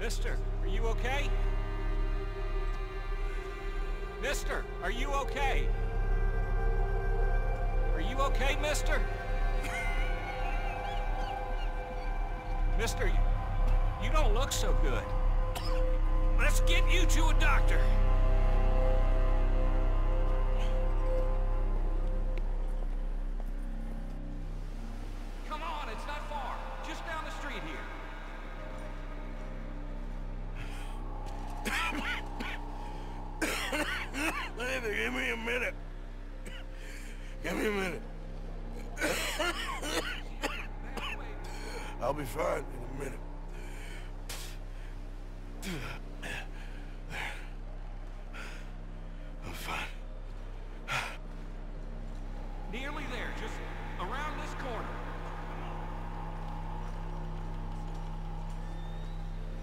Mister, are you okay? Mister, are you okay? Are you okay, mister? Mister, you don't look so good. Let's get you to a doctor. Come on, it's not far. Just down the street here. Give me a minute. Give me a minute. I'll be fine in a minute. I'm fine. Nearly there, just around this corner.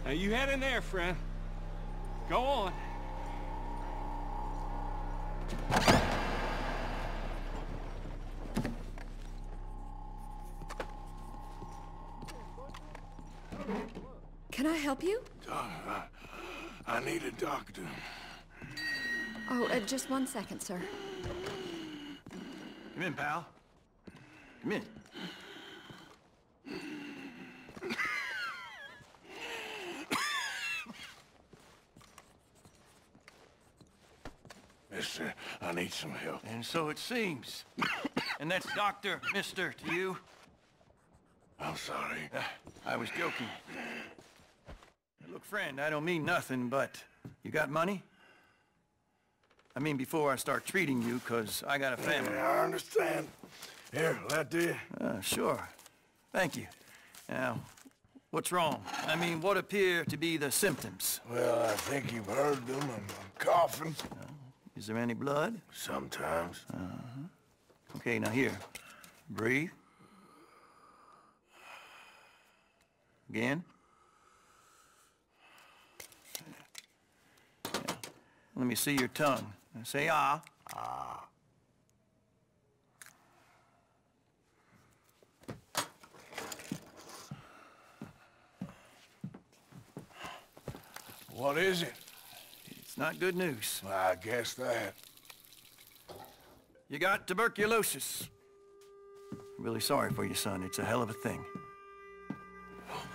Now you head in there, friend. Go on. Can I help you? I need a doctor. Oh, just 1 second, sir. Come in, pal. Come in. Mister, I need some help. And so it seems. And that's Dr. Mister to you? I'm sorry. I was joking. Look, friend, I don't mean nothing, but you got money? I mean, before I start treating you, 'cause I got a family. Yeah, I understand. Here, that do you? Sure. Thank you. Now, what's wrong? I mean, what appear to be the symptoms? Well, I think you've heard them. I'm coughing. Is there any blood? Sometimes. Okay, now here. Breathe. Again. Yeah. Let me see your tongue. Now say ah. Ah. What is it? It's not good news. Well, I guess that. You got tuberculosis. Really sorry for you, son. It's a hell of a thing.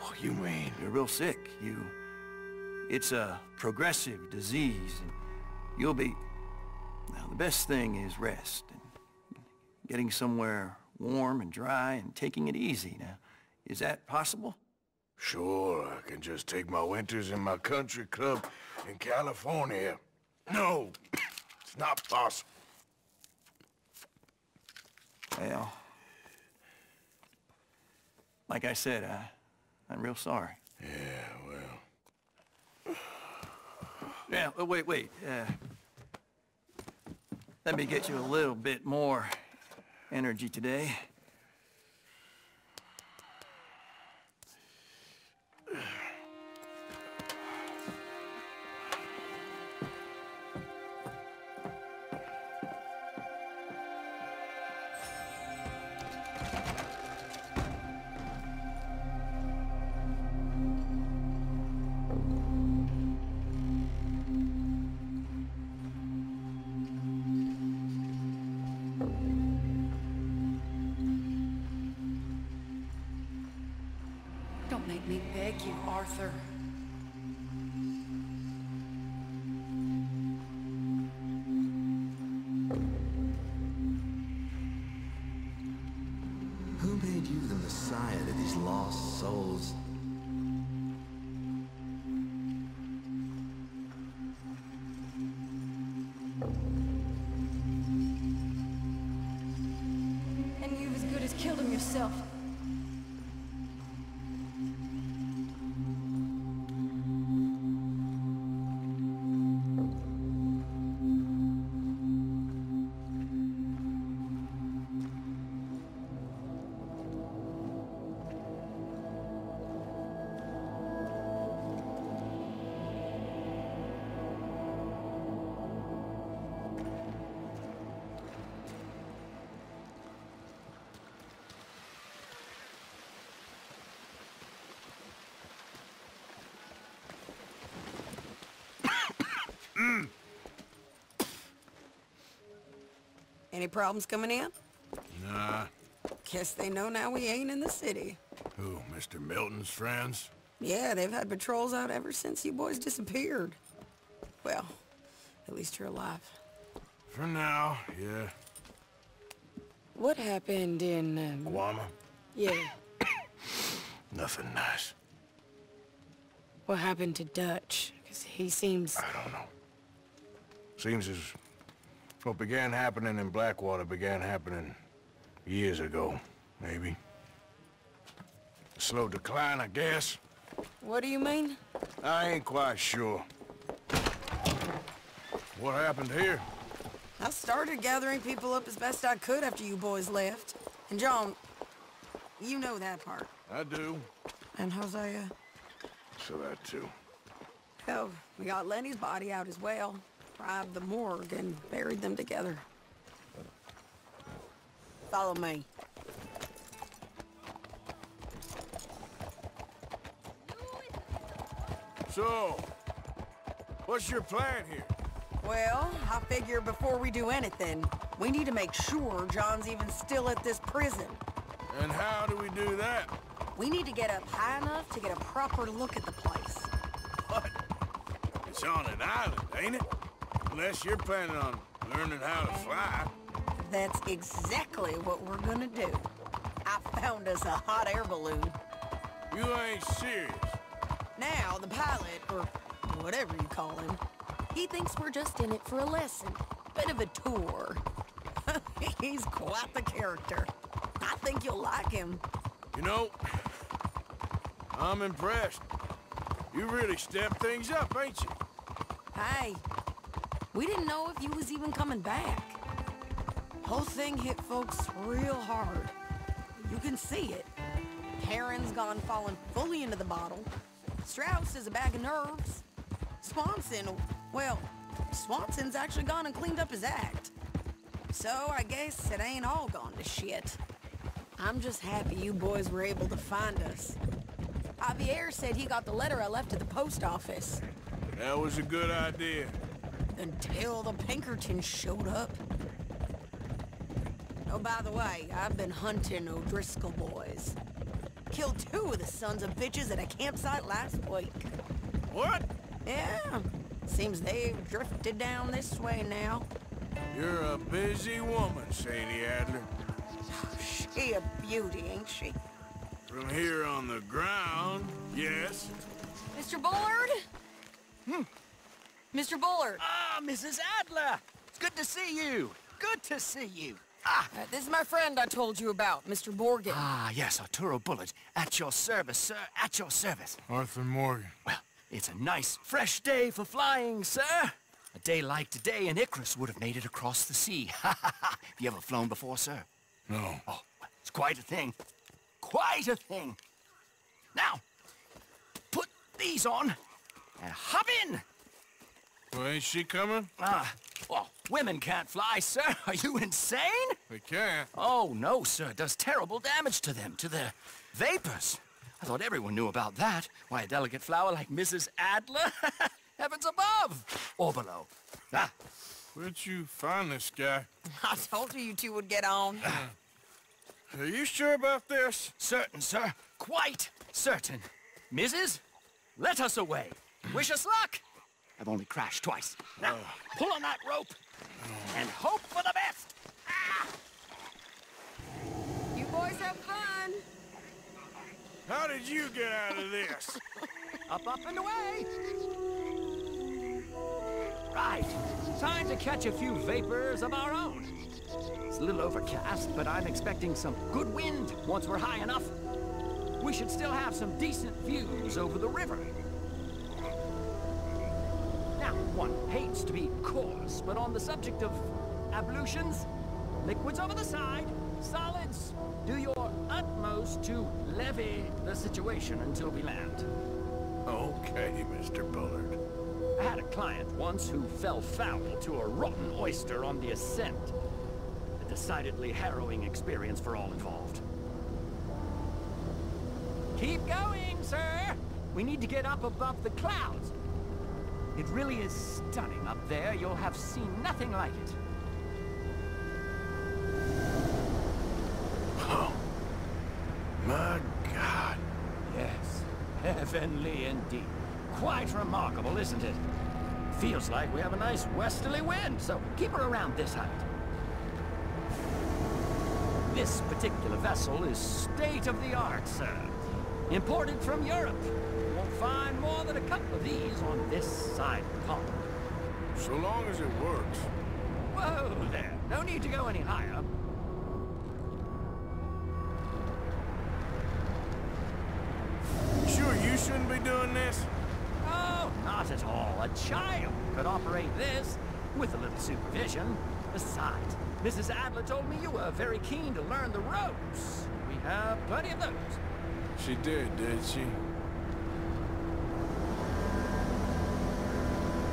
What do you mean? You're real sick. It's a progressive disease, and you'll be... Now, the best thing is rest, and getting somewhere warm and dry, and taking it easy. Now, is that possible? Sure, I can just take my winters in my country club in California. No, it's not possible. Well, like I said, I'm real sorry. Yeah, well... Yeah, wait. Let me get you a little bit more energy today. Don't make me beg you, Arthur. Who made you the Messiah to these lost souls? And you've as good as killed him yourself. Any problems coming in? Nah. Guess they know now we ain't in the city. Who, Mr. Milton's friends? Yeah, they've had patrols out ever since you boys disappeared. Well, at least you're alive. For now, yeah. What happened in, Guama? Yeah. Nothing nice. What happened to Dutch? Because he seems... I don't know. Seems as what began happening in Blackwater began happening years ago, maybe. Slow decline, I guess. What do you mean? I ain't quite sure. What happened here? I started gathering people up as best I could after you boys left. And John, you know that part. I do. And Hosea? So that too. Hell, we got Lenny's body out as well. Bribed the morgue and buried them together. Follow me. So, what's your plan here? Well, I figure before we do anything, we need to make sure John's even still at this prison. And how do we do that? We need to get up high enough to get a proper look at the place. What? It's on an island, ain't it? Unless you're planning on learning how to fly. That's exactly what we're gonna do. I found us a hot air balloon. You ain't serious. Now, the pilot, or whatever you call him, he thinks we're just in it for a lesson. Bit of a tour. He's quite the character. I think you'll like him. You know, I'm impressed. You really stepped things up, ain't you? Hey, we didn't know if you was even coming back. Whole thing hit folks real hard. You can see it. Heron's gone falling fully into the bottle. Strauss is a bag of nerves. Swanson's actually gone and cleaned up his act. So I guess it ain't all gone to shit. I'm just happy you boys were able to find us. Javier said he got the letter I left at the post office. That was a good idea. Until the Pinkertons showed up. Oh, by the way, I've been hunting O'Driscoll boys. Killed 2 of the sons of bitches at a campsite last week. What? Yeah, seems they've drifted down this way now. You're a busy woman, Sadie Adler. She a beauty, ain't she? From here on the ground, yes. Mr. Bullard? Mr. Bullard. Ah, Mrs. Adler! It's good to see you. Good to see you. This is my friend I told you about, Mr. Morgan. Ah, yes, Arturo Bullard. At your service, sir. At your service. Arthur Morgan. Well, it's a nice, fresh day for flying, sir. A day like today, an Icarus would have made it across the sea. Have you ever flown before, sir? No. Oh, it's quite a thing. Quite a thing. Now, put these on and hop in. Well, ain't she coming? Well, women can't fly, sir. Are you insane? They can't. Oh, no, sir. It does terrible damage to them, to their vapors. I thought everyone knew about that. Why, a delicate flower like Mrs. Adler? Heavens above. Or below. Where'd you find this guy? I told you two would get on. Are you sure about this? Certain, sir. Quite certain. Mrs., let us away. Wish us luck. I've only crashed twice. Now, pull on that rope and hope for the best. You boys have fun. How did you get out of this? Up, and away. Right. Time to catch a few vapors of our own. It's a little overcast, but I'm expecting some good wind once we're high enough. We should still have some decent views over the river. Now, one hates to be coarse, but on the subject of ablutions, liquids over the side, solids, do your utmost to levy the situation until we land. Okay, Mr. Bullard. I had a client once who fell foul to a rotten oyster on the ascent. A decidedly harrowing experience for all involved. Keep going, sir! We need to get up above the clouds. It really is stunning up there. You'll have seen nothing like it. Oh, my God. Yes, heavenly indeed. Quite remarkable, isn't it? Feels like we have a nice westerly wind, so keep her around this height. This particular vessel is state-of-the-art, sir. Imported from Europe. You won't find more than a couple of these on this side of the pond. So long as it works. Whoa there, no need to go any higher. Sure you shouldn't be doing this? Oh, not at all. A child could operate this with a little supervision. Besides, Mrs. Adler told me you were very keen to learn the ropes. We have plenty of those. She did she?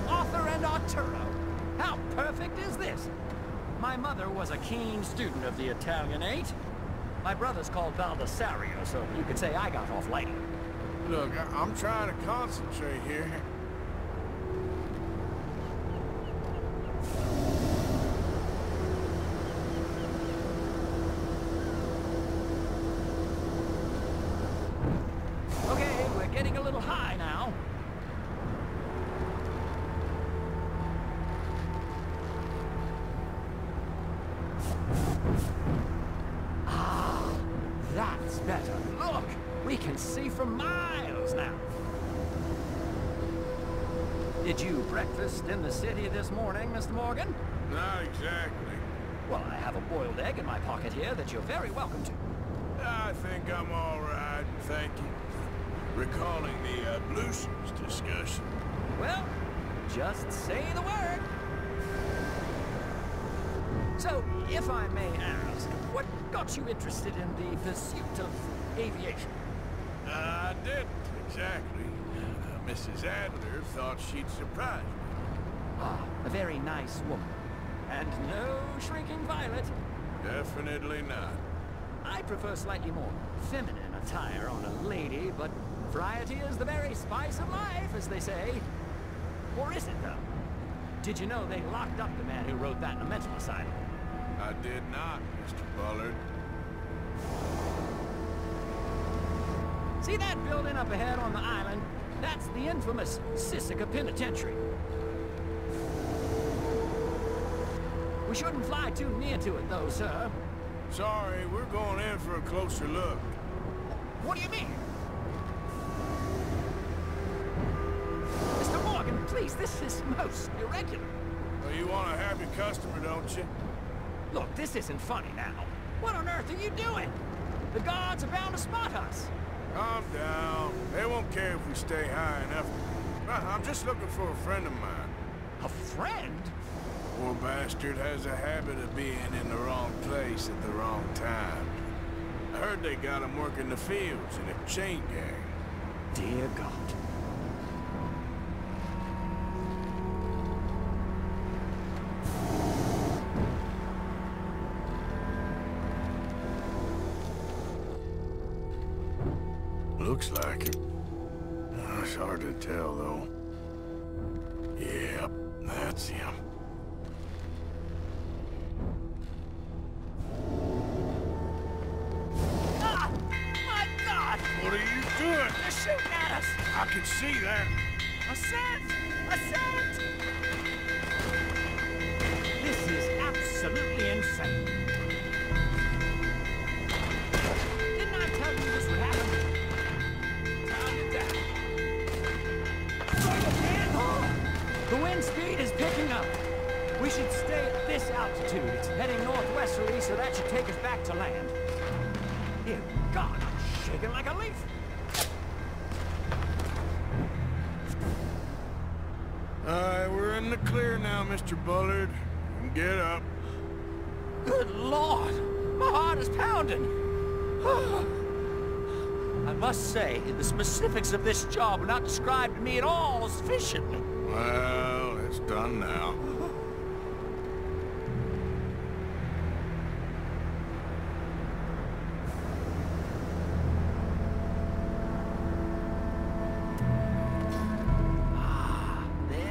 Arthur and Arturo. How perfect is this? My mother was a keen student of the Italianate. My brother's called Baldessario, so you could say I got off lighting. Look, I'm trying to concentrate here. Okay, we're getting a little high now. Ah, that's better. Look, we can see for miles now. Did you breakfast in the city this morning, Mr. Morgan? Not exactly. Well, I have a boiled egg in my pocket here that you're very welcome to. I think I'm all right, thank you. Recalling the ablutions discussion. Well, just say the word. So, if I may ask, what got you interested in the pursuit of aviation? I didn't exactly. Mrs. Adler thought she'd surprise me. Ah, a very nice woman. And no shrinking violet. Definitely not. I prefer slightly more feminine attire on a lady, but variety is the very spice of life, as they say. Or is it, though? Did you know they locked up the man who wrote that in a mental asylum? I did not, Mr. Bullard. See that building up ahead on the island? That's the infamous Sisika Penitentiary. We shouldn't fly too near to it, though, sir. Sorry, we're going in for a closer look. What do you mean? Mr. Morgan, please, this is most irregular. Well, you want a happy customer, don't you? Look, this isn't funny now. What on earth are you doing? The guards are bound to spot us. Calm down. They won't care if we stay high enough. I'm just looking for a friend of mine. A friend? Poor bastard has a habit of being in the wrong place at the wrong time. I heard they got him working the fields in a chain gang. Dear God. Looks like it. It's hard to tell, though. Yep, that's him. Ah! My God! What are you doing? They're shooting at us! I can see that. A scent! A scent! This is absolutely insane. Didn't I tell you this would happen? Time to die. Oh, the wind speed is picking up. We should stay at this altitude. It's heading northwesterly, so that should take us back to land. Dear God, I'm shaking like a leaf. All right, we're in the clear now, Mr. Bullard. Get up. Good Lord! My heart is pounding! I must say, the specifics of this job were not described to me at all sufficiently. Well, it's done now.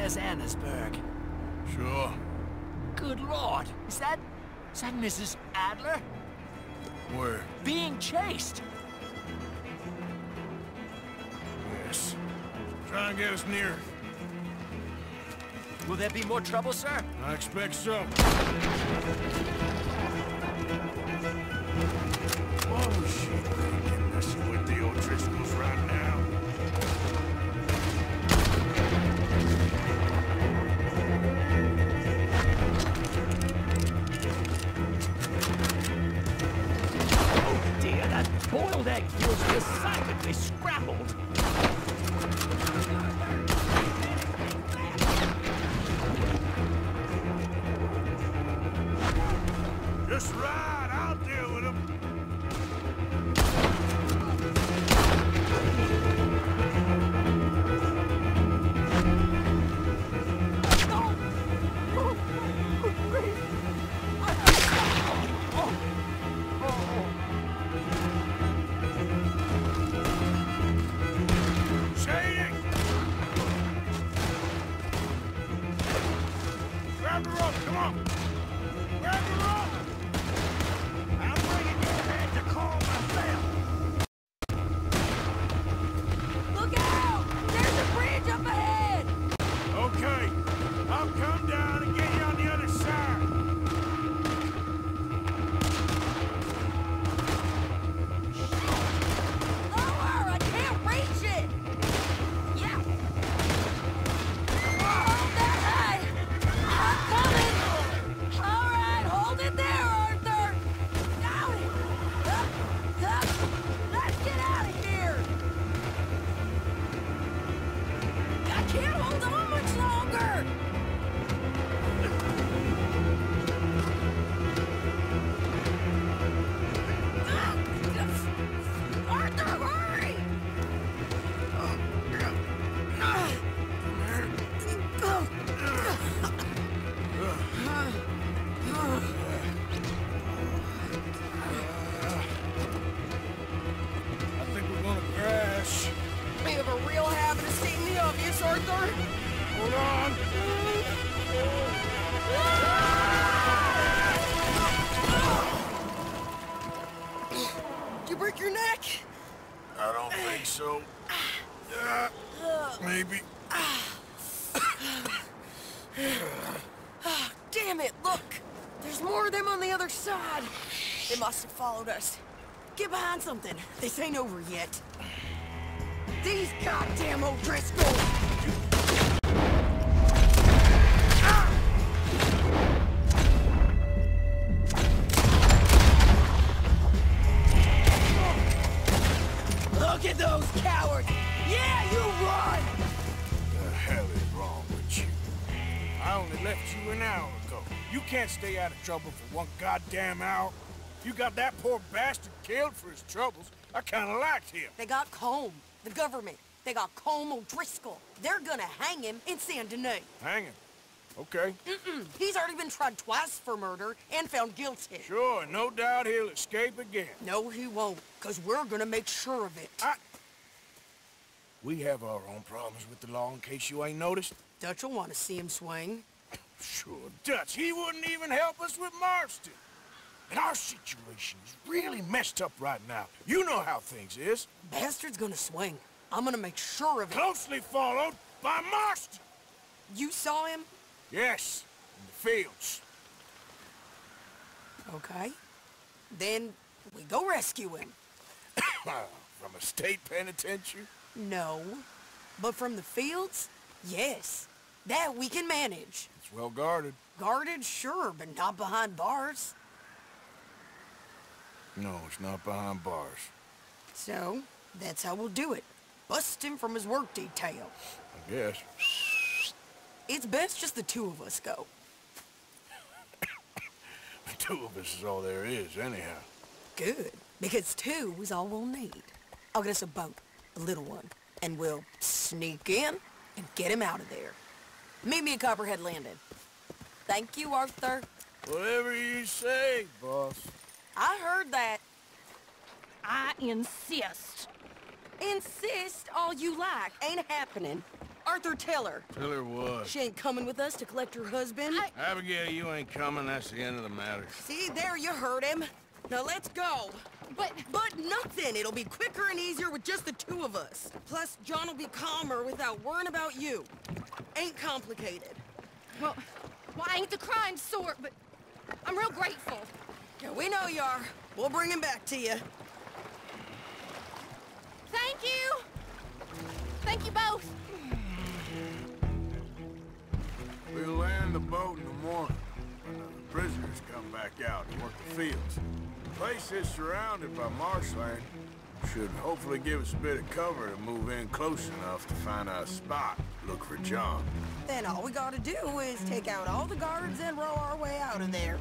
USS Annesburg? Sure. Good Lord, is that Mrs. Adler? Where? Being chased. Yes. Try and get us near. Will there be more trouble, sir? I expect so. Oh, shit. Ain't messing with the O'Driscolls right now. Oh, dear, that boiled egg feels decidedly scrambled. Just right, I'll deal with him. Shading! Grab the rope, come on! Grab the rope! I'm bringing your head to call myself! Look out! There's a bridge up ahead! Okay, I'll come down and get you on the other side. Lower! I can't reach it! Yeah! Hold that high! I'm coming! All right, hold it there, Arthur! Got it! Let's get out of here! I can't hold on much longer! Arthur, hurry! I think we're gonna crash. You have a real habit of stating the obvious, Arthur. Hold on. Did you break your neck? I don't think so. Maybe. Damn it, look! There's more of them on the other side. They must have followed us. Get behind something. This ain't over yet. These goddamn O'Driscolls! Look at those cowards! Yeah, you run! The hell is wrong with you? I only left you an hour ago. You can't stay out of trouble for one goddamn hour. You got that poor bastard killed for his troubles. I kinda liked him. They got Combe, the government. They got Combe O'Driscoll. They're gonna hang him in Saint Denis. Hang him. Okay. He's already been tried twice for murder and found guilty. Sure, no doubt he'll escape again. No, he won't, because we're gonna make sure of it. We have our own problems with the law in case you ain't noticed. Dutch will want to see him swing. Sure, Dutch, he wouldn't even help us with Marston. And our situation is really messed up right now. You know how things is. Bastard's gonna swing. I'm gonna make sure of it. Closely followed by Marston. You saw him? Yes, in the fields. Okay. Then we go rescue him. From a state penitentiary? No. But from the fields? Yes. That we can manage. It's well guarded. Guarded, sure, but not behind bars. No, it's not behind bars. So, that's how we'll do it. Bust him from his work detail. I guess. It's best just the two of us go. The two of us is all there is, anyhow. Good, because two is all we'll need. I'll get us a boat, a little one, and we'll sneak in and get him out of there. Meet me at Copperhead Landing. Thank you, Arthur. Whatever you say, boss. I heard that. I insist. Insist all you like. Ain't happening. Arthur, tell her. Tell her what? She ain't coming with us to collect her husband. Abigail, you ain't coming. That's the end of the matter. See, there you heard him. Now let's go. But nothing. It'll be quicker and easier with just the two of us. Plus, John will be calmer without worrying about you. Ain't complicated. Well, I ain't the crime sort, but I'm real grateful. Yeah, we know you are. We'll bring him back to you. Thank you! Thank you both! We'll land the boat in the morning when the prisoners come back out and work the fields. The place is surrounded by marshland. Should hopefully give us a bit of cover to move in close enough to find a spot. Look for John. Then all we gotta do is take out all the guards and row our way out of there.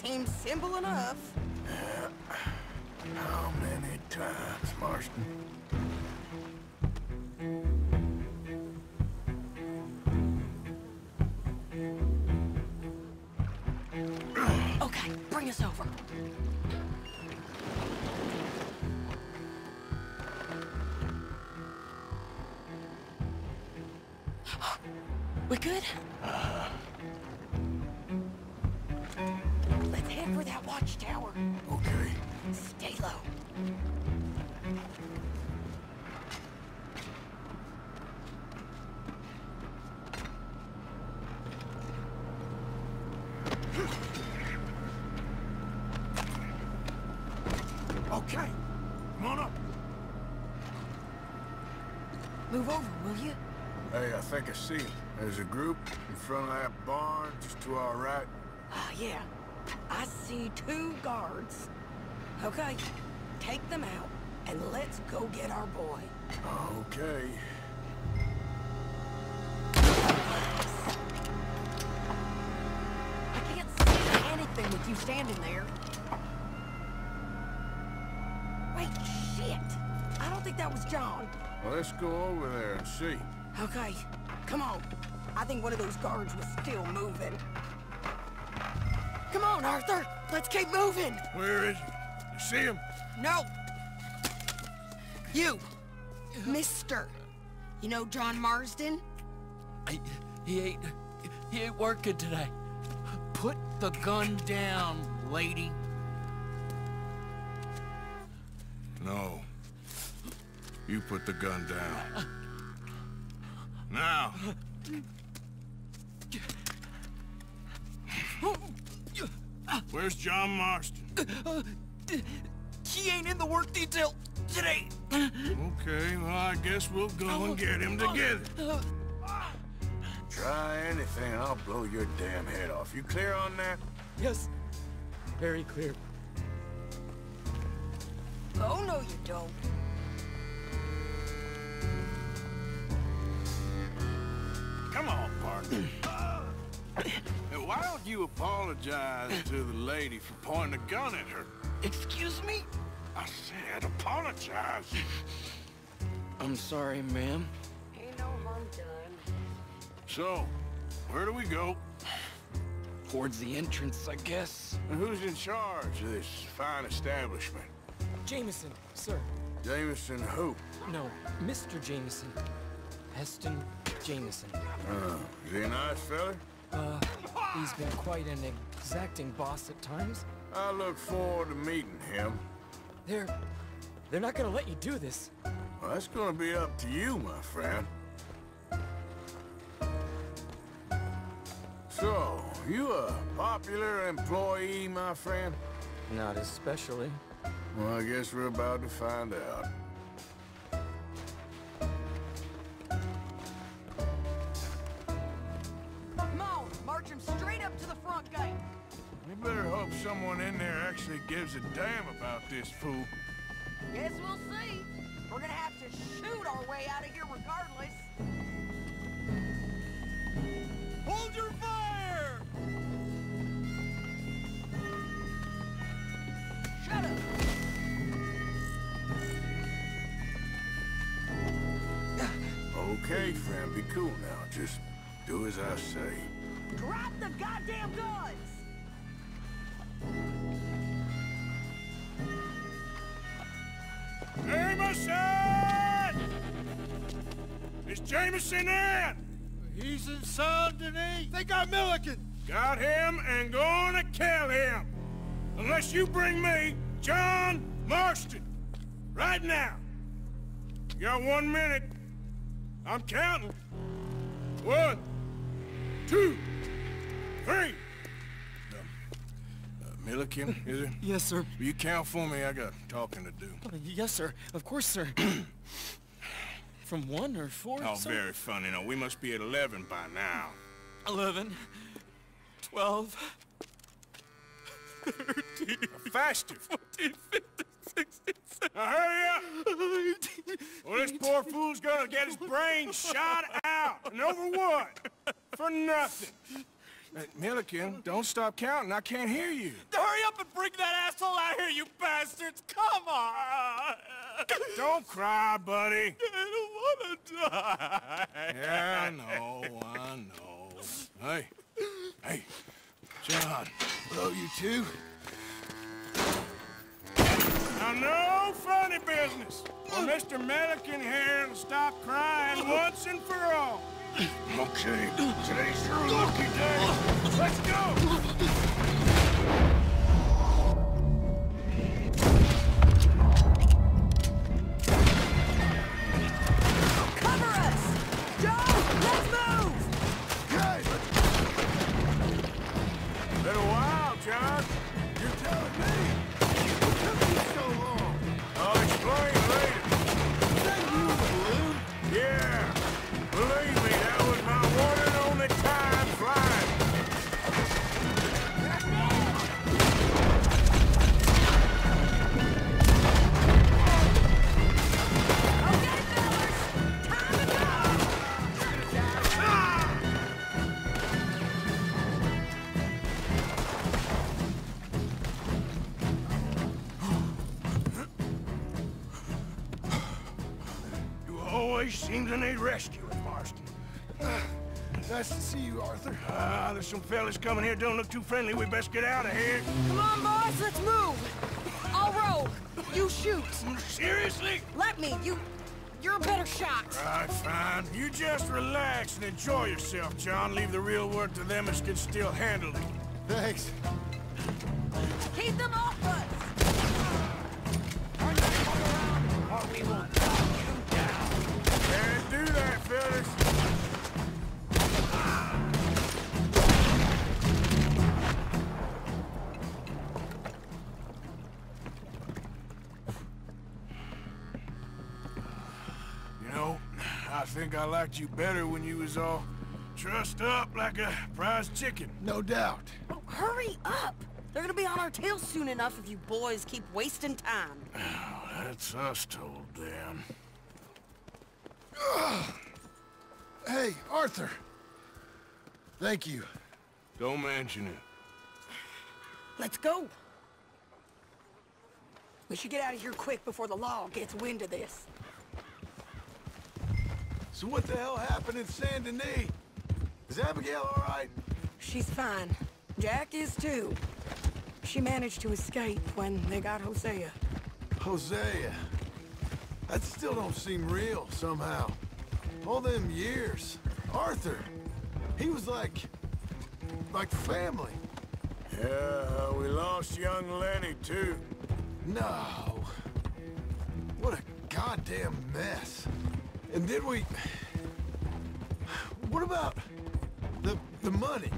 Seems simple enough. How many times, Marston? Okay, bring us over. We good? Let's head for that watchtower. Okay. Stay low. Okay. Come on up. Move over, will you? Hey, I think I see him. There's a group in front of that barn, just to our right. Ah, yeah. I see 2 guards. Okay, take them out, and let's go get our boy. Okay. I can't see anything with you standing there. Wait, shit! I don't think that was John. Well, let's go over there and see. Okay, come on. I think one of those guards was still moving. Come on, Arthur! Let's keep moving! Where is he? You see him? No! You! Mister! You know John Marsden? He ain't working today. Put the gun down, lady. No. You put the gun down. Now! Where's John Marston? He ain't in the work detail today. Okay, well, I guess we'll go and get him together. Try anything, I'll blow your damn head off. You clear on that? Yes, very clear. Oh, no, you don't. Come on, partner. And why don't you apologize to the lady for pointing a gun at her? Excuse me? I said apologize. I'm sorry, ma'am. Ain't no harm done. So, where do we go? Towards the entrance, I guess. And who's in charge of this fine establishment? Jameson, sir. Jameson who? No, Mr. Jameson. Heston Jameson. Is he a nice fella? He's been quite an exacting boss at times. I look forward to meeting him. They're not gonna let you do this. Well, that's gonna be up to you, my friend. So, you a popular employee, my friend? Not especially. Well, I guess we're about to find out. Come on, march him straight up to the front gate. We better hope someone in there actually gives a damn about this fool. Guess we'll see. We're gonna have to shoot our way out of here regardless. Hold your fire! Shut up! Okay, friend, be cool now. Just do as I say. Drop the goddamn guns! Jameson! Is Jameson in? He's in Saint-Denis. They got Milliken. Got him and gonna kill him. Unless you bring me John Marston. Right now. You got 1 minute. I'm counting. 1, 2, 3. Milliken, is it? Yes, sir. Will you count for me? I got talking to do. Yes, sir. Of course, sir. From 1 or 4? Oh, sir? very funny. No, we must be at 11 by now. 11, 12, 13, Faster. 14, 15, 16, 17. Now hurry up! Well, this poor fool's gonna get his brain shot out. And over what? For nothing. Milliken, don't stop counting. I can't hear you. Hurry up and bring that asshole out here, you bastards! Come on! Don't cry, buddy. I don't want to die. Yeah, I know. Hey, John. Hello, you two. Now, no funny business. Well, Mr. Milliken here will stop crying once and for all. Okay, today's your lucky day. Let's go! Cover us! Joe, let's move! Guys, Been a while, John. you're telling me. What took you so long? I'll explain later. Is that you in the balloon? Yeah, believe me, that was my one and only time flying. Okay, fellas, time to go! You always seem to need rescuing, Marston. Nice to see you, Arthur. There's some fellas coming here. Don't look too friendly. We best get out of here. Come on, boys, let's move! I'll roll. You shoot. Seriously? Let me. You're a better shot. Right, fine. You just relax and enjoy yourself, John. Leave the real work to them as can still handle it. Thanks. Keep them off us. Or we will knock you down. Can't do that, fellas. You know, I think I liked you better when you was all trussed up like a prize chicken. No doubt. Oh, hurry up. They're gonna be on our tails soon enough if you boys keep wasting time. That's us told them. Hey, Arthur. Thank you. Don't mention it. Let's go. We should get out of here quick before the law gets wind of this. So what the hell happened in Saint-Denis? Is Abigail all right? She's fine. Jack is too. She managed to escape when they got Hosea. Hosea. That still don't seem real, somehow. All them years. Arthur. He was like family. Yeah, we lost young Lenny, too. No. What a goddamn mess. And did we... What about the money?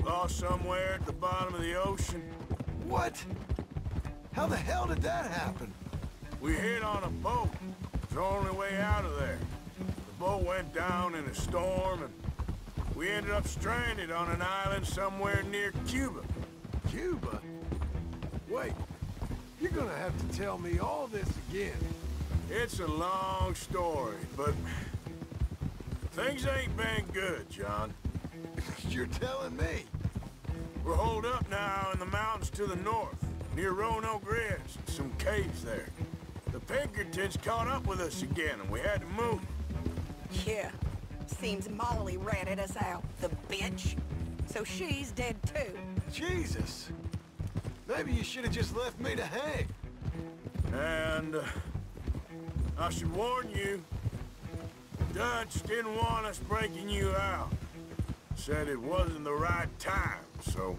Lost somewhere at the bottom of the ocean. What? How the hell did that happen? We hit on a boat. It's the only way out of there. The boat went down in a storm, and we ended up stranded on an island somewhere near Cuba. Cuba? Wait, you're gonna have to tell me all this again. It's a long story, but things ain't been good, John. You're telling me. We're holed up now in the mountains to the north, near Roanoke Ridge, some caves there. The Pinkertons caught up with us again, and we had to move. Yeah. Seems Molly ratted us out, the bitch. So she's dead too. Jesus. Maybe you should have just left me to hang. And I should warn you, Dutch didn't want us breaking you out. Said it wasn't the right time, so...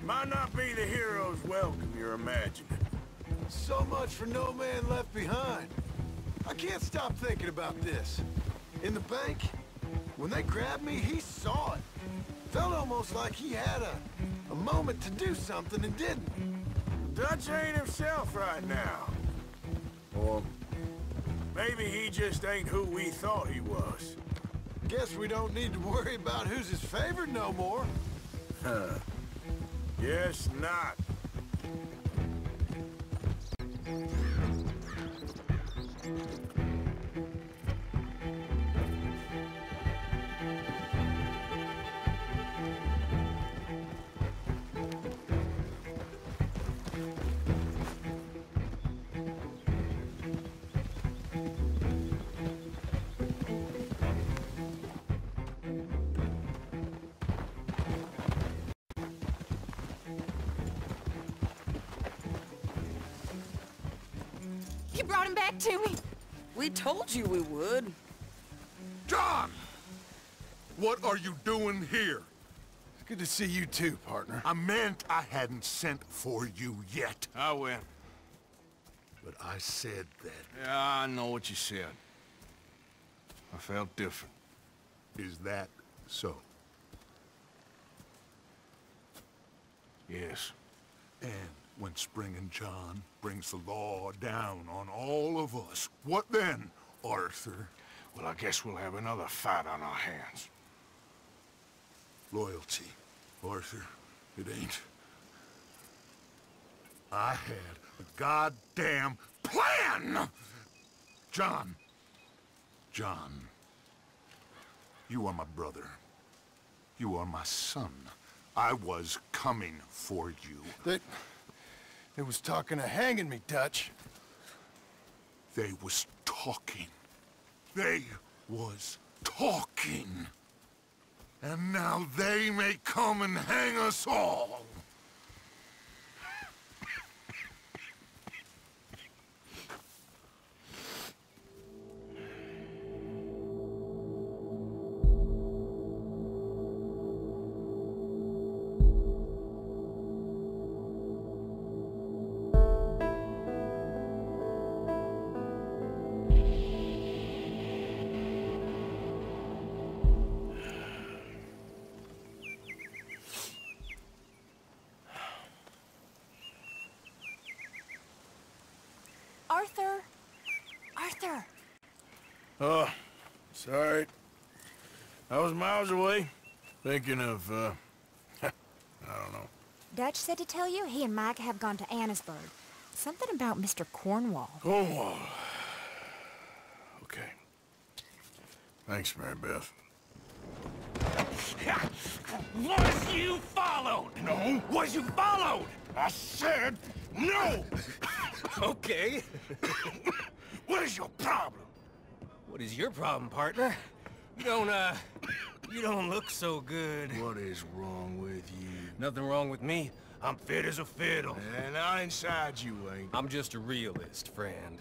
Might not be the hero's welcome you're imagining. So much for no man left behind. I can't stop thinking about this. In the bank, when they grabbed me, he saw it. Felt almost like he had a moment to do something and didn't. Dutch ain't himself right now. Or maybe he just ain't who we thought he was. Guess we don't need to worry about who's his favorite no more. Guess not. You brought him back to me. We told you we would. John! What are you doing here? It's good to see you too, partner. I meant I hadn't sent for you yet. I went. But I said that. Yeah, I know what you said. I felt different. Is that so? Yes. And when Spring and John brings the law down on all of us, what then, Arthur? Well, I guess we'll have another fight on our hands. Loyalty, Arthur, it ain't. I had a goddamn plan! John, you are my brother. You are my son. I was coming for you. They was talking of hanging me, Dutch. They was talking. They was talking. And now they may come and hang us all. Arthur! Oh, sorry. I was miles away, thinking of, I don't know. Dutch said to tell you he and Mike have gone to Annisburg. Something about Mr. Cornwall. Cornwall. Okay. Thanks, Mary Beth. Was you followed? No. Was you followed? I said no! Okay. What is your problem? What is your problem, partner? You don't look so good. What is wrong with you? Nothing wrong with me. I'm fit as a fiddle. And not inside you ain't. I'm just a realist, friend.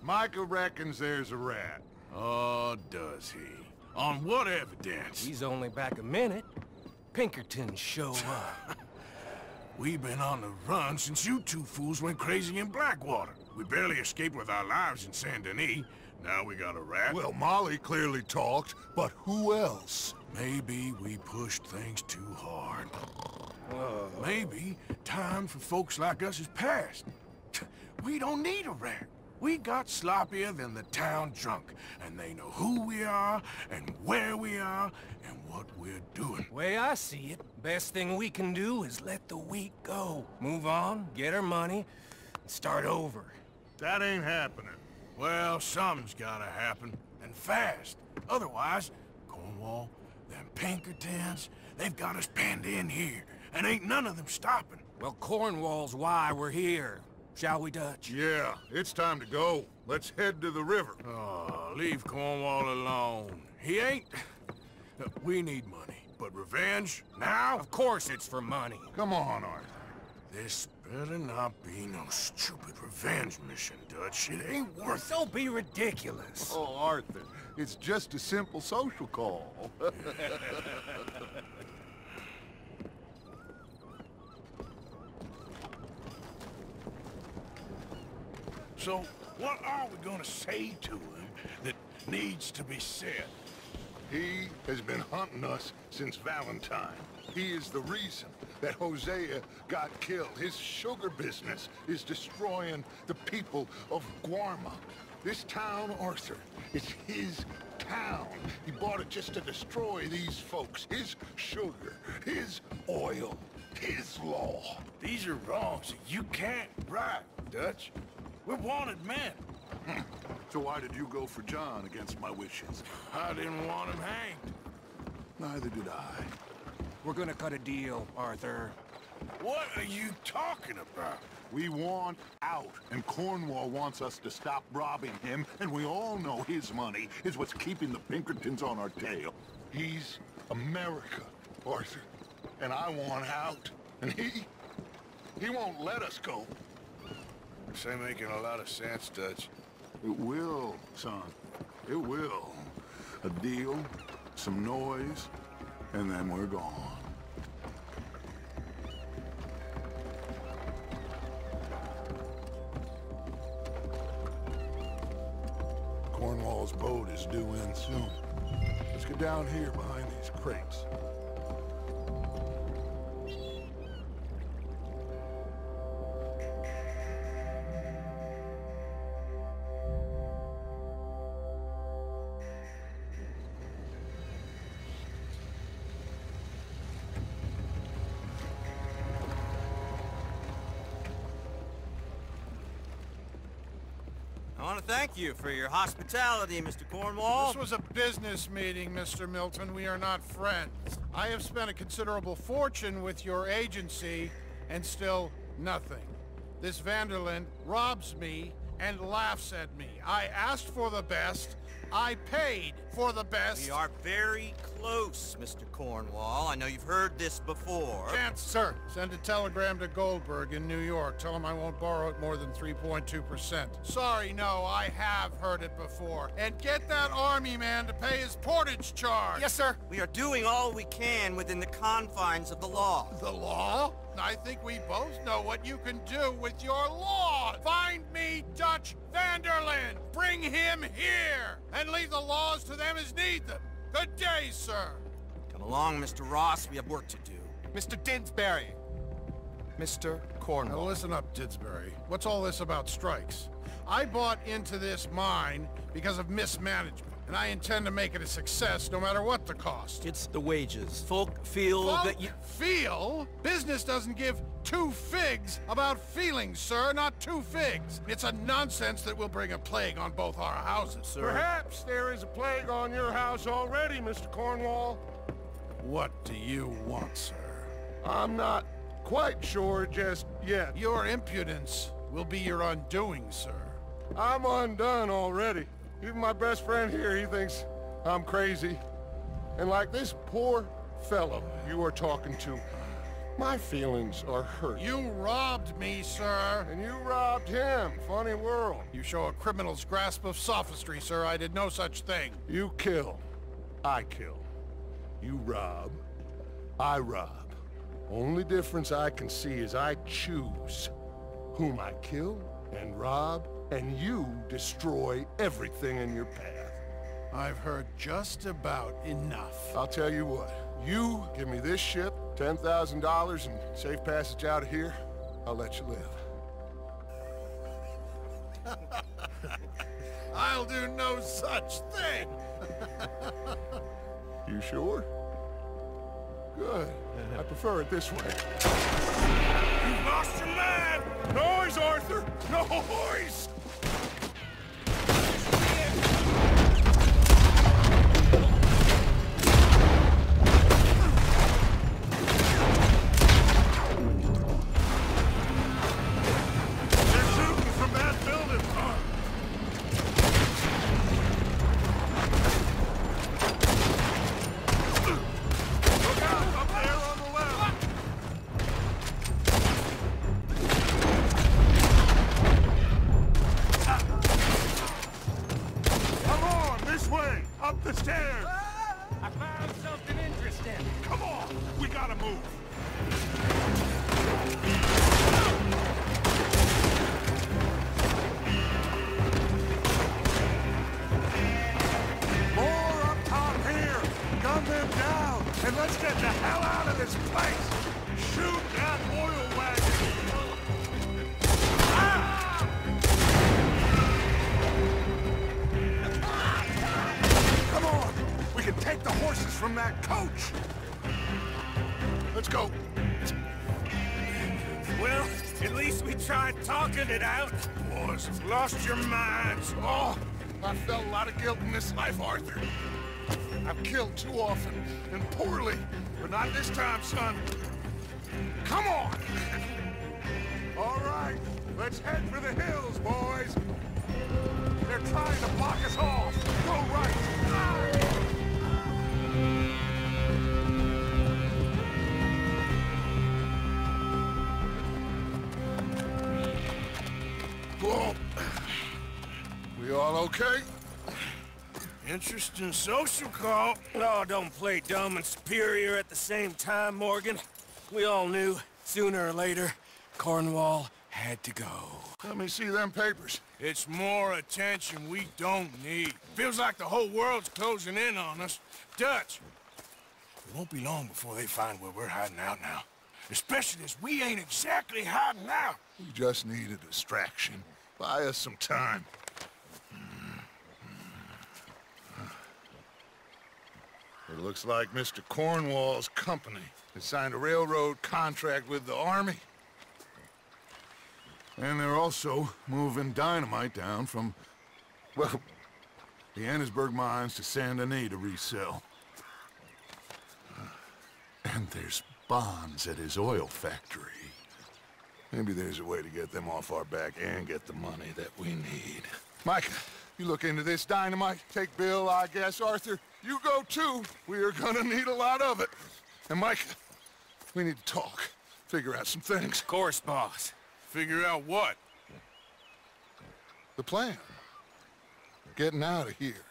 Micah reckons there's a rat. Oh, does he? On what evidence? He's only back a minute. Pinkerton show up. We've been on the run since you two fools went crazy in Blackwater. We barely escaped with our lives in Saint Denis. Now we got a rat. Well, Molly clearly talked, but who else? Maybe we pushed things too hard. Maybe time for folks like us is past. We don't need a rat. We got sloppier than the town drunk, and they know who we are, and where we are, and what we're doing. Way I see it, best thing we can do is let the week go. Move on, get our money, and start over. That ain't happening. Well, something's gotta happen, and fast. Otherwise, Cornwall, them Pinkertons, they've got us penned in here, and ain't none of them stopping. Well, Cornwall's why we're here. Shall we, Dutch? Yeah, it's time to go. Let's head to the river. Oh, leave Cornwall alone. He ain't... We need money, but revenge, now? Of course it's for money. Come on, Arthur. This better not be no stupid revenge mission, Dutch. It ain't worth it. Don't be ridiculous. Oh, Arthur, It's just a simple social call. So, what are we gonna say to him that needs to be said? He has been hunting us since Valentine. He is the reason that Hosea got killed. His sugar business is destroying the people of Guarma. This town, Arthur, is his town. He bought it just to destroy these folks. His sugar, his oil, his law. These are wrongs that you can't right, Dutch. We're wanted men. So why did you go for John against my wishes? I didn't want him hanged. Neither did I. We're gonna cut a deal, Arthur. What are you talking about? We want out, and Cornwall wants us to stop robbing him, and we all know his money is what's keeping the Pinkertons on our tail. He's America, Arthur, and I want out, and he won't let us go. This ain't making a lot of sense, Dutch. It will, son. It will. A deal, some noise, and then we're gone. Cornwall's boat is due in soon. Let's get down here behind these crates. I want to thank you for your hospitality, Mr. Cornwall. This was a business meeting, Mr. Milton. We are not friends. I have spent a considerable fortune with your agency, and still nothing. This Vanderland robs me and laughs at me. I asked for the best. I paid for the best. We are very close, Mr. Cornwall. I know you've heard this before. Chance, sir. Send a telegram to Goldberg in New York. Tell him I won't borrow it more than 3.2%. Sorry, no, I have heard it before. And get that army man to pay his portage charge. Yes, sir. We are doing all we can within the confines of the law. The law? I think we both know what you can do with your law. Find me Dutch Vanderland. Bring him here. And leave the laws to them as need them. Good day, sir. Come along, Mr. Ross. We have work to do. Mr. Didsbury. Mr. Cornwall. Now listen up, Didsbury. What's all this about strikes? I bought into this mine because of mismanagement. And I intend to make it a success no matter what the cost. It's the wages. Folk feel that you... Feel? Business doesn't give two figs about feelings, sir, not two figs. It's a nonsense that will bring a plague on both our houses, sir. Perhaps there is a plague on your house already, Mr. Cornwall. What do you want, sir? I'm not quite sure just yet. Your impudence will be your undoing, sir. I'm undone already. Even my best friend here, he thinks I'm crazy. And like this poor fellow you are talking to, my feelings are hurt. You robbed me, sir. And you robbed him. Funny world. You show a criminal's grasp of sophistry, sir. I did no such thing. You kill. I kill. You rob. I rob. Only difference I can see is I choose whom I kill and rob, and you destroy everything in your path. I've heard just about enough. I'll tell you what. You give me this ship, $10,000, and safe passage out of here, I'll let you live. I'll do no such thing. You sure? Good. I prefer it this way. You lost your man! Noise, Arthur! Noise! move. More up top here! Gun them down, and let's get the hell out of this place! Shoot that oil wagon! Come on! We can take the horses from that coach! Let's go. Well, at least we tried talking it out. Boys have lost your minds. Oh, I felt a lot of guilt in this life, Arthur. I've killed too often and poorly, but not this time, son. Come on! All right, let's head for the hills, boys! They're trying to block us off! Go right! Whoa. We all okay? Interesting social call. Oh, don't play dumb and superior at the same time, Morgan. We all knew, sooner or later, Cornwall had to go. Let me see them papers. It's more attention we don't need. Feels like the whole world's closing in on us. Dutch, it won't be long before they find where we're hiding out now. Especially as we ain't exactly hiding out. We just need a distraction. Buy us some time. It looks like Mr. Cornwall's company has signed a railroad contract with the Army. And they're also moving dynamite down from, well, the Annesburg mines to Saint Denis to resell. And there's bonds at his oil factory. Maybe there's a way to get them off our back and get the money that we need. Micah, you look into this dynamite. Take Bill, I guess. Arthur, you go too. We are gonna need a lot of it. And Micah, we need to talk. Figure out some things. Of course, boss. Figure out what? The plan. Getting out of here.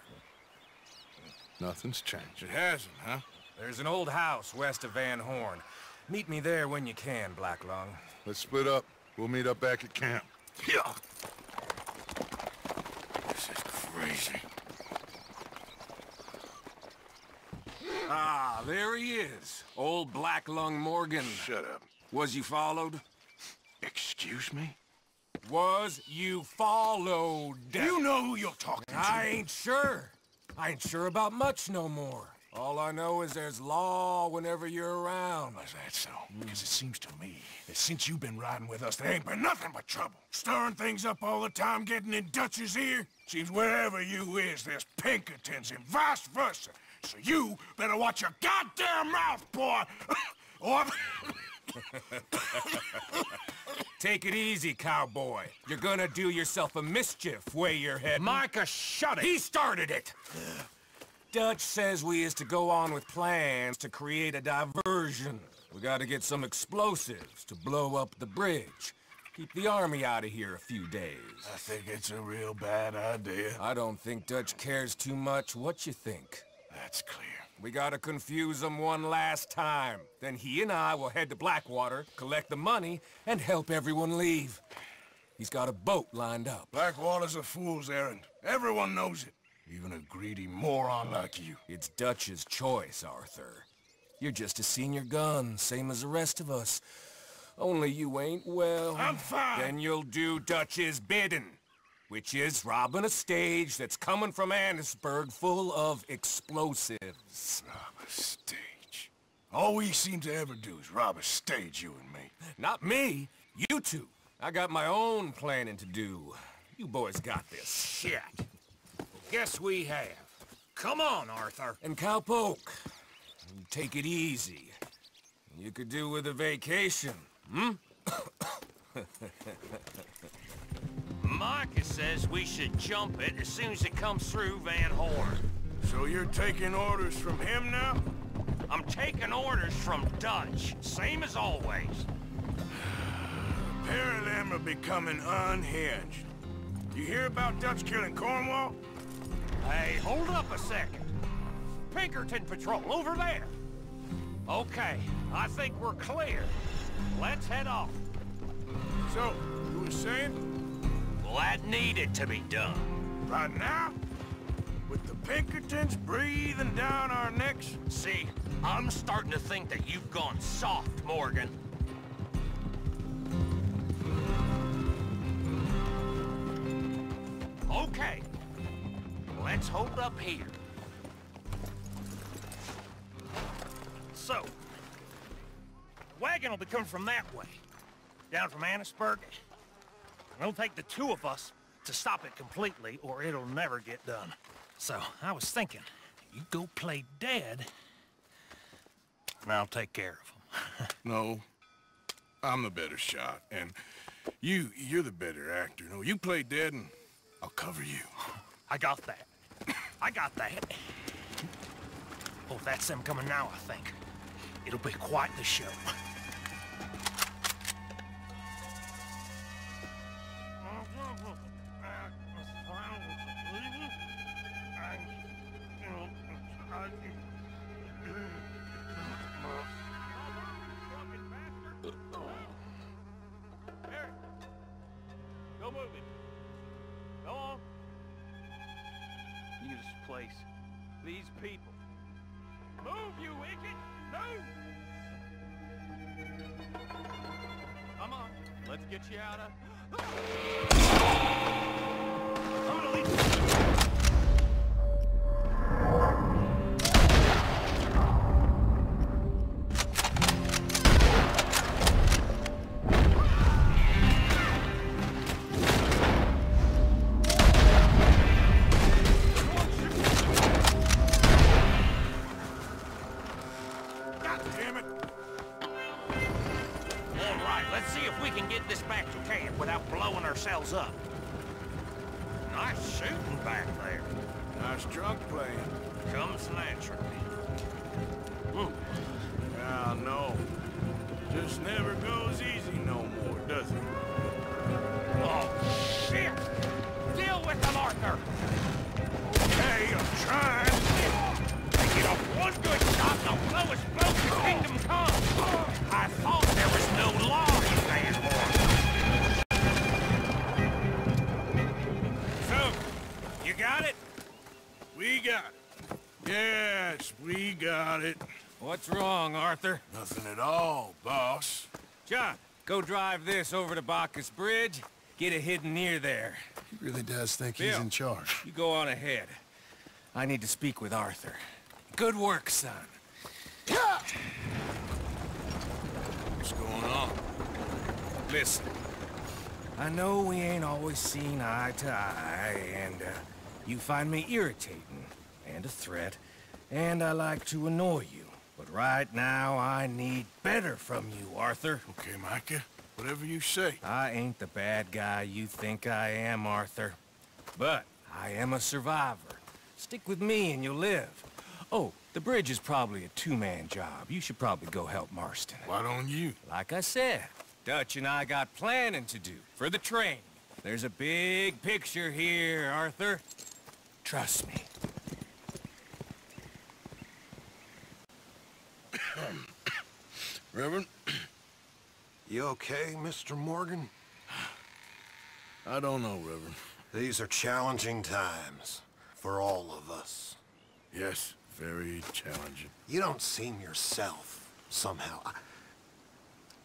Nothing's changed. It hasn't, huh? There's an old house west of Van Horn. Meet me there when you can, Blacklung. Let's split up. We'll meet up back at camp. Yeah. This is crazy. Ah, there he is. Old Blacklung Morgan. Shut up. Was you followed? Excuse me? Was you followed? You know who you're talking to. I ain't sure. I ain't sure about much no more. All I know is there's law whenever you're around. Is that so? Because it seems to me that since you've been riding with us, there ain't been nothing but trouble. Stirring things up all the time, getting in Dutch's ear. Seems wherever you is, there's Pinkertons and vice versa. So you better watch your goddamn mouth, boy! Or... Take it easy, cowboy. You're gonna do yourself a mischief way you're heading. Micah, shut it! He started it! Dutch says we is to go on with plans to create a diversion. We gotta get some explosives to blow up the bridge. Keep the army out of here a few days. I think it's a real bad idea. I don't think Dutch cares too much what you think. That's clear. We gotta confuse him one last time. Then he and I will head to Blackwater, collect the money, and help everyone leave. He's got a boat lined up. Blackwater's a fool's errand. Everyone knows it. Even a greedy moron like you. It's Dutch's choice, Arthur. You're just a senior gun, same as the rest of us. Only you ain't well. I'm fine. Then you'll do Dutch's bidding, which is robbing a stage that's coming from Annesburg full of explosives. Rob a stage? All we seem to ever do is rob a stage, you and me. Not me. You two. I got my own planning to do. You boys got this. Shit. Guess we have. Come on, Arthur. And Cowpoke, you take it easy. You could do with a vacation, hmm? Micah says we should jump it as soon as it comes through Van Horn. So you're taking orders from him now? I'm taking orders from Dutch, same as always. A pair of them are becoming unhinged. You hear about Dutch killing Cornwall? Hey, hold up a second. Pinkerton Patrol, over there. Okay, I think we're clear. Let's head off. So, you were saying? Well, that needed to be done. Right now? With the Pinkertons breathing down our necks? See, I'm starting to think that you've gone soft, Morgan. Okay, let's hold up here. So, the wagon will be coming from that way, down from Annisburg. It'll take the two of us to stop it completely, or it'll never get done. So, I was thinking, you go play dead, and I'll take care of him. No, I'm the better shot, and you're the better actor. No, you play dead, and I'll cover you. I got that. I got that. Oh, that's them coming now, I think. It'll be quite the show. Go move it. Go on. Use this place. These people. Move, you idiot! Move! Come on, let's get you out of... I'm gonna leave you. Up. Nice shooting back there. Nice drunk playing. Comes naturally. Yeah, no. Just never goes easy no more, does it? Oh, shit! Deal with them, Arthur! Okay, I'm trying. They get off one good shot and I'll blow his boat to Kingdom Come. I thought there was no law in there. You got it? We got it. Yes, we got it. What's wrong, Arthur? Nothing at all, boss. John, go drive this over to Bacchus Bridge. Get it hidden near there. He really does think Bill, he's in charge. You go on ahead. I need to speak with Arthur. Good work, son. What's going on? Listen, I know we ain't always seen eye to eye, and you find me irritating and a threat, and I like to annoy you. But right now, I need better from you, Arthur. Okay, Micah. Whatever you say. I ain't the bad guy you think I am, Arthur. But I am a survivor. Stick with me and you'll live. Oh, the bridge is probably a two-man job. You should probably go help Marston. Why don't you? Like I said, Dutch and I got planning to do for the train. There's a big picture here, Arthur. Trust me. Reverend? You okay, Mr. Morgan? I don't know, Reverend. These are challenging times for all of us. Yes, very challenging. You don't seem yourself, somehow.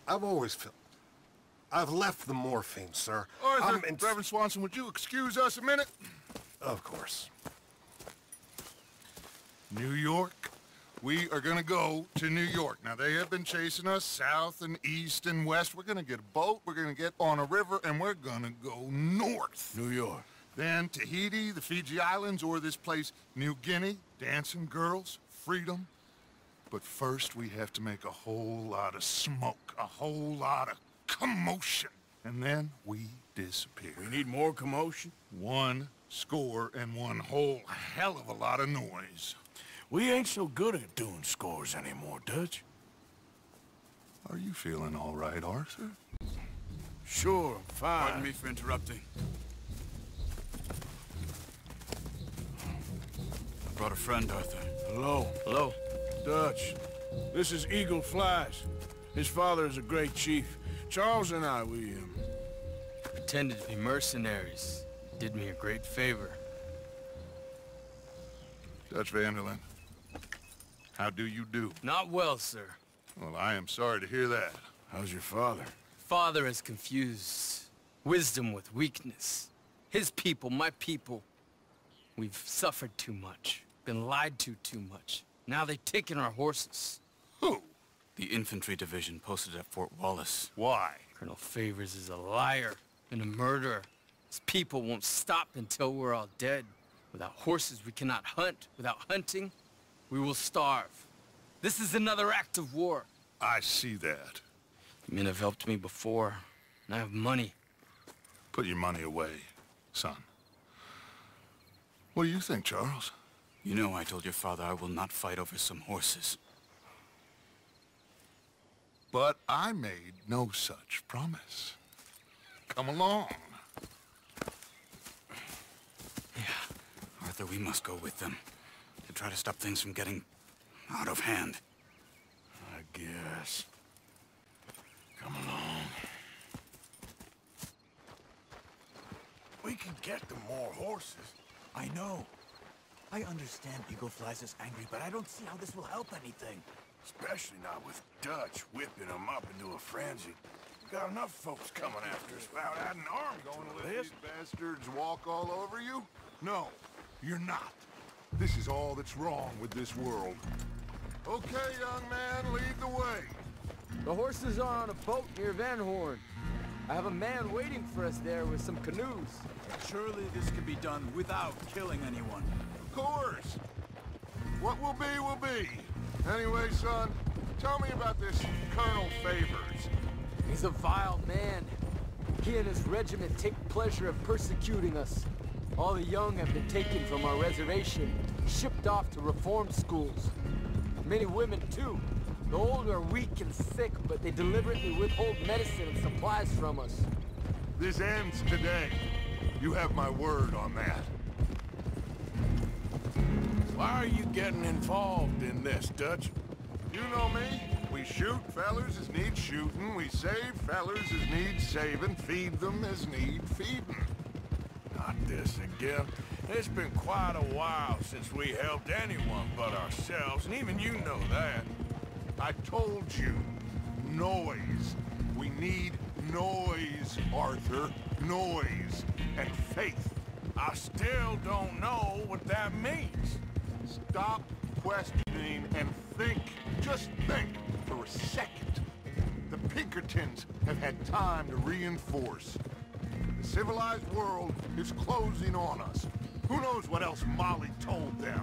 I've always felt... I've left the morphine, sir. Arthur, Reverend Swanson, would you excuse us a minute? Of course. New York? We are gonna go to New York. Now, they have been chasing us south and east and west. We're gonna get a boat, we're gonna get on a river, and we're gonna go north. New York. Then Tahiti, the Fiji Islands, or this place, New Guinea, dancing girls, freedom. But first, we have to make a whole lot of smoke, a whole lot of commotion. And then we disappear. We need more commotion? 1 score and 1 whole hell of a lot of noise. We ain't so good at doing scores anymore, Dutch. Are you feeling all right, Arthur? Sure, I'm fine. Pardon me for interrupting. I brought a friend, Arthur. Hello. Hello. Dutch, This is Eagle Flies. His father is a great chief. Charles and I, we pretended to be mercenaries. Did me a great favor. Dutch Vanderlyn, how do you do? Not well, sir. Well, I am sorry to hear that. How's your father? Father has confused wisdom with weakness. His people, my people. We've suffered too much. Been lied to too much. Now they've taken our horses. Who? The infantry division posted at Fort Wallace. Why? Colonel Favors is a liar and a murderer. His people won't stop until we're all dead. Without horses, we cannot hunt. Without hunting, we will starve. This is another act of war. I see that. Men have helped me before, and I have money. Put your money away, son. What do you think, Charles? You know I told your father I will not fight over some horses. But I made no such promise. Come along. Yeah, Arthur, we must go with them to try to stop things from getting out of hand. I guess. Come along. We can get them more horses. I know. I understand Eagle Flies is angry, but I don't see how this will help anything. Especially not with Dutch whipping them up into a frenzy. We got enough folks coming after us without adding an army Going to to let this. these bastards walk all over you? No, you're not. This is all that's wrong with this world. Okay, young man, lead the way. The horses are on a boat near Van Horn. I have a man waiting for us there with some canoes. Surely this can be done without killing anyone. Of course. What will be, will be. Anyway, son, tell me about this Colonel Favors. He's a vile man. He and his regiment take pleasure of persecuting us. All the young have been taken from our reservation, shipped off to reform schools. Many women, too. The old are weak and sick, but they deliberately withhold medicine and supplies from us. This ends today. You have my word on that. Why are you getting involved in this, Dutch? You know me. We shoot fellers as need shooting. We save fellers as need saving. Feed them as need feeding. Not this again. It's been quite a while since we helped anyone but ourselves, and even you know that. I told you. Noise. We need noise, Arthur. Noise and faith. I still don't know what that means. Stop questioning and think. Just think for a second. The Pinkertons have had time to reinforce. The civilized world is closing on us. Who knows what else Molly told them?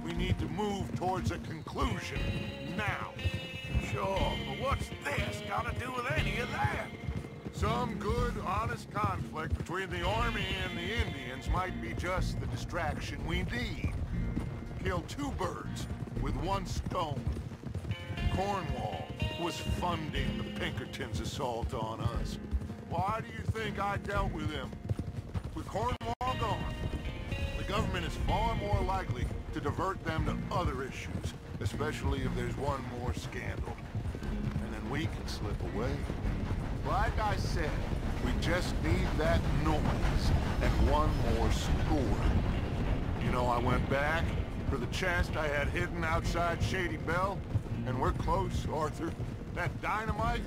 We need to move towards a conclusion now. Sure, but what's this got to do with any of that? Some good, honest conflict between the army and the Indians might be just the distraction we need. Kill two birds with one stone. Cornwall was funding the Pinkertons' assault on us. Why do you think I dealt with him? With Cornwall gone, the government is far more likely to divert them to other issues, especially if there's one more scandal. And then we can slip away. Like I said, we just need that noise and one more score. You know, I went back for the chest I had hidden outside Shady Bell, and we're close, Arthur. That dynamite,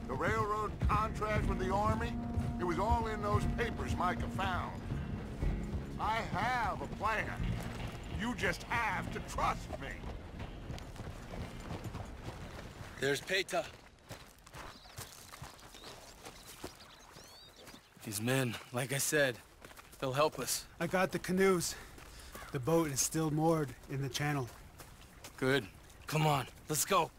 the railroad contract with the army, it was all in those papers Micah found. I have a plan. You just have to trust me. There's Peta. These men, like I said, they'll help us. I got the canoes. The boat is still moored in the channel. Good. Come on, let's go.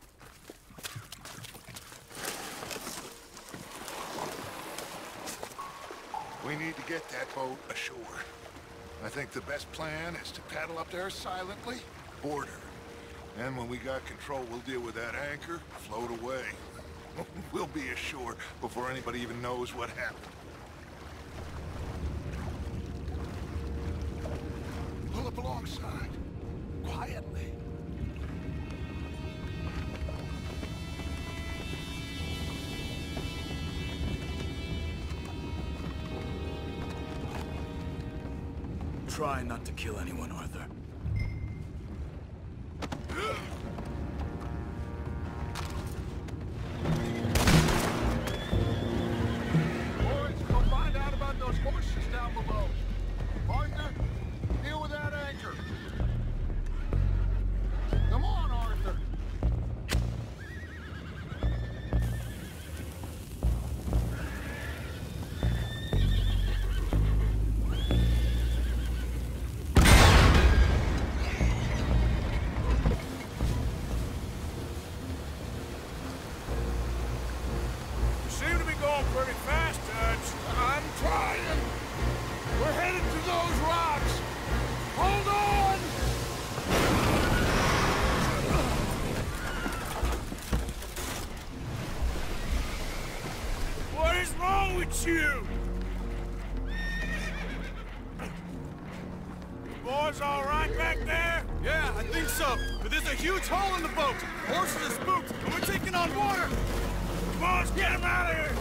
We need to get that boat ashore. I think the best plan is to paddle up there silently, board her. And when we got control, we'll deal with that anchor, float away. We'll be ashore before anybody even knows what happened. Pull up alongside, quietly. try not to kill anyone, Arthur. Boys, go find out about those horses down below. Arthur, deal with that anchor. Come on, Arthur. You seem to be going pretty fast, Dutch. I'm trying. We're headed to those rocks. Hold on! What is wrong with you? You boys all right back there? Yeah, I think so. But there's a huge hole in the boat. Horses are spooked, and we're taking on water. Come on, let's get him out of here!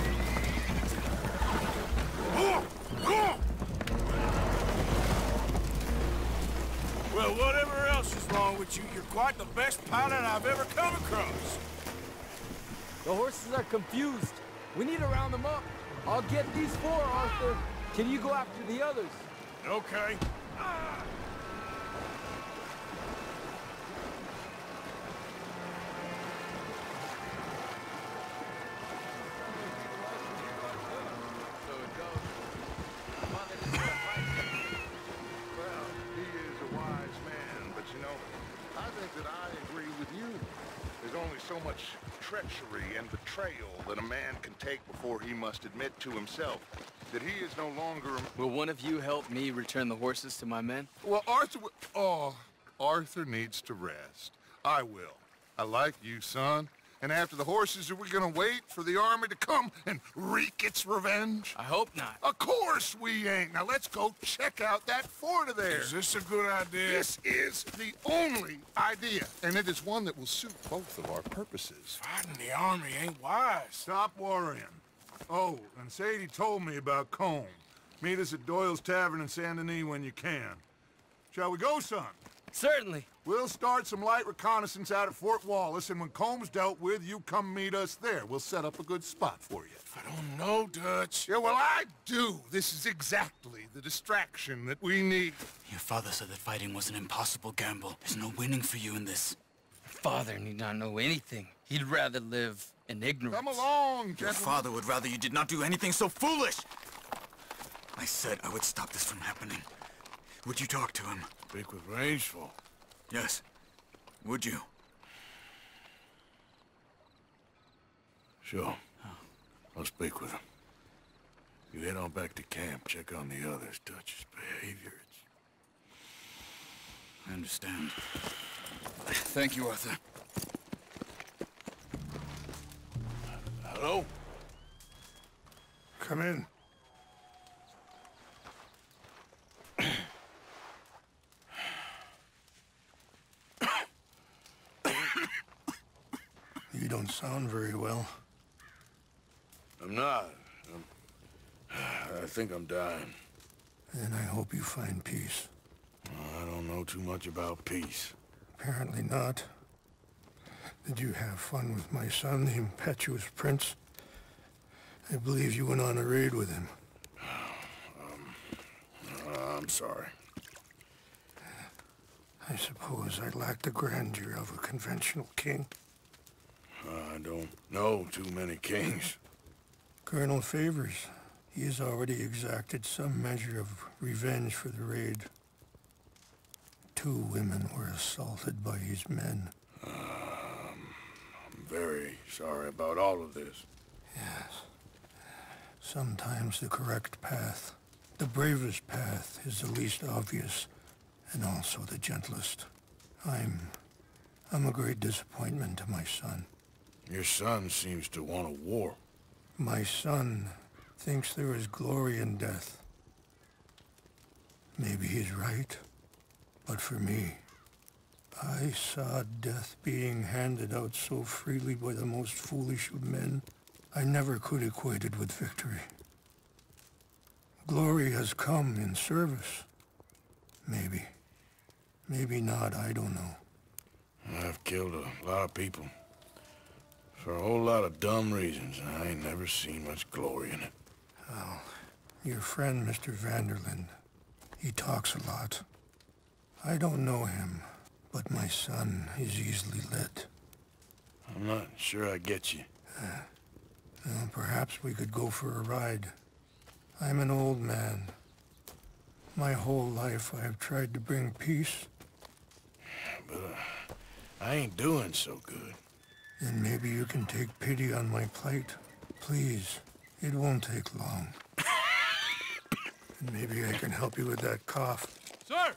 Well, whatever else is wrong with you, you're quite the best pilot I've ever come across. The horses are confused. We need to round them up. I'll get these 4, Arthur. Can you go after the others? Okay. Well, he is a wise man, but you know, I think that I agree with you. There's only so much treachery and betrayal that a man can take before he must admit to himself that he is no longer a... Will one of you help me return the horses to my men? Well, Arthur... Oh, Arthur needs to rest. I will. I like you, son. And after the horses, are we gonna wait for the army to come and wreak its revenge? I hope not. Of course we ain't. Now let's go check out that fort of theirs. Is this a good idea? This is the only idea, and it is one that will suit both of our purposes. Fighting the army ain't wise. Stop worrying. Oh, and Sadie told me about Combe. Meet us at Doyle's Tavern in Saint Denis when you can. Shall we go, son? Certainly. We'll start some light reconnaissance out at Fort Wallace, and when Comb's dealt with, you come meet us there. We'll set up a good spot for you. I don't know, Dutch. Yeah, well, I do. This is exactly the distraction that we need. Your father said that fighting was an impossible gamble. There's no winning for you in this. Father need not know anything. He'd rather live in ignorance. Come along, Your gentlemen. father would rather you did not do anything so foolish. I said I would stop this from happening. Would you talk to him? Speak with Rangeful. Yes. Would you? Sure. I'll speak with him. You head on back to camp, check on the others, Dutch's behavior. I understand. Thank you, Arthur. Hello? Come in. You don't sound very well. I'm not. I think I'm dying. Then I hope you find peace. I don't know too much about peace. Apparently not. Did you have fun with my son, the impetuous prince? I believe you went on a raid with him. I'm sorry. I suppose I lack the grandeur of a conventional king. I don't know too many kings. Colonel Favors, he has already exacted some measure of revenge for the raid. 2 women were assaulted by his men. I'm very sorry about all of this. Yes. Sometimes the correct path, the bravest path, is the least obvious and also the gentlest. I'm a great disappointment to my son. Your son seems to want a war. My son thinks there is glory in death. Maybe he's right, but for me, I saw death being handed out so freely by the most foolish of men, I never could equate it with victory. Glory has come in service, Maybe. Maybe not, I don't know. I've killed a lot of people. For a whole lot of dumb reasons, and I ain't never seen much glory in it. Well, your friend, Mr. Vanderlyn, he talks a lot. I don't know him, but my son is easily led. I'm not sure I get you. Well, perhaps we could go for a ride. I'm an old man. My whole life I have tried to bring peace. But I ain't doing so good. Then maybe you can take pity on my plight. Please, it won't take long. And maybe I can help you with that cough. Sir!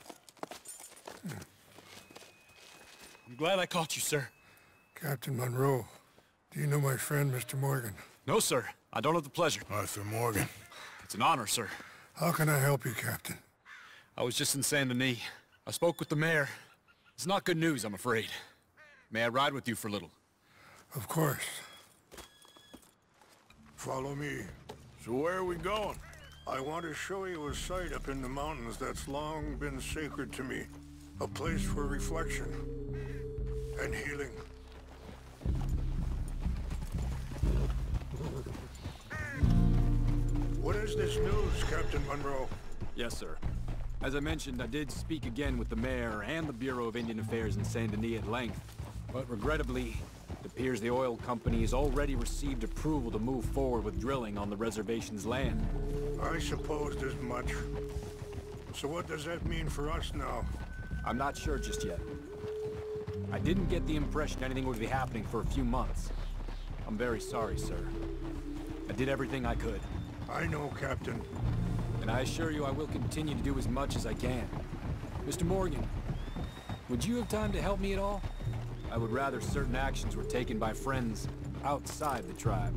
I'm glad I caught you, sir. Captain Monroe, do you know my friend, Mr. Morgan? No, sir. I don't have the pleasure. Arthur Morgan. It's an honor, sir. How can I help you, Captain? I was just in Saint Denis. I spoke with the mayor. It's not good news, I'm afraid. May I ride with you for a little? Of course. Follow me. So where are we going? I want to show you a site up in the mountains that's long been sacred to me. A place for reflection and healing. What is this news, Captain Monroe? Yes, sir. As I mentioned, I did speak again with the mayor and the Bureau of Indian Affairs in Saint Denis at length. But regrettably, it appears the oil company has already received approval to move forward with drilling on the reservation's land. I supposed as much. So what does that mean for us now? I'm not sure just yet. I didn't get the impression anything would be happening for a few months. I'm very sorry, sir. I did everything I could. I know, Captain. And I assure you I will continue to do as much as I can. Mr. Morgan, would you have time to help me at all? I would rather certain actions were taken by friends outside the tribe.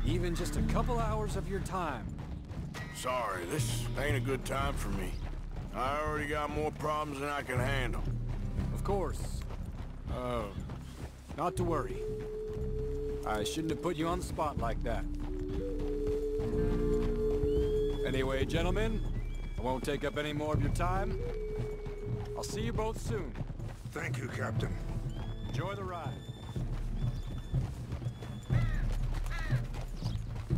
Even just a couple hours of your time. Sorry, this ain't a good time for me. I already got more problems than I can handle. Of course. Not to worry. I shouldn't have put you on the spot like that. Anyway, gentlemen, I won't take up any more of your time. I'll see you both soon. Thank you, Captain. Enjoy the ride.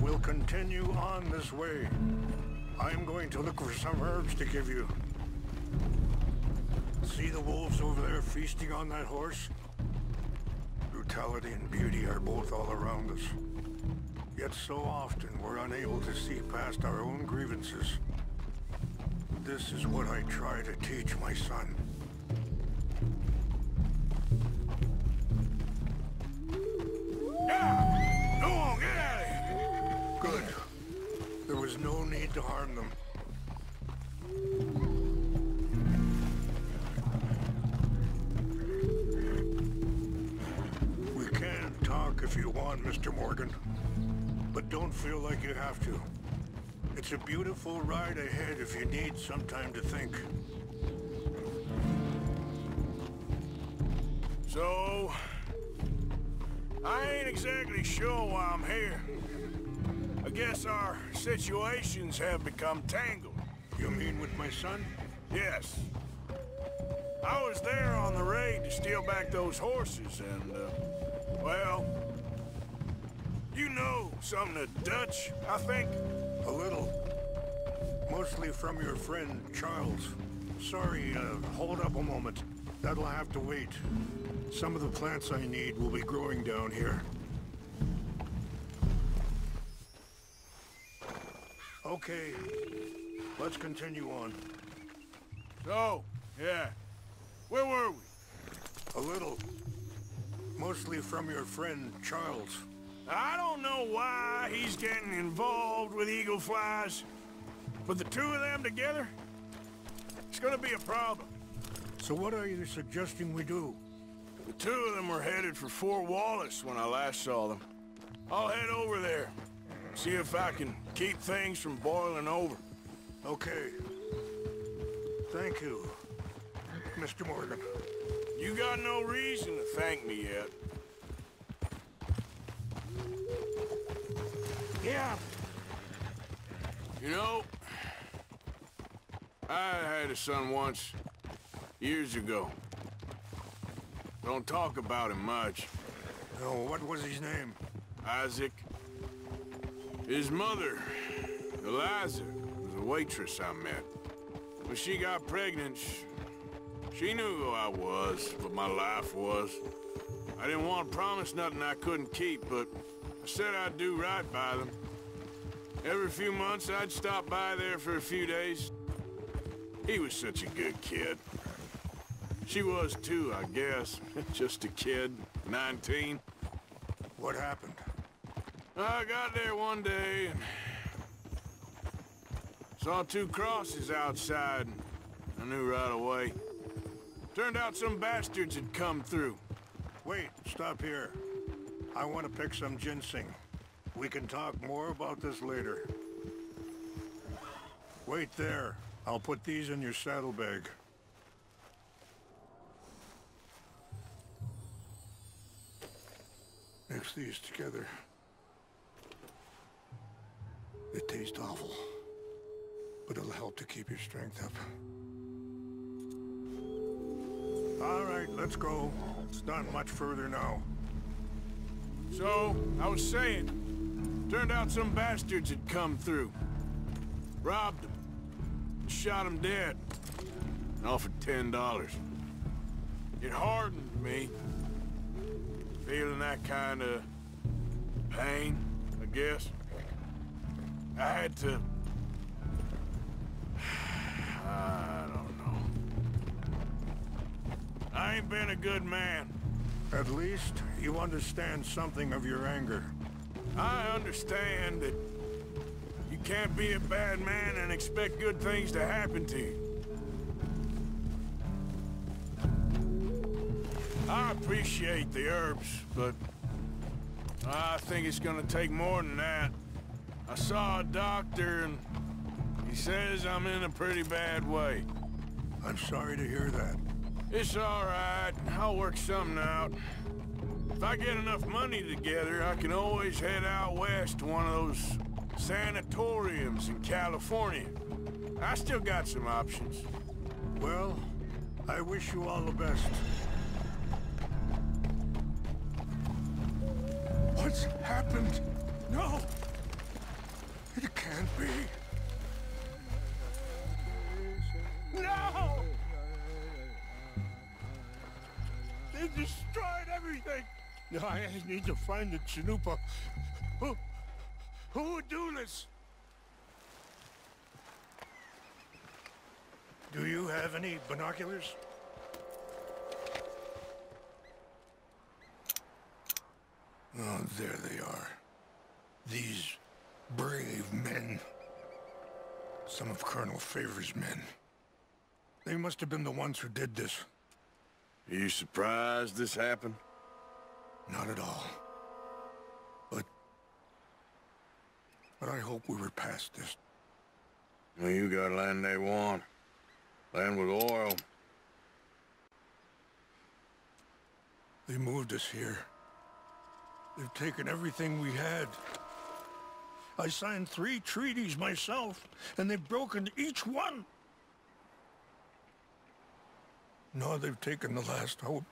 We'll continue on this way. I'm going to look for some herbs to give you. See the wolves over there feasting on that horse? Brutality and beauty are both all around us. Yet so often we're unable to see past our own grievances. This is what I try to teach my son. Yeah! Go on, get out of here! Good. There was no need to harm them. We can talk if you want, Mr. Morgan. But don't feel like you have to. It's a beautiful ride ahead if you need some time to think. So, I ain't exactly sure why I'm here. I guess our situations have become tangled. You mean with my son? Yes. I was there on the raid to steal back those horses and, well, you know something of Dutch, I think? A little. Mostly from your friend, Charles. Sorry, hold up a moment. That'll have to wait. Some of the plants I need will be growing down here. Okay, let's continue on. So, yeah, where were we? A little. Mostly from your friend, Charles. I don't know why he's getting involved with eagle flies, but the two of them together, it's gonna be a problem. So what are you suggesting we do? The two of them were headed for Fort Wallace when I last saw them. I'll head over there, see if I can keep things from boiling over. Okay. Thank you, Mr. Morgan. You got no reason to thank me yet. Yeah. You know, I had a son once, years ago. Don't talk about him much. No, what was his name? Isaac. His mother, Eliza, was a waitress I met. When she got pregnant, she knew who I was, what my life was. I didn't want to promise nothing I couldn't keep, but I said I'd do right by them. Every few months, I'd stop by there for a few days. He was such a good kid. She was too, I guess. Just a kid, 19. What happened? I got there one day and saw two crosses outside. I knew right away. Turned out some bastards had come through. Wait, stop here. I want to pick some ginseng. We can talk more about this later. Wait there. I'll put these in your saddlebag. Mix these together. They taste awful, but it'll help to keep your strength up. All right, let's go. It's not much further now. So, I was saying, turned out some bastards had come through. Robbed them. Shot them dead. And offered $10. It hardened me. Feeling that kind of pain, I guess. I had to... I don't know. I ain't been a good man. At least you understand something of your anger. I understand that you can't be a bad man and expect good things to happen to you. I appreciate the herbs, but I think it's gonna take more than that. I saw a doctor and he says I'm in a pretty bad way. I'm sorry to hear that. It's all right. I'll work something out. If I get enough money together, I can always head out west to one of those sanatoriums in California. I still got some options. Well, I wish you all the best. What's happened? No! It can't be. No! They destroyed everything! No, I need to find the Chanupa. Who would do this? Do you have any binoculars? Oh, there they are. These brave men. Some of Colonel Favor's men. They must have been the ones who did this. Are you surprised this happened? Not at all. But I hope we were past this. Well, you got land they want. Land with oil. They moved us here. They've taken everything we had. I signed 3 treaties myself, and they've broken each one. Now they've taken the last hope.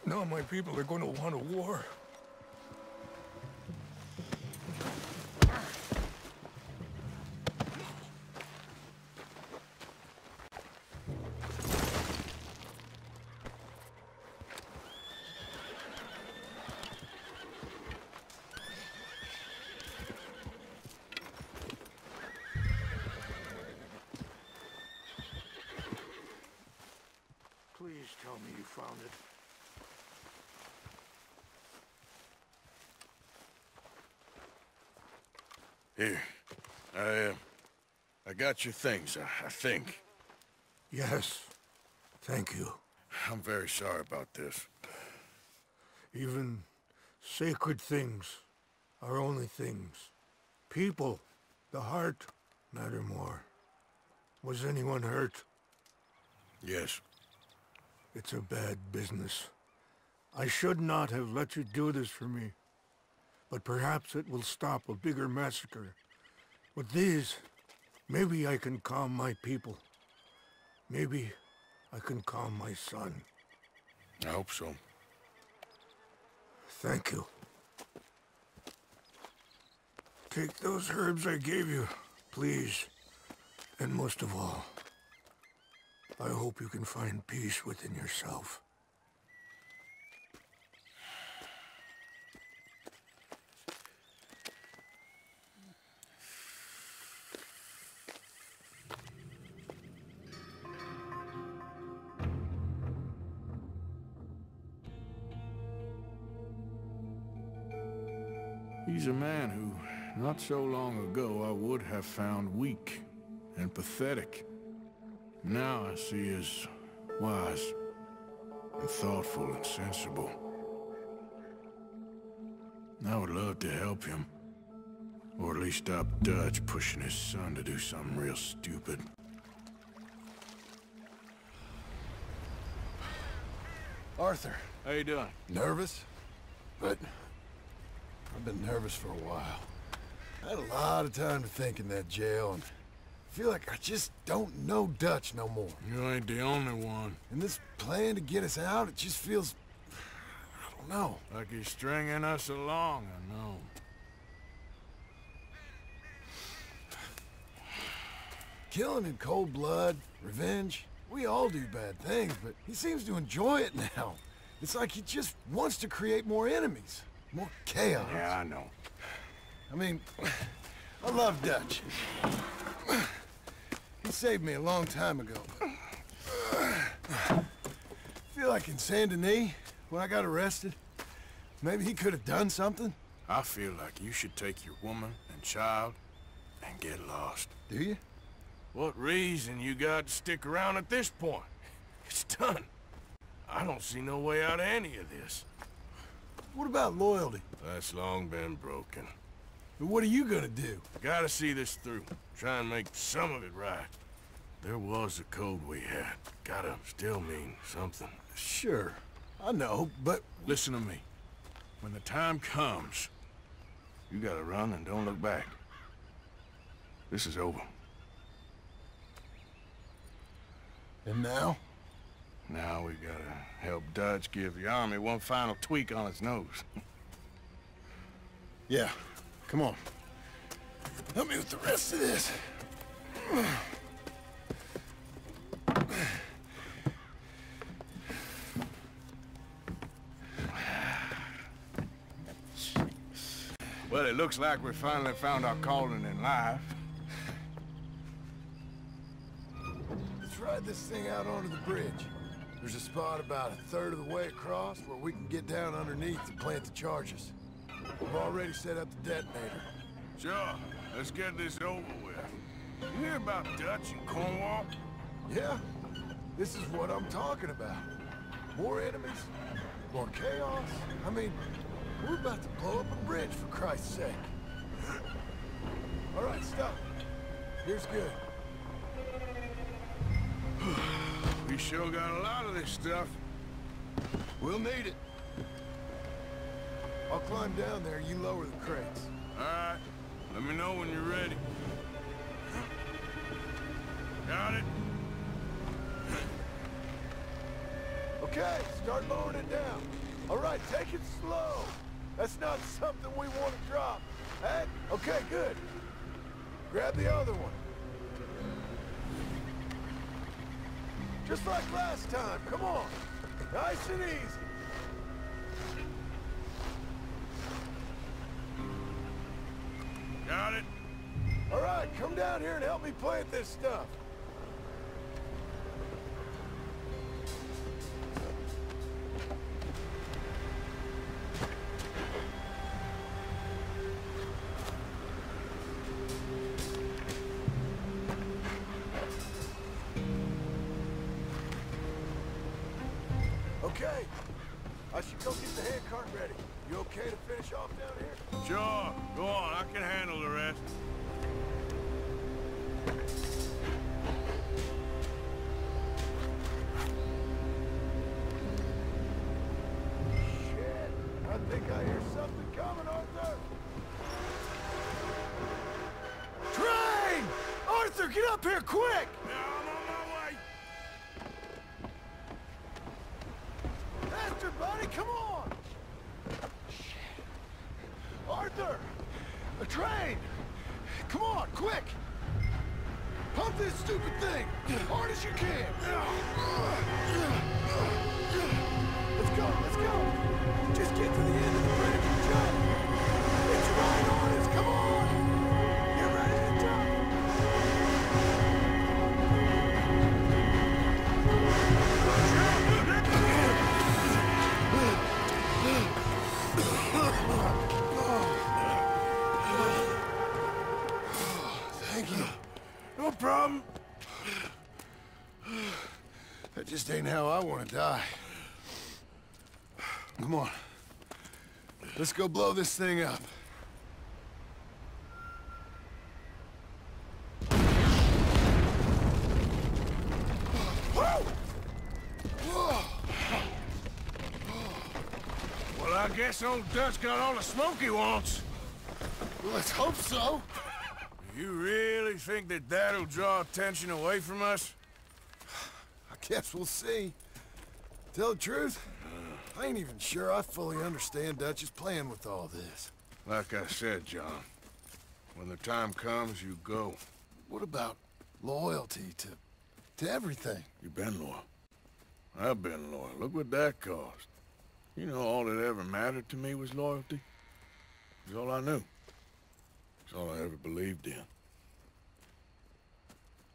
Now my people are going to want a war. Please tell me you found it. Here. I got your things, I think. Yes. Thank you. I'm very sorry about this. Even sacred things are only things. People, the heart, matter more. Was anyone hurt? Yes. It's a bad business. I should not have let you do this for me. but perhaps it will stop a bigger massacre. With these, maybe I can calm my people. Maybe I can calm my son. I hope so. Thank you. Take those herbs I gave you, please. And most of all, I hope you can find peace within yourself. He's a man who, not so long ago, I would have found weak and pathetic. Now I see as wise and thoughtful and sensible. I would love to help him, or at least stop Dutch pushing his son to do something real stupid. Arthur. How you doing? Nervous? But I've been nervous for a while. I had a lot of time to think in that jail, and I feel like I just don't know Dutch no more. You ain't the only one. And this plan to get us out, it just feels... I don't know. Like he's stringing us along, I know. Killing in cold blood, revenge, we all do bad things, but he seems to enjoy it now. It's like he just wants to create more enemies, more chaos. Yeah, I know. I mean, I love Dutch. He saved me a long time ago. I feel like in Saint Denis, when I got arrested, maybe he could have done something. I feel like you should take your woman and child and get lost. Do you? What reason you got to stick around at this point? It's done. I don't see no way out of any of this. What about loyalty? That's long been broken. But what are you gonna do? Gotta see this through. Try and make some of it right. There was a code we had. Gotta still mean something. Sure, I know, but... Listen to me. When the time comes, you gotta run and don't look back. This is over. And now? Now we gotta help Dutch give the army one final tweak on its nose. Yeah, come on. Help me with the rest of this. Well, it looks like we finally found our calling in life. Let's ride this thing out onto the bridge. There's a spot about a third of the way across where we can get down underneath to plant the charges. We've already set up the detonator. Sure. Let's get this over with. You hear about Dutch and Cornwall? Yeah. This is what I'm talking about. More enemies, more chaos. I mean, we're about to blow up a bridge, for Christ's sake. All right, stop. Here's good. We sure got a lot of this stuff. We'll need it. I'll climb down there, you lower the crates. All right. Let me know when you're ready. Got it? Okay, start lowering it down. All right, take it slow. That's not something we want to drop. Hey? Okay, good. Grab the other one. Just like last time, come on. Nice and easy. Got it. All right, come down here and help me plant this stuff. Okay, I should go get the handcart ready. You okay to finish off down here? Sure. Go on. I can handle the rest. Shit. I think I hear something coming, Arthur. up here, quick! I'm on my way. Faster, buddy, come on! Shit. Arthur! A train! Come on, quick! Pump this stupid thing! As hard as you can! Let's go, let's go! Just get to the end of the bridge and jump! It's right on us, come on! Get ready to jump! Thank you. No problem. That just ain't how I want to die. Come on. Let's go blow this thing up. Well, I guess old Dutch got all the smoke he wants. Well, let's hope so. You really think that that'll draw attention away from us? I guess we'll see. Tell the truth, I ain't even sure I fully understand Dutch's plan with all this. Like I said, John, when the time comes, you go. What about loyalty to everything? You've been loyal. I've been loyal. Look what that cost. You know, all that ever mattered to me was loyalty. It's all I knew. It's all I ever believed in.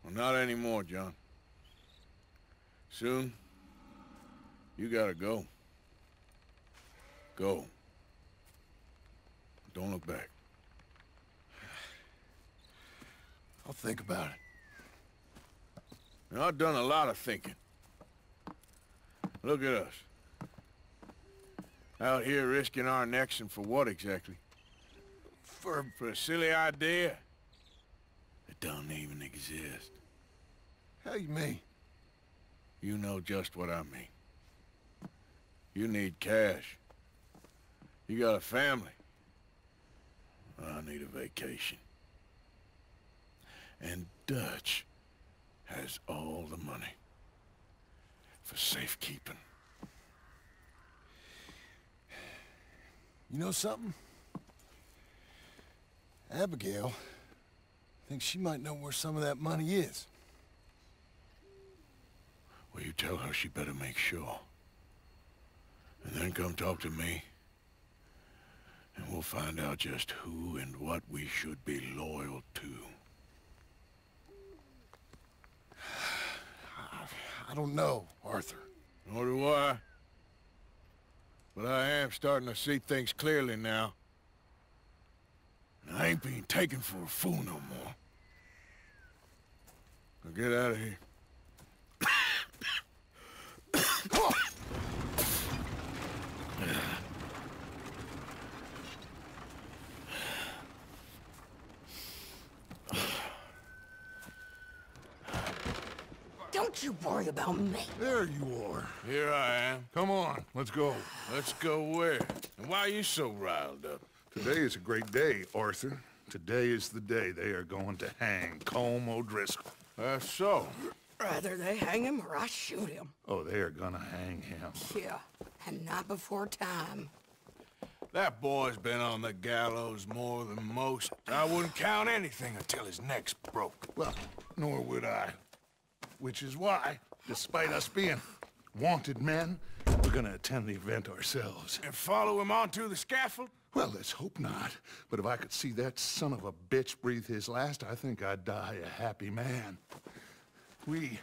Well, not anymore, John. Soon, you gotta go. Go. Don't look back. I'll think about it. Now, I've done a lot of thinking. Look at us. Out here risking our necks, and for what exactly? For a silly idea that don't even exist. How you mean? You know just what I mean. You need cash. You got a family. I need a vacation. And Dutch has all the money for safekeeping. You know something? Abigail thinks she might know where some of that money is. Well, you tell her she better make sure. And then come talk to me. And we'll find out just who and what we should be loyal to. I don't know, Arthur. Nor do I. But I am starting to see things clearly now. And I ain't being taken for a fool no more. Now get out of here. Don't you worry about me. There you are. Here I am. Come on, let's go. Let's go where? And why are you so riled up? Today is a great day, Arthur. Today is the day they are going to hang Colm O'Driscoll. That's so. Rather they hang him or I shoot him. Oh, they are gonna hang him. Yeah, and not before time. That boy's been on the gallows more than most. I wouldn't count anything until his neck's broke. Well, nor would I. Which is why, despite us being wanted men, we're gonna attend the event ourselves. And follow him onto the scaffold? Well, let's hope not. But if I could see that son of a bitch breathe his last, I think I'd die a happy man. We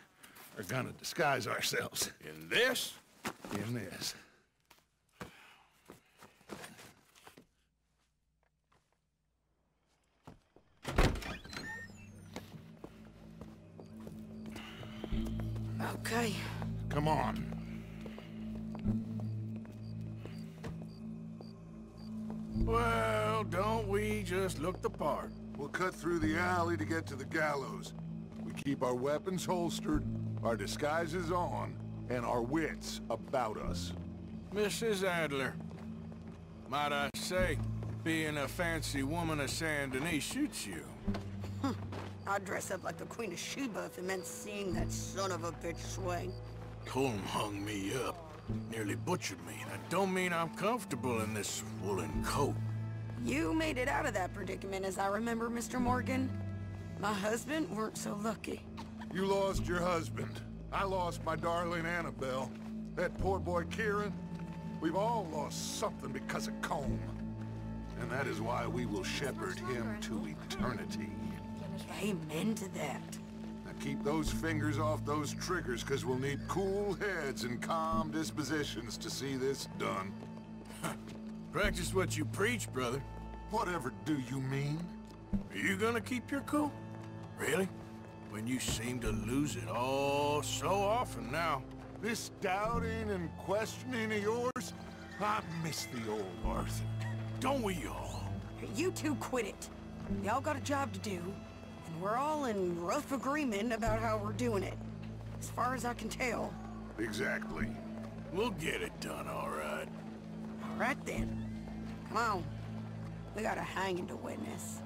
are gonna disguise ourselves. In this? In this. Okay. Come on. Well, don't we just look the part? We'll cut through the alley to get to the gallows. We keep our weapons holstered, our disguises on, and our wits about us. Mrs. Adler, might I say, being a fancy woman of Saint Denis shoots you. I'd dress up like the Queen of Sheba if it meant seeing that son of a bitch swing. Colm hung me up. Nearly butchered me. That don't mean I'm comfortable in this woolen coat. You made it out of that predicament, as I remember, Mr. Morgan. My husband weren't so lucky. You lost your husband. I lost my darling Annabelle. That poor boy Kieran. We've all lost something because of Colm. And that is why we will shepherd him to eternity. Amen to that. Now keep those fingers off those triggers, because we'll need cool heads and calm dispositions to see this done. Practice what you preach, brother. Whatever do you mean? Are you gonna keep your cool? Really? When you seem to lose it all so often now. This doubting and questioning of yours, I miss the old Arthur. Don't we all? You two quit it. Y'all got a job to do, and we're all in rough agreement about how we're doing it. As far as I can tell. Exactly. We'll get it done, all right. All right, then. Come on. We got a hanging to witness.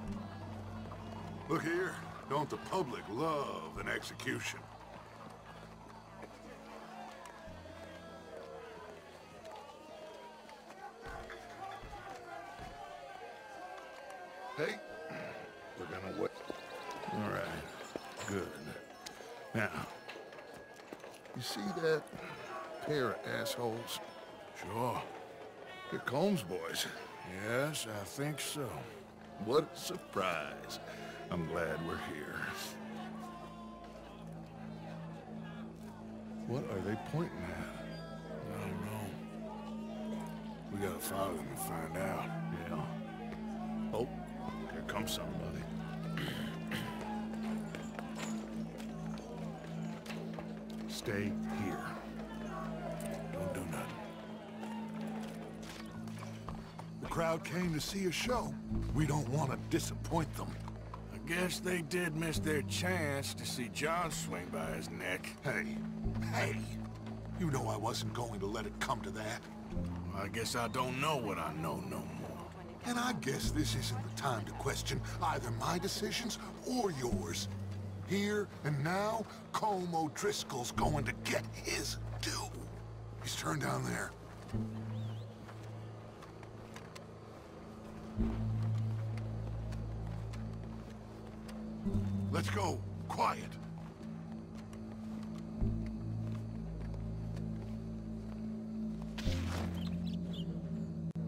Look here. Don't the public love an execution? Hey, we're gonna wait. All right, good. Now, you see that pair of assholes? Sure. They're Colm's boys. Yes, I think so. What a surprise. I'm glad we're here. What are they pointing at? I don't know. We gotta follow them and find out. Yeah. Oh, here comes somebody. Stay here. Don't do nothing. The crowd came to see a show. We don't want to disappoint them. I guess they did miss their chance to see John swing by his neck. Hey, you know I wasn't going to let it come to that. Well, I guess I don't know what I know no more. And I guess this isn't the time to question either my decisions or yours. Here and now, Colm O'Driscoll's going to get his due. He's turned down there. Let's go. Quiet.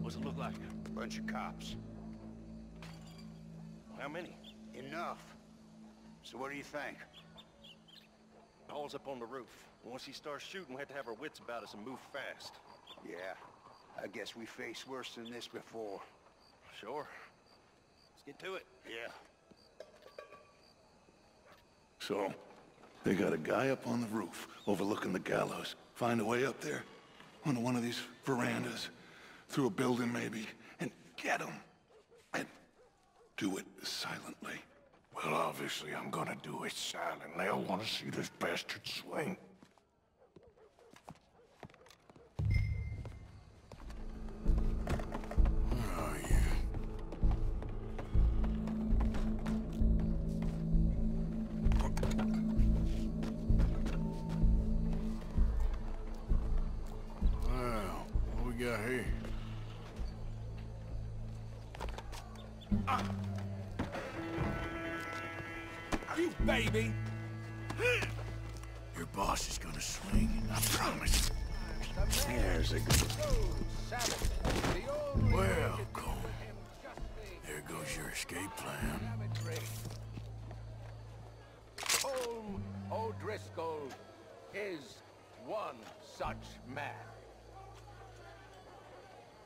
What's it look like? Bunch of cops. How many? Enough. So what do you think? Hall's up on the roof. Once he starts shooting, we have to have our wits about us and move fast. Yeah. I guess we faced worse than this before. Sure. Let's get to it. Yeah. So, they got a guy up on the roof, overlooking the gallows. Find a way up there, onto one of these verandas, through a building maybe, and get him. And do it silently. Well, obviously I'm gonna do it silently. I want to see this bastard swing. Oh, yeah. Well, what we got here? You baby! Your boss is gonna swing, I promise. There's a good. Well, Cole, there goes your escape plan. Colm O'Driscoll is one such man.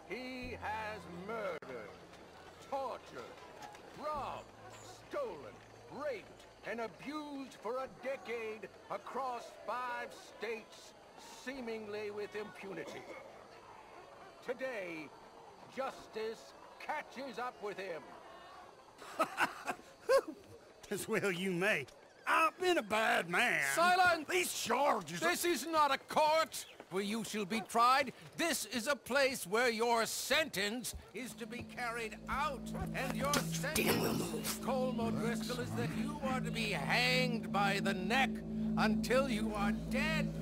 He has murdered, tortured, robbed, stolen, raped, and abused for a decade across 5 states, seemingly with impunity. Today, justice catches up with him. As well you may. I've been a bad man. Silence! These charges This is not a court! where you shall be tried. This is a place where your sentence is to be carried out. And your sentence, Colm O'Driscoll, is that you are to be hanged by the neck until you are dead.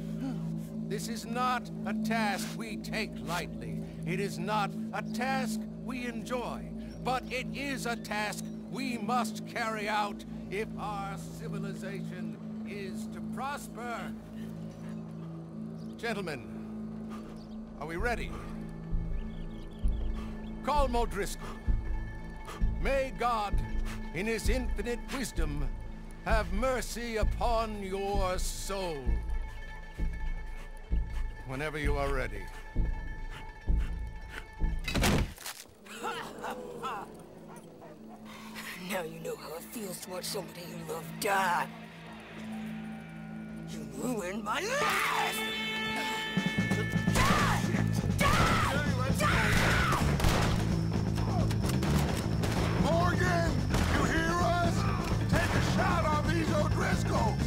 This is not a task we take lightly. It is not a task we enjoy. But it is a task we must carry out if our civilization is to prosper. Gentlemen, are we ready? Colm O'Driscoll, may God, in his infinite wisdom, have mercy upon your soul. Whenever you are ready. Now you know how it feels to watch somebody you love die. You ruined my life! Morgan! You hear us? Take a shot on these O'Driscolls!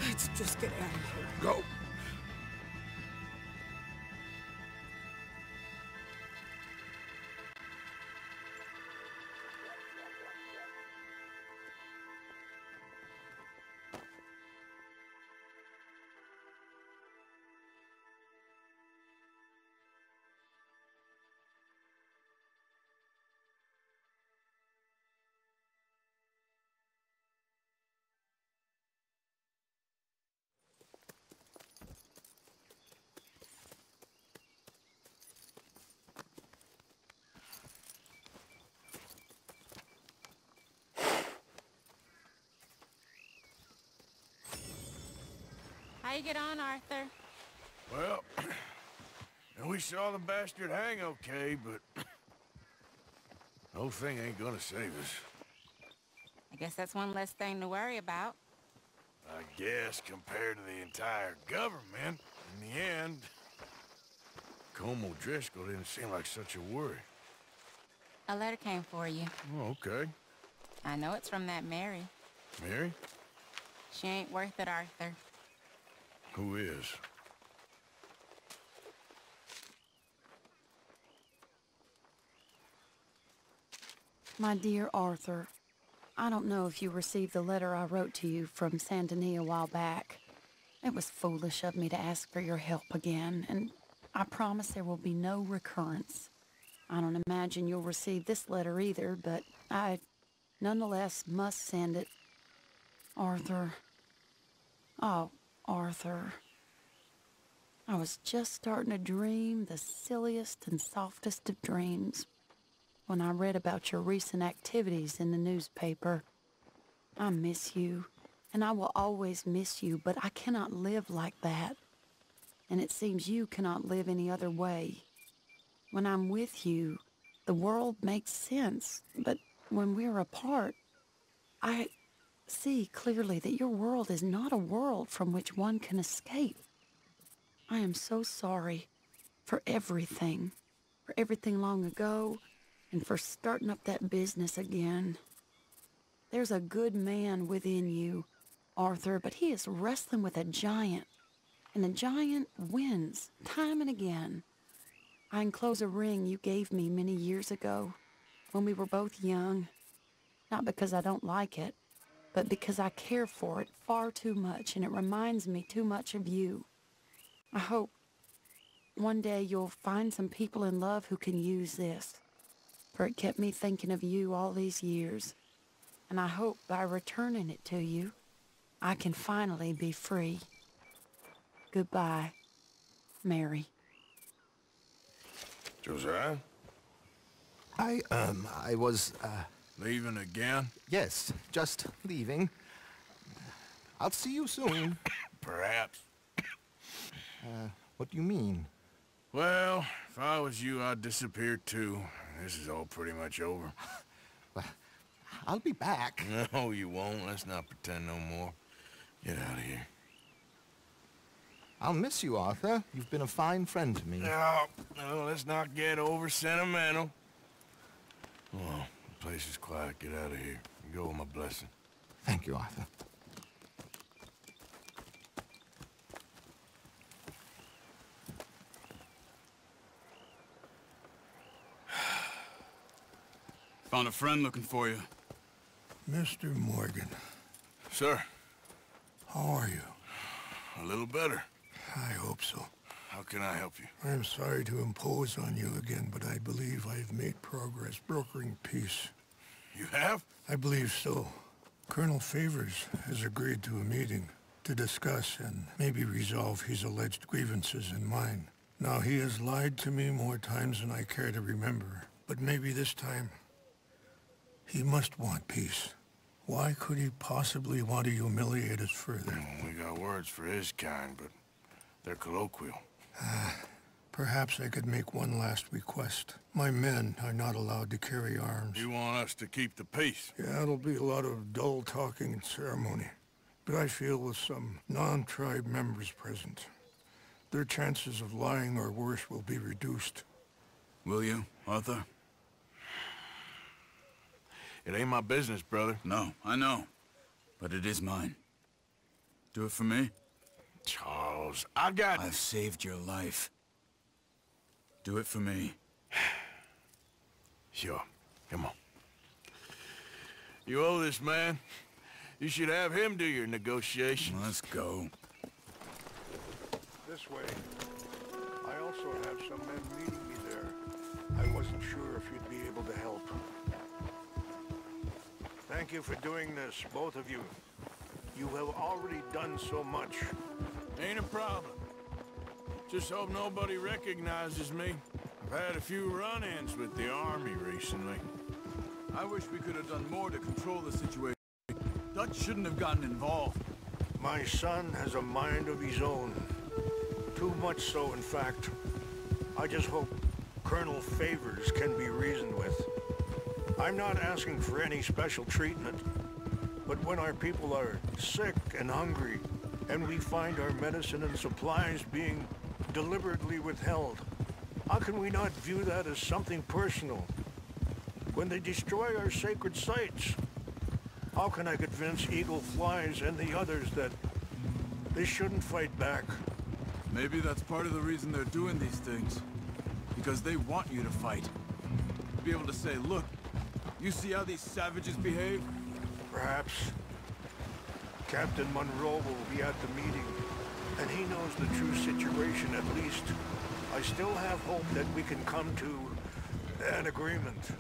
Let's just get out of here. Go. How you get on, Arthur? Well, we saw the bastard hang okay, but the whole thing ain't gonna save us. I guess that's one less thing to worry about. I guess compared to the entire government, in the end, Colm O'Driscoll didn't seem like such a worry. A letter came for you. Oh, okay. I know it's from that Mary. Mary? She ain't worth it, Arthur. Who is? My dear Arthur, I don't know if you received the letter I wrote to you from Saint Denis a while back. It was foolish of me to ask for your help again, and I promise there will be no recurrence. I don't imagine you'll receive this letter either, but I nonetheless must send it. Arthur. Oh, Arthur. I was just starting to dream the silliest and softest of dreams when I read about your recent activities in the newspaper. I miss you, and I will always miss you, but I cannot live like that. And it seems you cannot live any other way. When I'm with you, the world makes sense, but when we're apart, I see clearly that your world is not a world from which one can escape. I am so sorry for everything long ago, and for starting up that business again. There's a good man within you, Arthur, but he is wrestling with a giant, and the giant wins time and again. I enclose a ring you gave me many years ago, when we were both young, not because I don't like it, but because I care for it far too much, and it reminds me too much of you. I hope one day you'll find some people in love who can use this, for it kept me thinking of you all these years, and I hope by returning it to you, I can finally be free. Goodbye, Mary. Josiah? I was, Leaving again? Yes, just leaving. I'll see you soon. Perhaps. What do you mean? Well, if I was you, I'd disappear too. This is all pretty much over. Well, I'll be back. No, you won't. Let's not pretend no more. Get out of here. I'll miss you, Arthur. You've been a fine friend to me. No, let's not get over sentimental. Oh, the place is quiet. Get out of here. You go with my blessing. Thank you, Arthur. Found a friend looking for you. Mr. Morgan. Sir. How are you? A little better. I hope so. How can I help you? I'm sorry to impose on you again, but I believe I've made progress brokering peace. You have? I believe so. Colonel Favors has agreed to a meeting to discuss and maybe resolve his alleged grievances and mine. Now, he has lied to me more times than I care to remember, but maybe this time he must want peace. Why could he possibly want to humiliate us further? We got words for his kind, but they're colloquial. Perhaps I could make one last request. My men are not allowed to carry arms. You want us to keep the peace? Yeah, it'll be a lot of dull talking and ceremony. But I feel with some non-tribe members present, their chances of lying or worse will be reduced. Will you, Arthur? It ain't my business, brother. No, I know. But it is mine. Do it for me? Charles, I've saved your life. Do it for me. Sure. Come on. You owe this man. You should have him do your negotiations. Let's go. This way. I also have some men meeting me there. I wasn't sure if you'd be able to help. Thank you for doing this, both of you. You have already done so much. Ain't a problem. Just hope nobody recognizes me. I've had a few run-ins with the army recently. I wish we could have done more to control the situation. Dutch shouldn't have gotten involved. My son has a mind of his own. Too much so, in fact. I just hope Colonel Favors can be reasoned with. I'm not asking for any special treatment, but when our people are sick and hungry, and we find our medicine and supplies being deliberately withheld, how can we not view that as something personal? When they destroy our sacred sites, how can I convince Eagle Flies and the others that they shouldn't fight back? Maybe that's part of the reason they're doing these things. Because they want you to fight. To be able to say, look, you see how these savages behave? Perhaps. Captain Monroe will be at the meeting, and he knows the true situation at least. I still have hope that we can come to an agreement.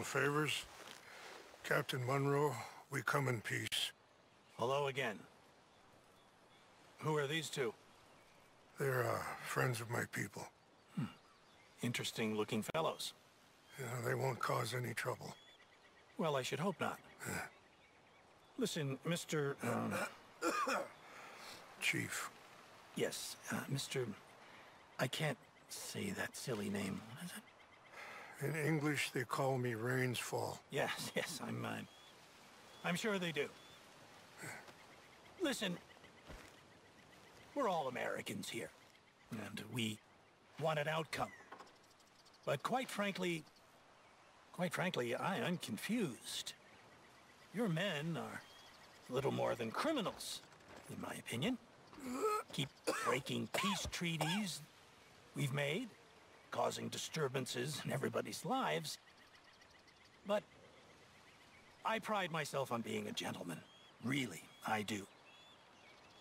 Favors, Captain Monroe, we come in peace. Hello again. Who are these two? They're friends of my people. Interesting looking fellows. Yeah, they won't cause any trouble. Well, I should hope not. Listen, Mr. Chief. Yes, Mr. I can't say that silly name. What is it? In English, they call me Rainsfall. Yes, I'm sure they do. Listen, we're all Americans here, and we want an outcome. But quite frankly, I am confused. Your men are little more than criminals, in my opinion. Keep breaking peace treaties we've made, causing disturbances in everybody's lives. But I pride myself on being a gentleman. Really, I do.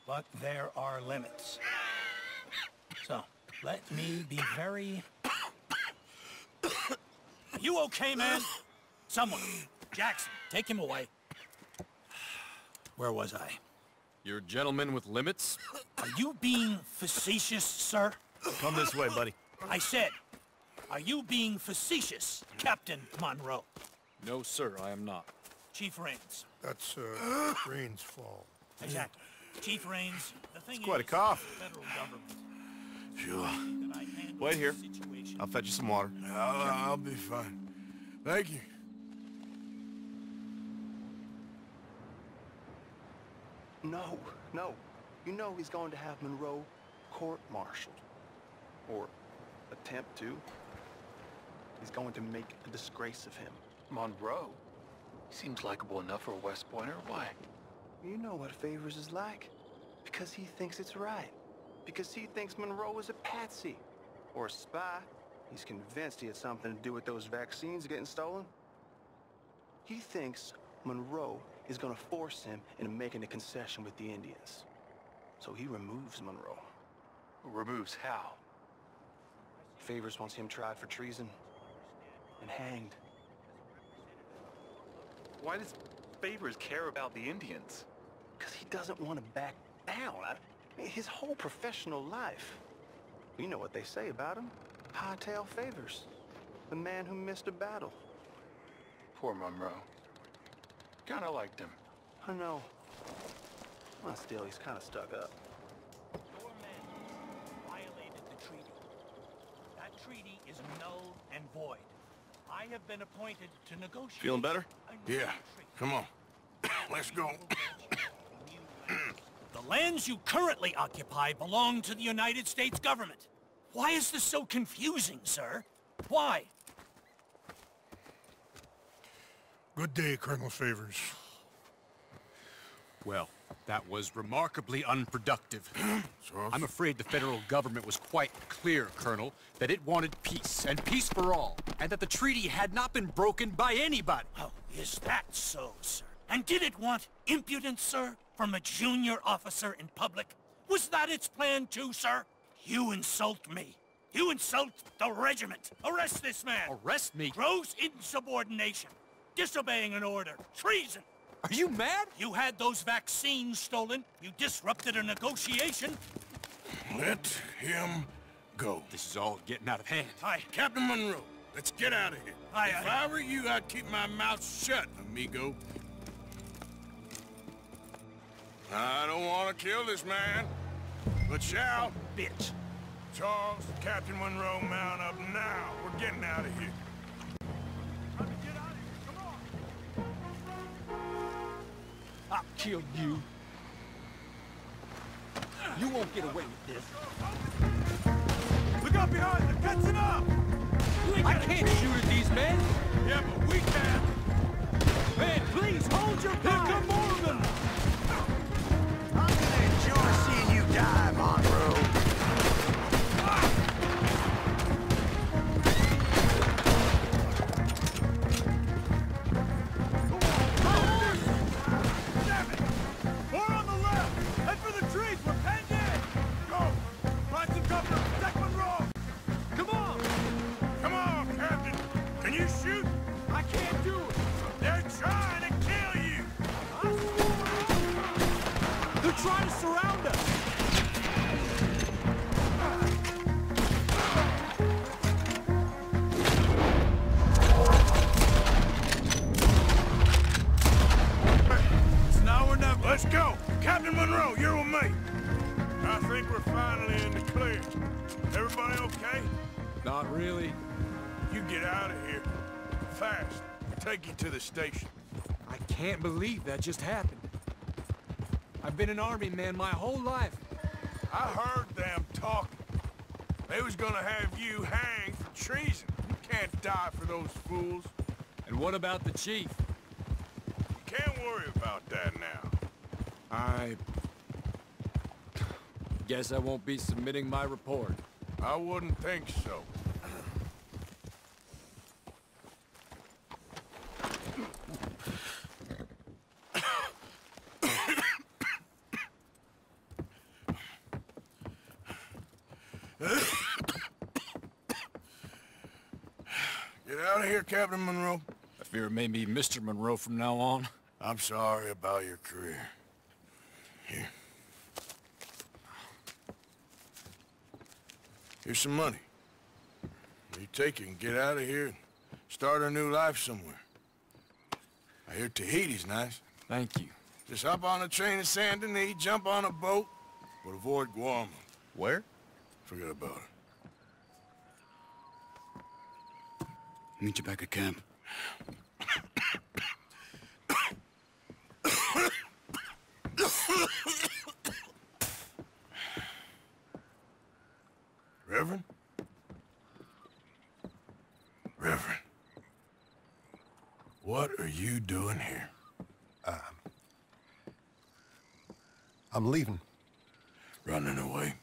But there are limits. So, let me be very... You okay, man? Someone. Jackson, take him away. Where was I? You're a gentleman with limits? Are you being facetious, sir? Come this way, buddy. I said, are you being facetious, Captain Monroe? No, sir, I am not. Chief Raines. That's, Raines' fault. Exactly. Chief Raines, the thing It's quite a is, cough. the federal government. Sure. Wait here. I'll fetch you some water. I'll be fine. Thank you. No, no. You know he's going to have Monroe court-martialed. Or attempt to. He's going to make a disgrace of him. Monroe? He seems likable enough for a West Pointer. Why? You know what Favors is like. Because he thinks it's right. Because he thinks Monroe is a patsy. Or a spy. He's convinced he had something to do with those vaccines getting stolen. He thinks Monroe is gonna force him into making a concession with the Indians. So he removes Monroe. Removes how? Favors wants him tried for treason and hanged. Why does Favors care about the Indians? Because he doesn't want to back down. I mean, his whole professional life. You know what they say about him. Hightail Favors. The man who missed a battle. Poor Monroe. Kinda liked him. I know. Well, still, he's kind of stuck up. Your men violated the treaty. That treaty is null and void. I have been appointed to negotiate... Feeling better? Yeah. Come on. Let's go. The lands you currently occupy belong to the United States government. Why is this so confusing, sir? Why? Good day, Colonel Favors. Well, that was remarkably unproductive. I'm afraid the federal government was quite clear, Colonel, that it wanted peace, and peace for all, and that the treaty had not been broken by anybody. Oh, is that so, sir? And did it want impudence, sir, from a junior officer in public? Was that its plan too, sir? You insult me. You insult the regiment. Arrest this man. Arrest me? Gross insubordination. Disobeying an order. Treason. Are you mad? You had those vaccines stolen. You disrupted a negotiation. Let him go. This is all getting out of hand. Hi. Captain Monroe, let's get out of here. If I were you, I'd keep my mouth shut, amigo. I don't want to kill this man, but shall. Bitch. Charles, Captain Monroe, mount up now. We're getting out of here. I'll kill you. You won't get away with this. Look out behind them! Katsen up! I can't shoot at these men! Yeah, but we can! Man, please hold your fire! Pick up more of them! I'm gonna enjoy seeing you die, Monroe. Trying to surround us! It's now or never. Let's go! Captain Monroe, you're with me! I think we're finally in the clear. Everybody okay? Not really. You get out of here. Fast. We'll take you to the station. I can't believe that just happened. I've been an army man my whole life. I heard them talking. They was gonna have you hanged for treason. You can't die for those fools. And what about the chief? You can't worry about that now. I guess I won't be submitting my report. I wouldn't think so. hear, Captain Monroe? I fear it may be Mr. Monroe from now on. I'm sorry about your career. Here. Here's some money. You take it and get out of here and start a new life somewhere. I hear Tahiti's nice. Thank you. Just hop on a train to Saint Denis, jump on a boat, but avoid Guam. Where? Forget about it. Meet you back at camp. Reverend? Reverend. What are you doing here? I'm leaving. Running away?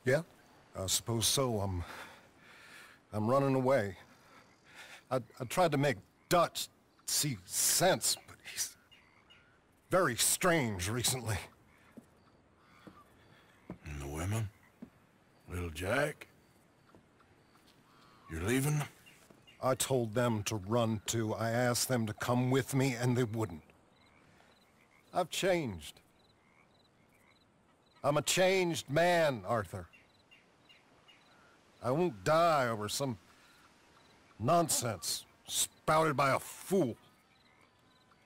Yeah, I suppose so. I'm running away. I tried to make Dutch see sense, but he's very strange recently. And the women? Little Jack? You're leaving? I told them to run too. I asked them to come with me, and they wouldn't. I've changed. I'm a changed man, Arthur. I won't die over some nonsense spouted by a fool.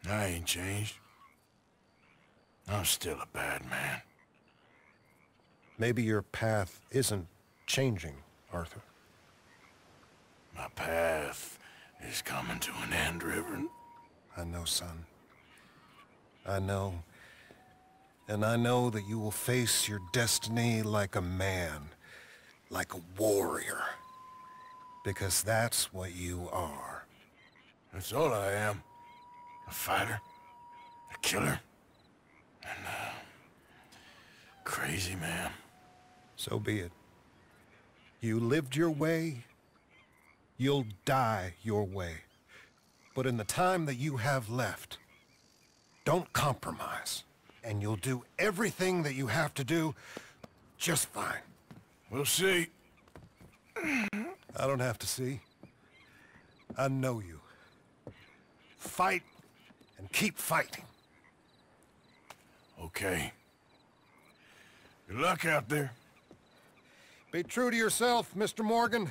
I ain't changed. I'm still a bad man. Maybe your path isn't changing, Arthur. My path is coming to an end, Reverend. I know, son. I know. And I know that you will face your destiny like a man, like a warrior. Because that's what you are. That's all I am. A fighter, a killer, and a crazy man. So be it. You lived your way, you'll die your way. But in the time that you have left, don't compromise. And you'll do everything that you have to do just fine. We'll see. I don't have to see. I know you. Fight and keep fighting. Okay. Good luck out there. Be true to yourself, Mr. Morgan.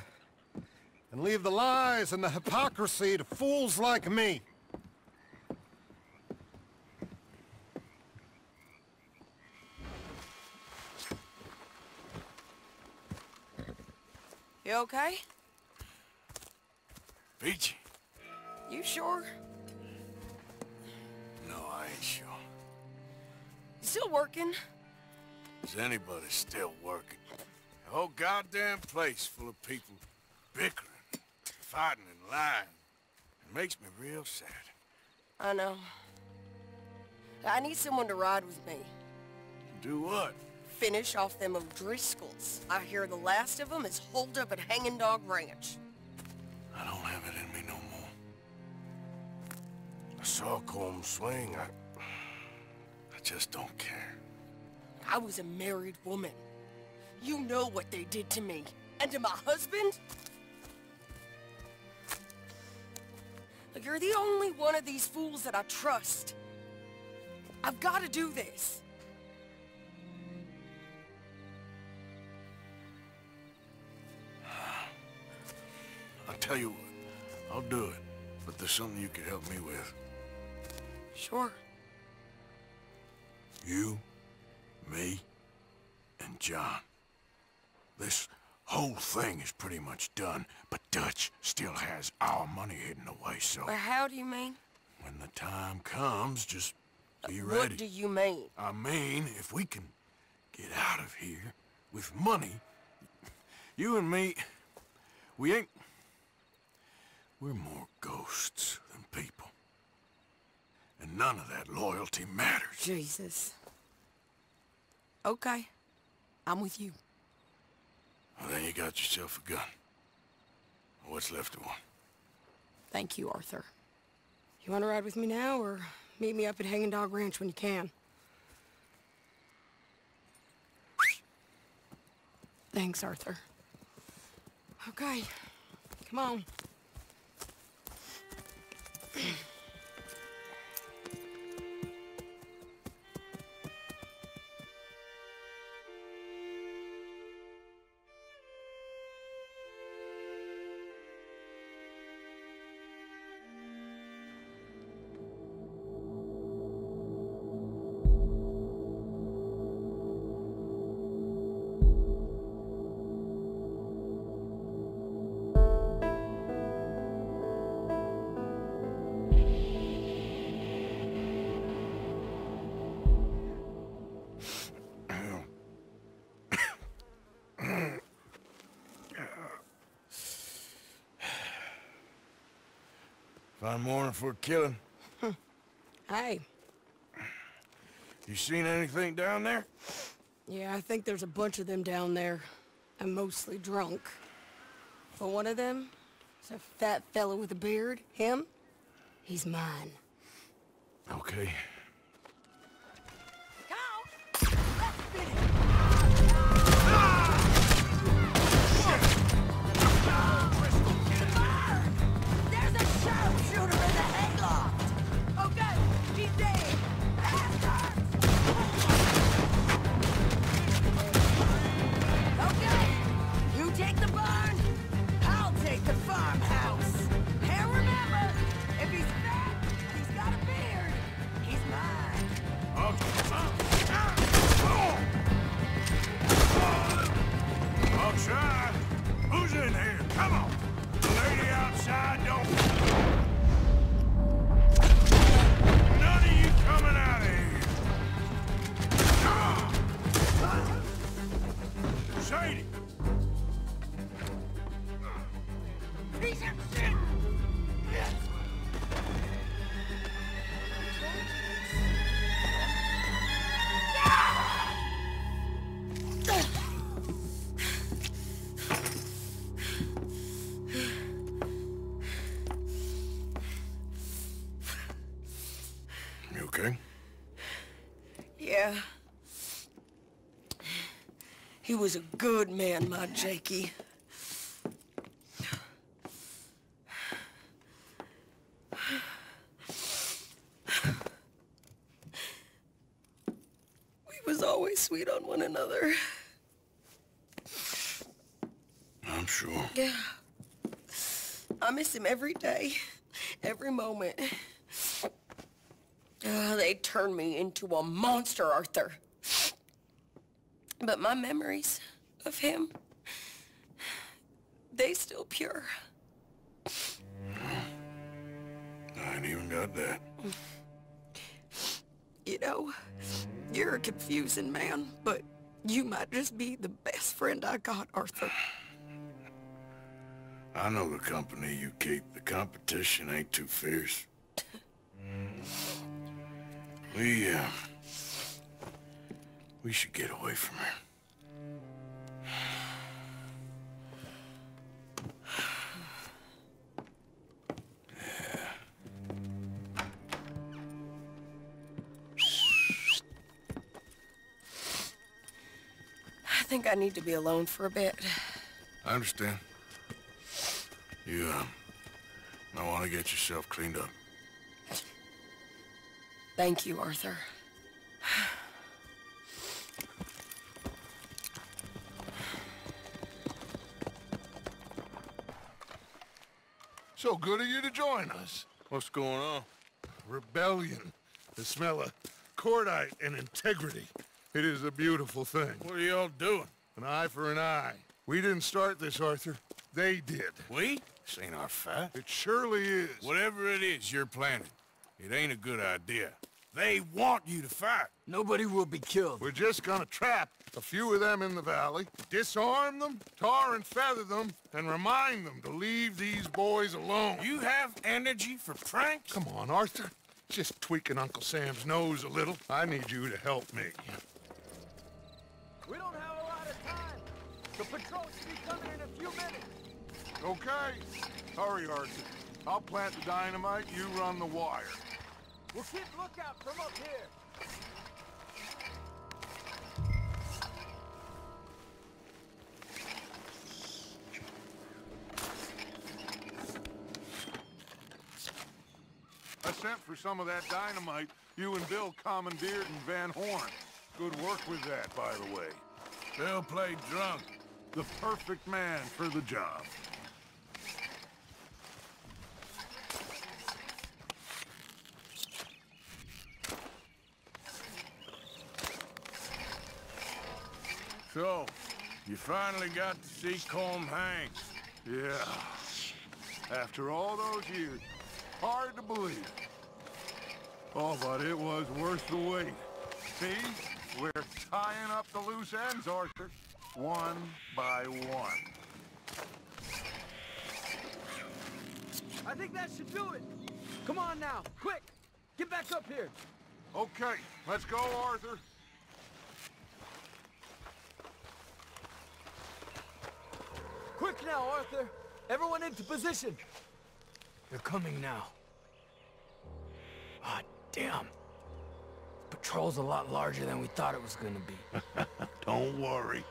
And leave the lies and the hypocrisy to fools like me. You okay? Peachy? You sure? No, I ain't sure. You still working? Is anybody still working? The whole goddamn place full of people bickering, fighting and lying. It makes me real sad. I know. I need someone to ride with me. Do what? Finish off them O'Driscolls. I hear the last of them is holed up at Hanging Dog Ranch. I don't have it in me no more. I saw Colm swing. I just don't care. I was a married woman. You know what they did to me. And to my husband? Look, you're the only one of these fools that I trust. I've got to do this. I'll tell you what, I'll do it, but there's something you could help me with. Sure. You, me, and John. This whole thing is pretty much done, but Dutch still has our money hidden away, so... Well, how do you mean? When the time comes, just be ready. What do you mean? I mean, if we can get out of here with money, you and me, we ain't... We're more ghosts than people. And none of that loyalty matters. Jesus. Okay. I'm with you. Well, then you got yourself a gun. What's left of one. Thank you, Arthur. You want to ride with me now, or meet me up at Hanging Dog Ranch when you can? Thanks, Arthur. Okay. Come on. Fine morning for a killing. Hey. You seen anything down there? Yeah, I think there's a bunch of them down there. I'm mostly drunk. But one of them is a fat fella with a beard. Him? He's mine. Okay. There's a sharpshooter in the hayloft! Okay, he's dead! Okay, you take the barn, I'll take the farmhouse. And remember, if he's fat and he's got a beard, he's mine. I'll try. Who's in here? Come on. The lady outside don't... None of you coming out of here. Come on. Sadie. Piece of shit. You okay? Yeah. He was a good man, my Jakey. We was always sweet on one another. I'm sure. Yeah. I miss him every day, every moment. They turned me into a monster, Arthur. But my memories of him, they still pure. I ain't even got that. You know, you're a confusing man, but you might just be the best friend I got, Arthur. I know the company you keep. The competition ain't too fierce. We should get away from her. I think I need to be alone for a bit. I understand. You, might want to get yourself cleaned up. Thank you, Arthur. So good of you to join us. What's going on? Rebellion. The smell of cordite and integrity. It is a beautiful thing. What are y'all doing? An eye for an eye. We didn't start this, Arthur. They did. We? This ain't our fight. It surely is. Whatever it is you're planning, it ain't a good idea. They want you to fight. Nobody will be killed. We're just gonna trap a few of them in the valley, disarm them, tar and feather them, and remind them to leave these boys alone. You have energy for pranks? Come on, Arthur. Just tweaking Uncle Sam's nose a little. I need you to help me. We don't have a lot of time. The patrol should be coming in a few minutes. Okay. Hurry, Arthur. I'll plant the dynamite, you run the wire. We'll keep lookout from up here. I sent for some of that dynamite you and Bill commandeered in Van Horn. Good work with that, by the way. Bill played drunk. The perfect man for the job. So, you finally got to see Colm hang. Yeah. After all those years. Hard to believe. Oh, but it was worth the wait. See? We're tying up the loose ends, Arthur. One by one. I think that should do it. Come on now, quick! Get back up here. Okay, let's go, Arthur. Quick now, Arthur. Everyone into position. They're coming now. Ah, damn. Patrol's a lot larger than we thought it was gonna be. Don't worry.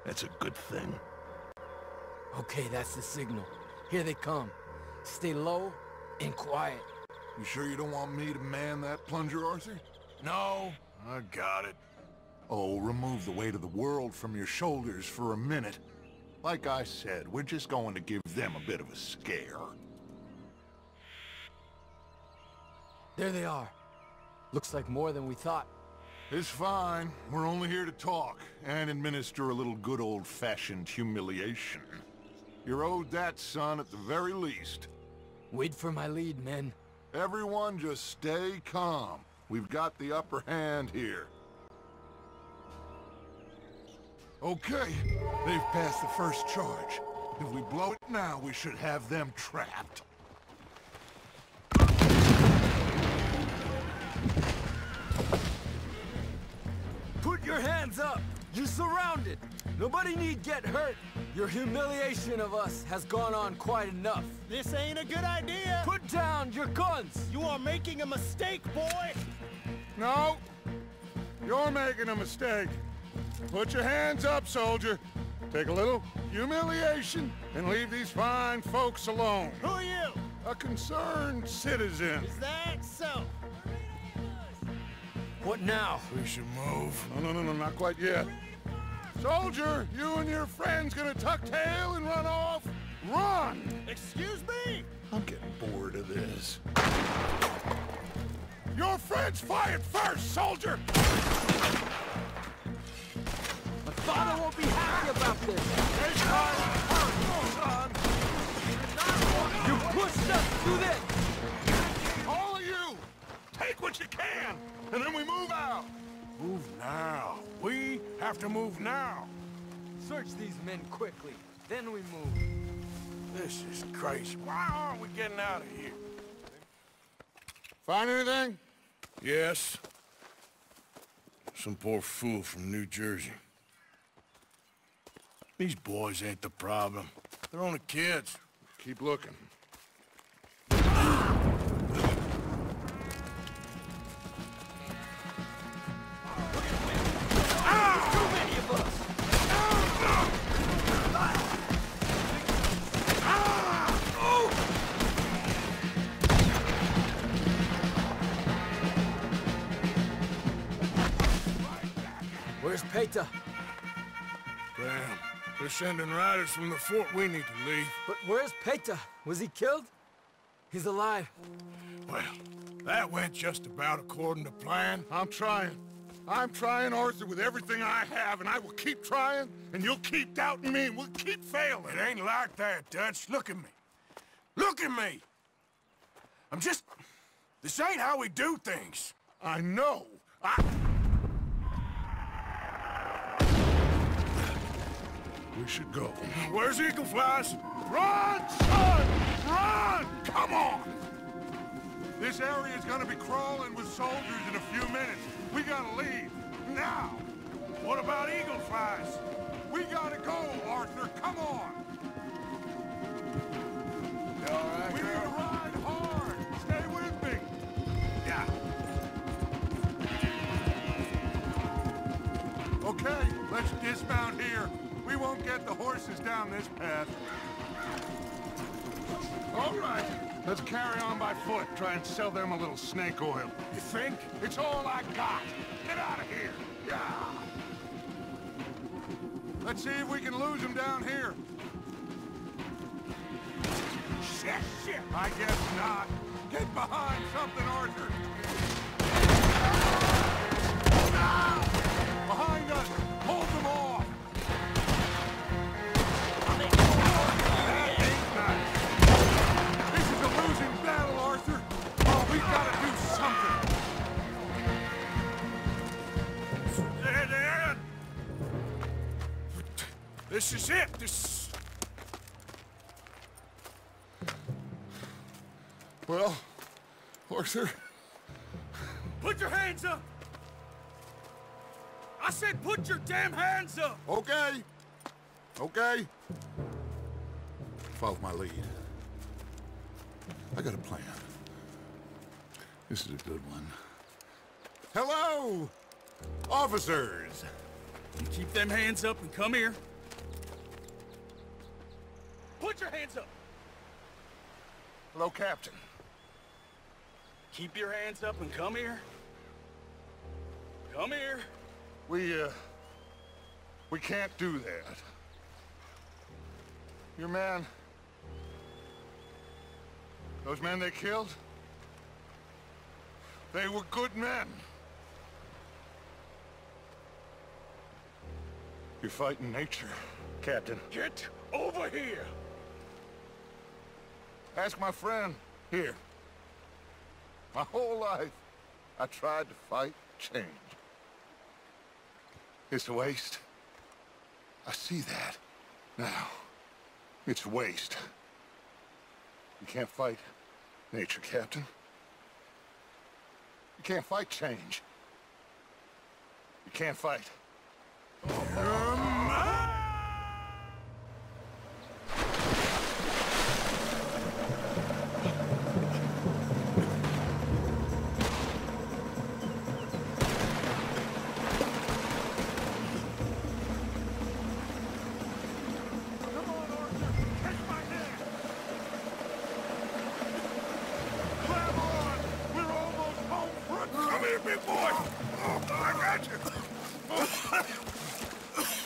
That's a good thing. Okay, that's the signal. Here they come. Stay low and quiet. You sure you don't want me to man that plunger, Arthur? No, I got it. Oh, remove the weight of the world from your shoulders for a minute. Like I said, we're just going to give them a bit of a scare. There they are. Looks like more than we thought. It's fine. We're only here to talk and administer a little good old-fashioned humiliation. You're owed that, son, at the very least. Wait for my lead, men. Everyone just stay calm. We've got the upper hand here. Okay, they've passed the first charge. If we blow it now, we should have them trapped. Put your hands up! You're surrounded! Nobody need get hurt! Your humiliation of us has gone on quite enough. This ain't a good idea! Put down your guns! You are making a mistake, boy! No! You're making a mistake. Put your hands up, soldier. Take a little humiliation and leave these fine folks alone. Who are you? A concerned citizen. Is that so? What now? We should move. No, not quite yet. Soldier, you and your friend's gonna tuck tail and run off? Run! Excuse me? I'm getting bored of this. Your friend's fired first, soldier! My father won't be happy about this. Take time. Hurry, son! You pushed us through this! All of you! Take what you can, and then we move out! Move now. We have to move now. Search these men quickly, then we move. This is crazy. Why aren't we getting out of here? Find anything? Yes. Some poor fool from New Jersey. These boys ain't the problem. They're only kids. Keep looking. Where's Peta? Damn. They're sending riders from the fort. We need to leave. But where's Peta? Was he killed? He's alive. Well, that went just about according to plan. I'm trying, Arthur, with everything I have, and I will keep trying, and you'll keep doubting me, and we'll keep failing. It ain't like that, Dutch. Look at me. Look at me! I'm just... This ain't how we do things. I know. We should go. Where's Eagle Flies? Run, son! Run! Come on! This area's gonna be crawling with soldiers in a few minutes. We gotta leave. Now! What about Eagle Flies? We gotta go, Arthur. Come on! You all right, we need to ride hard. Stay with me. Yeah. Okay, let's dismount here. We won't get the horses down this path. All right, let's carry on by foot. Try and sell them a little snake oil. You think? It's all I got. Get out of here. Yeah. Let's see if we can lose them down here. Shit. I guess not. Get behind something, Arthur. Behind us. Hold them off. This is a losing battle, Arthur. Oh, we've got to do something. This is it. Well, Arthur... Put your hands up! I said put your damn hands up! Okay. Okay. Follow my lead. I got a plan. This is a good one. Hello, officers! You keep them hands up and come here. Put your hands up! Hello, Captain. Keep your hands up and come here. Come here. We can't do that. Your man... Those men they killed? They were good men. You're fighting nature, Captain. Get over here! Ask my friend here. My whole life, I tried to fight change. It's a waste. I see that now. It's a waste. You can't fight nature, Captain. You can't fight change. You can't fight.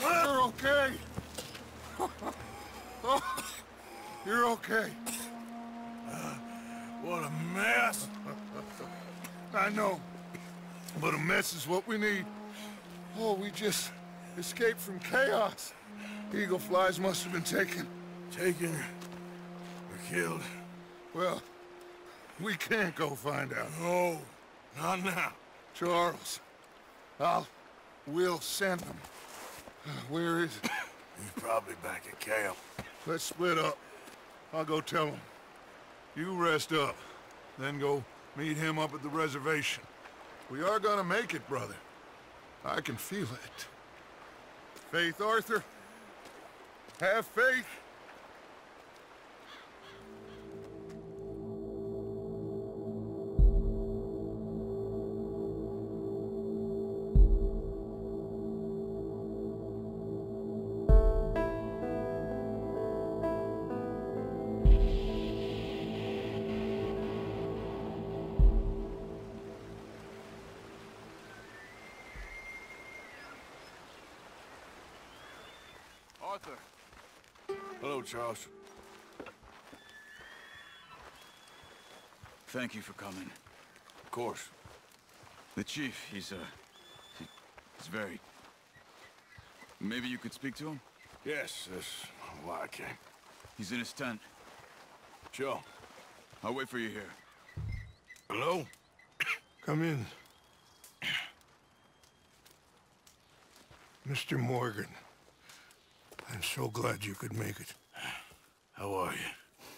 You're okay. You're okay. What a mess. I know, but a mess is what we need. Oh, we just escaped from chaos. Eagle flies must have been taken. Taken or killed? Well, we can't go find out. No, not now. Charles, we'll send them. Where is it? He's probably back at camp. Let's split up. I'll go tell him. You rest up, then go meet him up at the reservation. We are gonna make it, brother. I can feel it. Faith, Arthur. Have faith. Arthur. Hello, Charles. Thank you for coming. Of course. The chief, he's very... Maybe you could speak to him? Yes, that's why I came. He's in his tent. Sure. I'll wait for you here. Hello? Come in. Mr. Morgan. I'm so glad you could make it. How are you?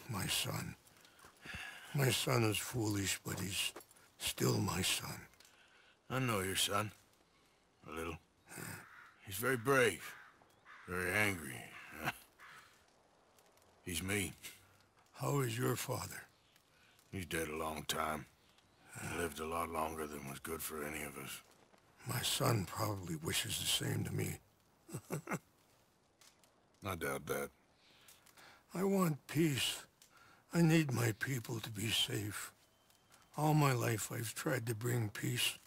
My son. My son is foolish, but he's still my son. I know your son. A little. He's very brave. Very angry. He's me. How is your father? He's dead a long time. He lived a lot longer than was good for any of us. My son probably wishes the same to me. I doubt that. I want peace. I need my people to be safe. All my life I've tried to bring peace.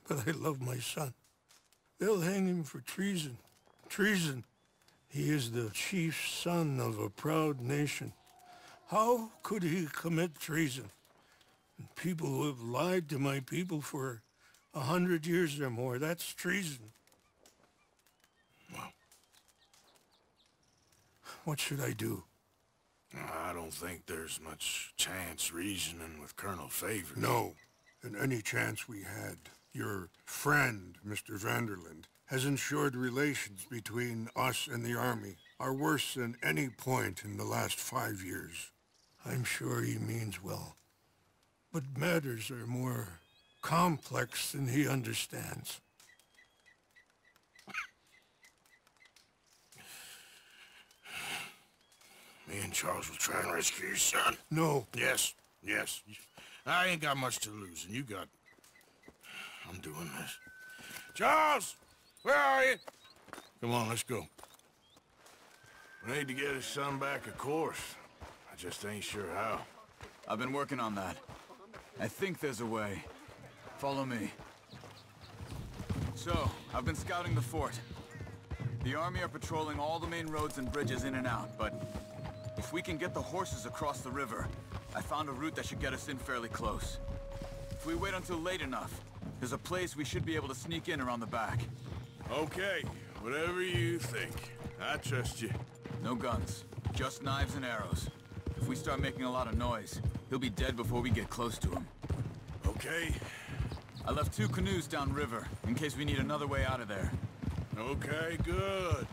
But I love my son. They'll hang him for treason. Treason. He is the chief son of a proud nation. How could he commit treason? People who have lied to my people for 100 years or more, that's treason. Well. What should I do? I don't think there's much chance reasoning with Colonel Favors. No. And any chance we had, your friend, Mr. Vanderland, has ensured relations between us and the army are worse than any point in the last 5 years. I'm sure he means well. But matters are more complex than he understands. Me and Charles will try and rescue your son. No. Yes, yes. I ain't got much to lose, and you got... I'm doing this. Charles! Where are you? Come on, let's go. We need to get his son back, of course. I just ain't sure how. I've been working on that. I think there's a way. Follow me. So, I've been scouting the fort. The army are patrolling all the main roads and bridges in and out, but if we can get the horses across the river, I found a route that should get us in fairly close. If we wait until late enough, there's a place we should be able to sneak in around the back. Okay, whatever you think. I trust you. No guns, just knives and arrows. If we start making a lot of noise, he'll be dead before we get close to him. Okay. I left 2 canoes downriver, in case we need another way out of there. Okay, good.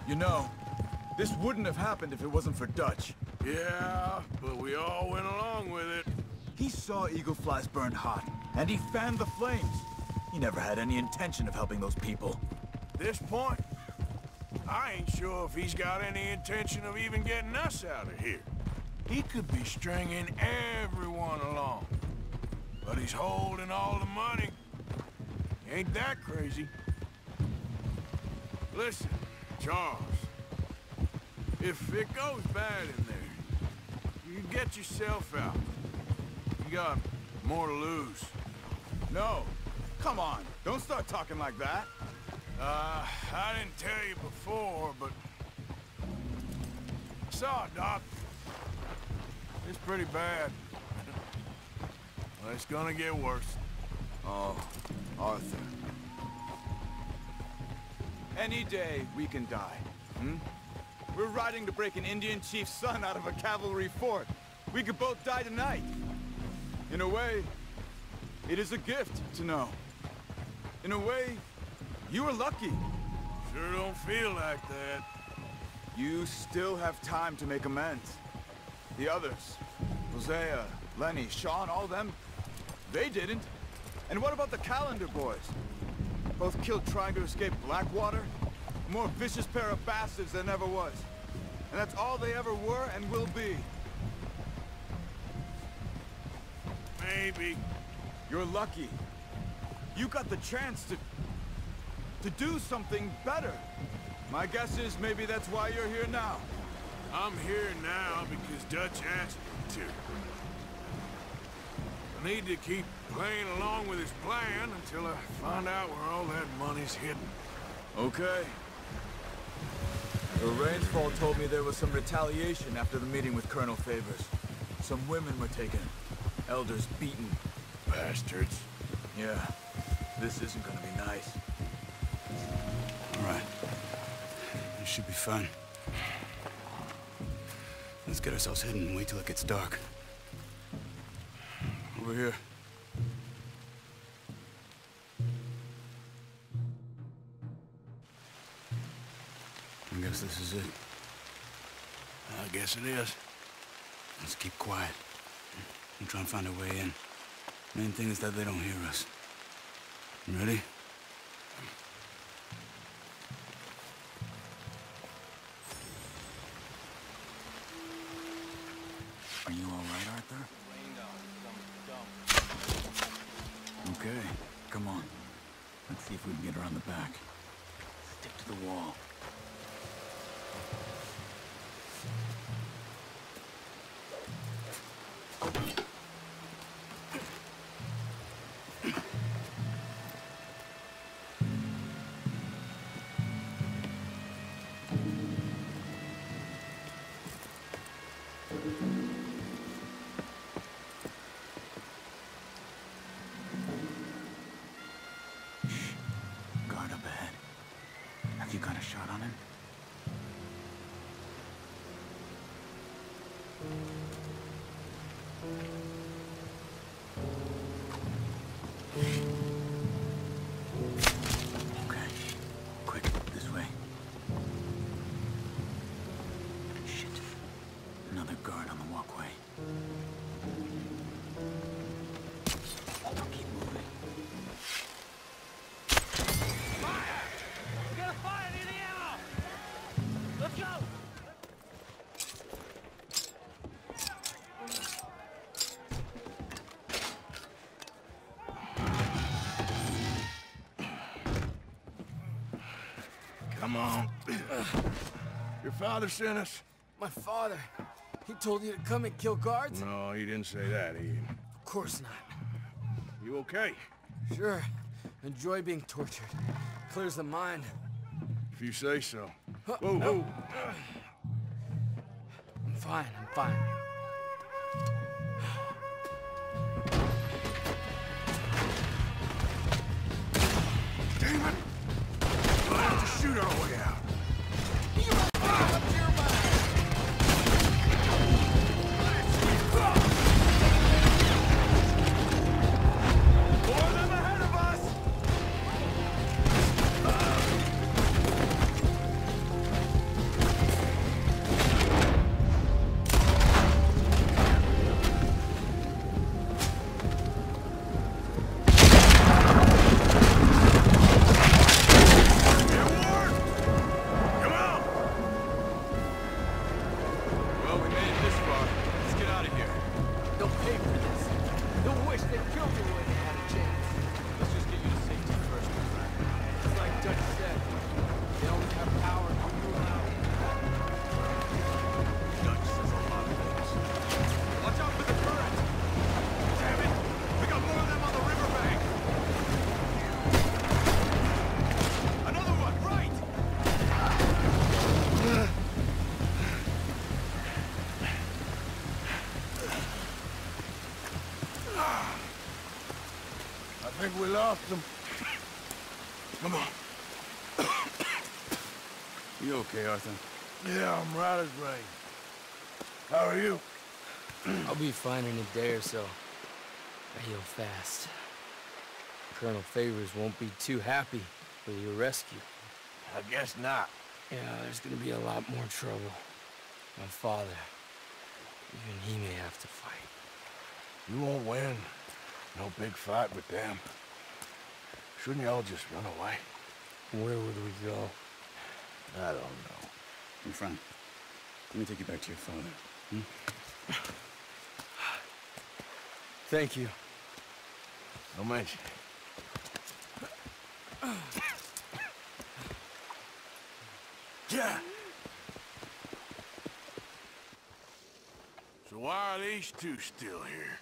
You know, this wouldn't have happened if it wasn't for Dutch. Yeah, but we all went along with it. He saw eagle flies burned hot, and he fanned the flames. He never had any intention of helping those people. This point, I ain't sure if he's got any intention of even getting us out of here. He could be stringing everyone along. But he's holding all the money. He ain't that crazy. Listen, Charles. If it goes bad in there, you get yourself out. You got more to lose. No. Come on. Don't start talking like that. I didn't tell you before, but... I saw it, Doc. It's pretty bad. Well, it's gonna get worse. Oh, Arthur. Any day we can die. Hmm? We're riding to break an Indian chief's son out of a cavalry fort. We could both die tonight. In a way, it is a gift to know. In a way, you were lucky. Sure don't feel like that. You still have time to make amends. The others, Hosea, Lenny, Sean, all them, they didn't. And what about the Calendar boys? Both killed trying to escape Blackwater? More vicious pair of bastards than ever was. And that's all they ever were and will be. Maybe. You're lucky. You got the chance to do something better. My guess is maybe that's why you're here now. I'm here now because Dutch asked me to. I need to keep playing along with his plan until I find out where all that money's hidden. Okay. The Rainsfall told me there was some retaliation after the meeting with Colonel Favors. Some women were taken. Elders beaten. Bastards. Yeah. This isn't gonna be nice. All right. This should be fun. Let's get ourselves hidden and wait till it gets dark. Over here. I guess this is it. I guess it is. Let's keep quiet and try and find a way in. Main thing is that they don't hear us. You ready? Are you all right, Arthur? Okay, come on. Let's see if we can get around the back. Stick to the wall. another guard on the walkway. Keep moving. Fire! We gotta fire near the ammo! Let's go! Come on. Your father sent us? My father. He told you to come and kill guards? No, he didn't say that. Of course not. You okay? Sure. Enjoy being tortured. Clears the mind. If you say so. Whoa, whoa. I'm fine, I'm fine. Damn it! We'll have to shoot our way out. I think we lost them. Come on. You okay, Arthur? Yeah, I'm right as rain. How are you? I'll be fine in a day or so. I heal fast. Colonel Favors won't be too happy with your rescue. I guess not. Yeah, there's gonna be a lot more trouble. My father, even he may have to fight. You won't win. No big fight with them. Shouldn't y'all just run away? Where would we go? I don't know. My friend, let me take you back to your father. Thank you. No mention. Yeah. So why are these two still here?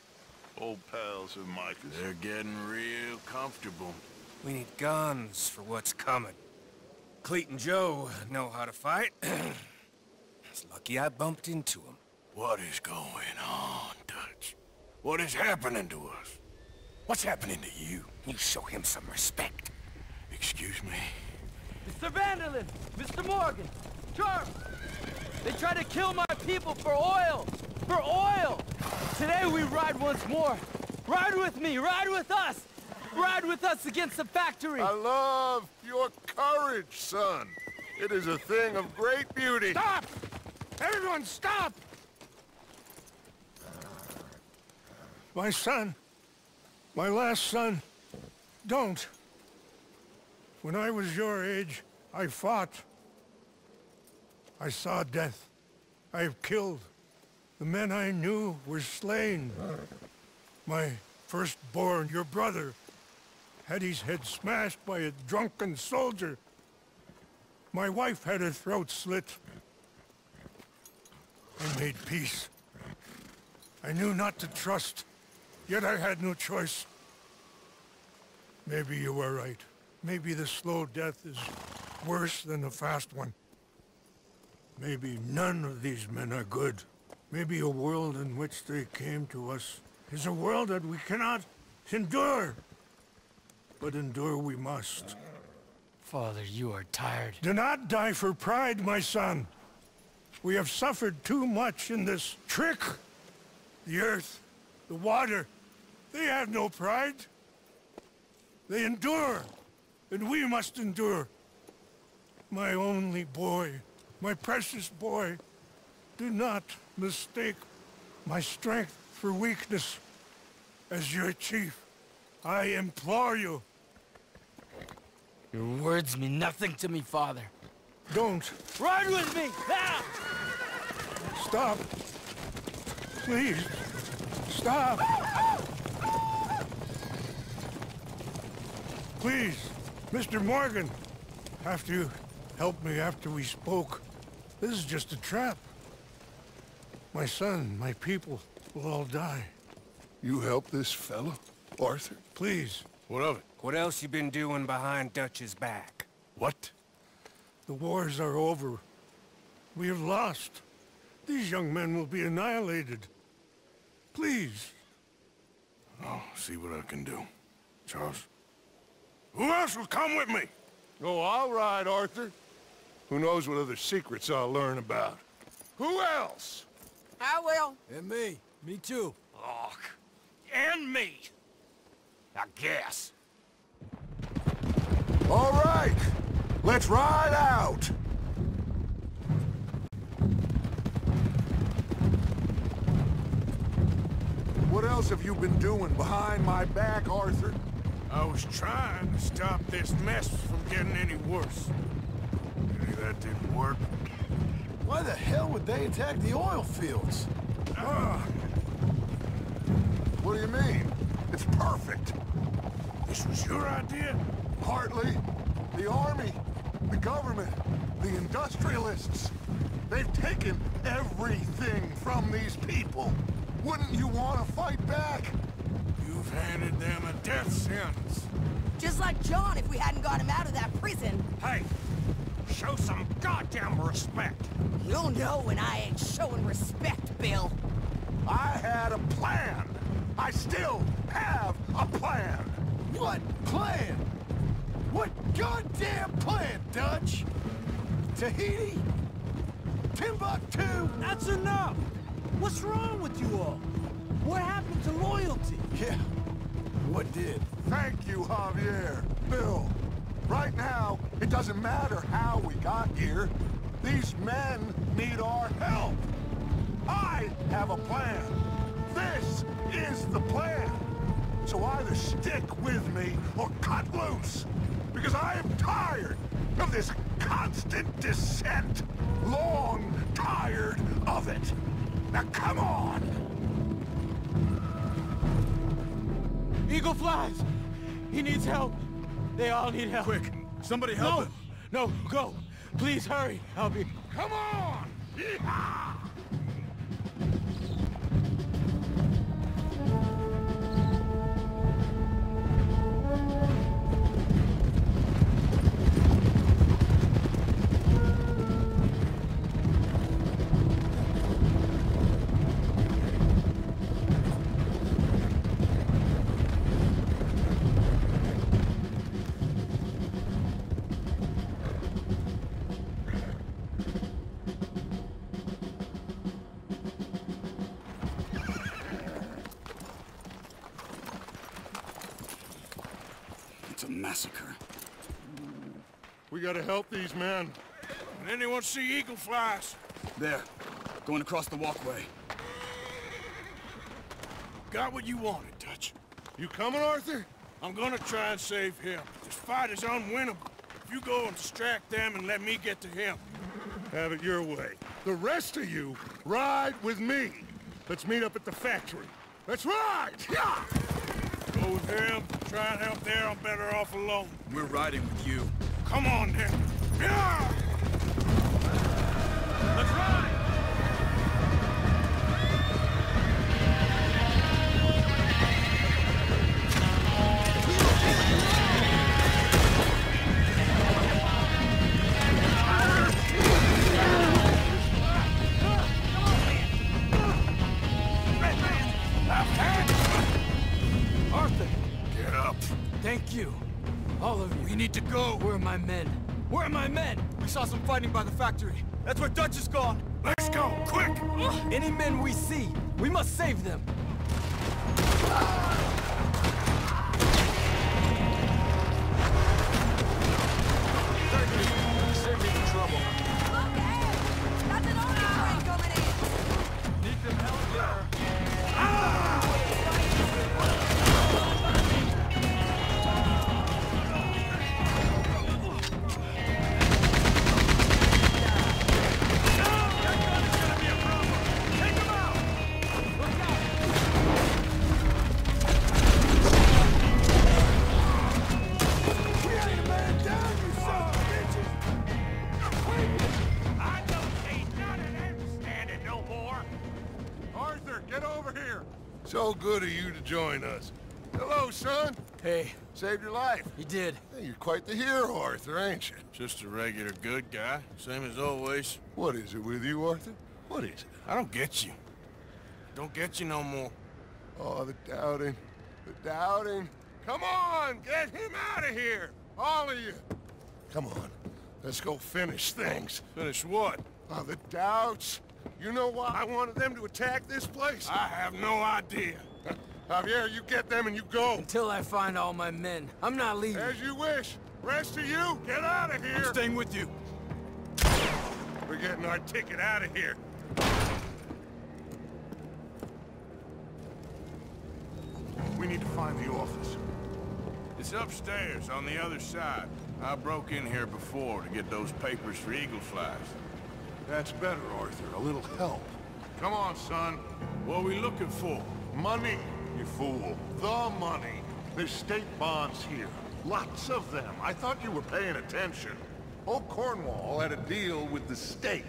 Old pals of Micah's. They're getting real comfortable. We need guns for what's coming. Cleet and Joe know how to fight. It's lucky I bumped into them. What is going on, Dutch? What is happening to us? What's happening to you? You show him some respect. Excuse me? Mr. Vanderlyn! Mr. Morgan! Charles! They try to kill my people for oil! For oil! Today we ride once more! Ride with me! Ride with us! Ride with us against the factory! I love your courage, son. It is a thing of great beauty. Stop! Everyone stop! My son, my last son, don't. When I was your age, I fought. I saw death. I have killed. The men I knew were slain. My firstborn, your brother, had his head smashed by a drunken soldier. My wife had her throat slit. I made peace. I knew not to trust, yet I had no choice. Maybe you were right. Maybe the slow death is worse than the fast one. Maybe none of these men are good. Maybe a world in which they came to us is a world that we cannot endure. But endure we must. Father, you are tired. Do not die for pride, my son. We have suffered too much in this trick. The earth, the water, they have no pride. They endure, and we must endure. My only boy, my precious boy, do not mistake my strength for weakness. As your chief, I implore you. Your words mean nothing to me, Father. Don't. Ride with me! Now! Stop. Please. Stop. Please, Mr. Morgan. After you helped me after we spoke, this is just a trap. My son, my people will all die. You help this fellow, Arthur? Please. What of it? What else you been doing behind Dutch's back? What? The wars are over. We have lost. These young men will be annihilated. Please. I'll see what I can do. Charles? Who else will come with me? Oh, all right, Arthur. Who knows what other secrets I'll learn about? Who else? I will. And me. Me too. Oh, and me. I guess. All right. Let's ride out. What else have you been doing behind my back, Arthur? I was trying to stop this mess from getting any worse. Maybe that didn't work. Why the hell would they attack the oil fields? What do you mean? It's perfect. This was your idea? Partly. The army, the government, the industrialists. They've taken everything from these people. Wouldn't you want to fight back? You've handed them a death sentence. Just like John if we hadn't got him out of that prison. Hey, show some goddamn respect. You'll know when I ain't showing respect, Bill. I had a plan. I still have a plan. What plan? What goddamn plan, Dutch? Tahiti? Timbuktu? That's enough! What's wrong with you all? What happened to loyalty? Yeah, what did? Thank you, Javier. Bill, right now, it doesn't matter how we got here. These men need our help. I have a plan. This is the plan. So either stick with me or cut loose. Because I am tired of this constant descent. Long tired of it. Now come on! Eagle flies! He needs help. They all need help. Quick, somebody help him. No, go. Please hurry. I'll be... Come on! Yeehaw! Massacre. We gotta help these men. Can anyone see eagle flies? There. Going across the walkway. Got what you wanted, Dutch. You coming, Arthur? I'm gonna try and save him. This fight is unwinnable. If you go and distract them and let me get to him. Have it your way. The rest of you, ride with me. Let's meet up at the factory. Let's ride! Yeah! Go with him. Try and help there. I'm better off alone. We're riding with you. Come on, then. Yeah! Let's ride! Thank you. All of you. We need to go. Where are my men? Where are my men? We saw some fighting by the factory. That's where Dutch is gone. Let's go, quick! Any men we see, we must save them. Save me from trouble. Okay. That's an army train coming in. get over here. So good of you to join us. Hello, son. Hey. Saved your life. You did. Hey, you're quite the hero, Arthur, ain't you? Just a regular good guy, same as always. What is it with you, Arthur? What is it? I don't get you. Don't get you no more. Oh, the doubting. The doubting. Come on, get him out of here. All of you. Come on. Let's go finish things. Finish what? Oh, the doubts. You know why I wanted them to attack this place? I have no idea. Javier, you get them and you go. Until I find all my men. I'm not leaving. As you wish. Rest of you, get out of here. I'm staying with you. We're getting our ticket out of here. We need to find the office. It's upstairs, on the other side. I broke in here before to get those papers for eagle flies. That's better, Arthur. A little help. Come on, son. What are we looking for? Money, you fool. The money. There's state bonds here. Lots of them. I thought you were paying attention. Old Cornwall had a deal with the state.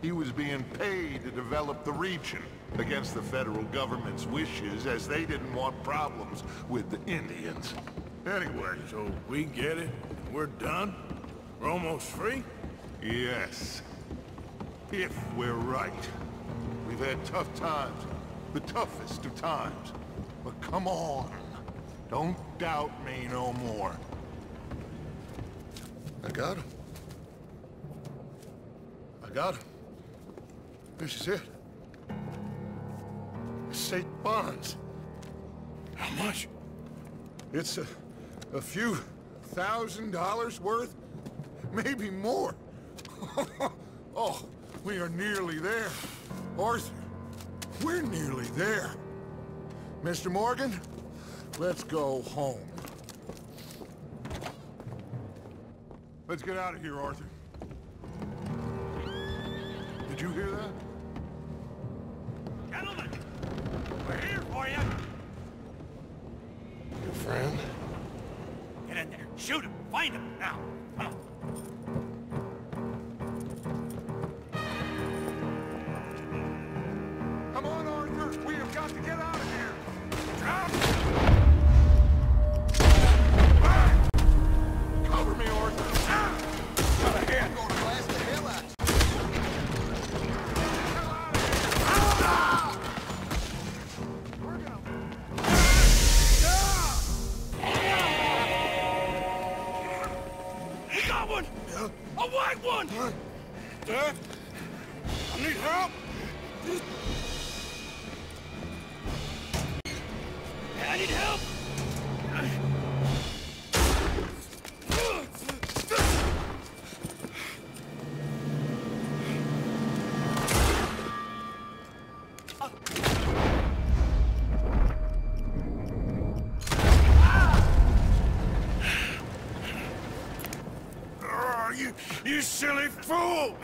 He was being paid to develop the region against the federal government's wishes, as they didn't want problems with the Indians. Anyway. So we get it? We're done? We're almost free? Yes. If we're right. We've had tough times. The toughest of times. But come on. Don't doubt me no more. I got him. I got him. This is it. State bonds. How much? It's a few $1,000s worth. Maybe more. Oh, we are nearly there. Arthur, we're nearly there. Mr. Morgan, let's go home. Let's get out of here, Arthur. Did you hear that? Gentlemen, we're here for you. Your friend? Get in there. Shoot him. Find him. Now. Come on. Come on, Arthur. We have got to get out of here. Drop! Back! Cover me, Arthur. Got a hand. Gonna blast the hell out. We got one! A white one! Dad? I need help! I need help! You silly fool!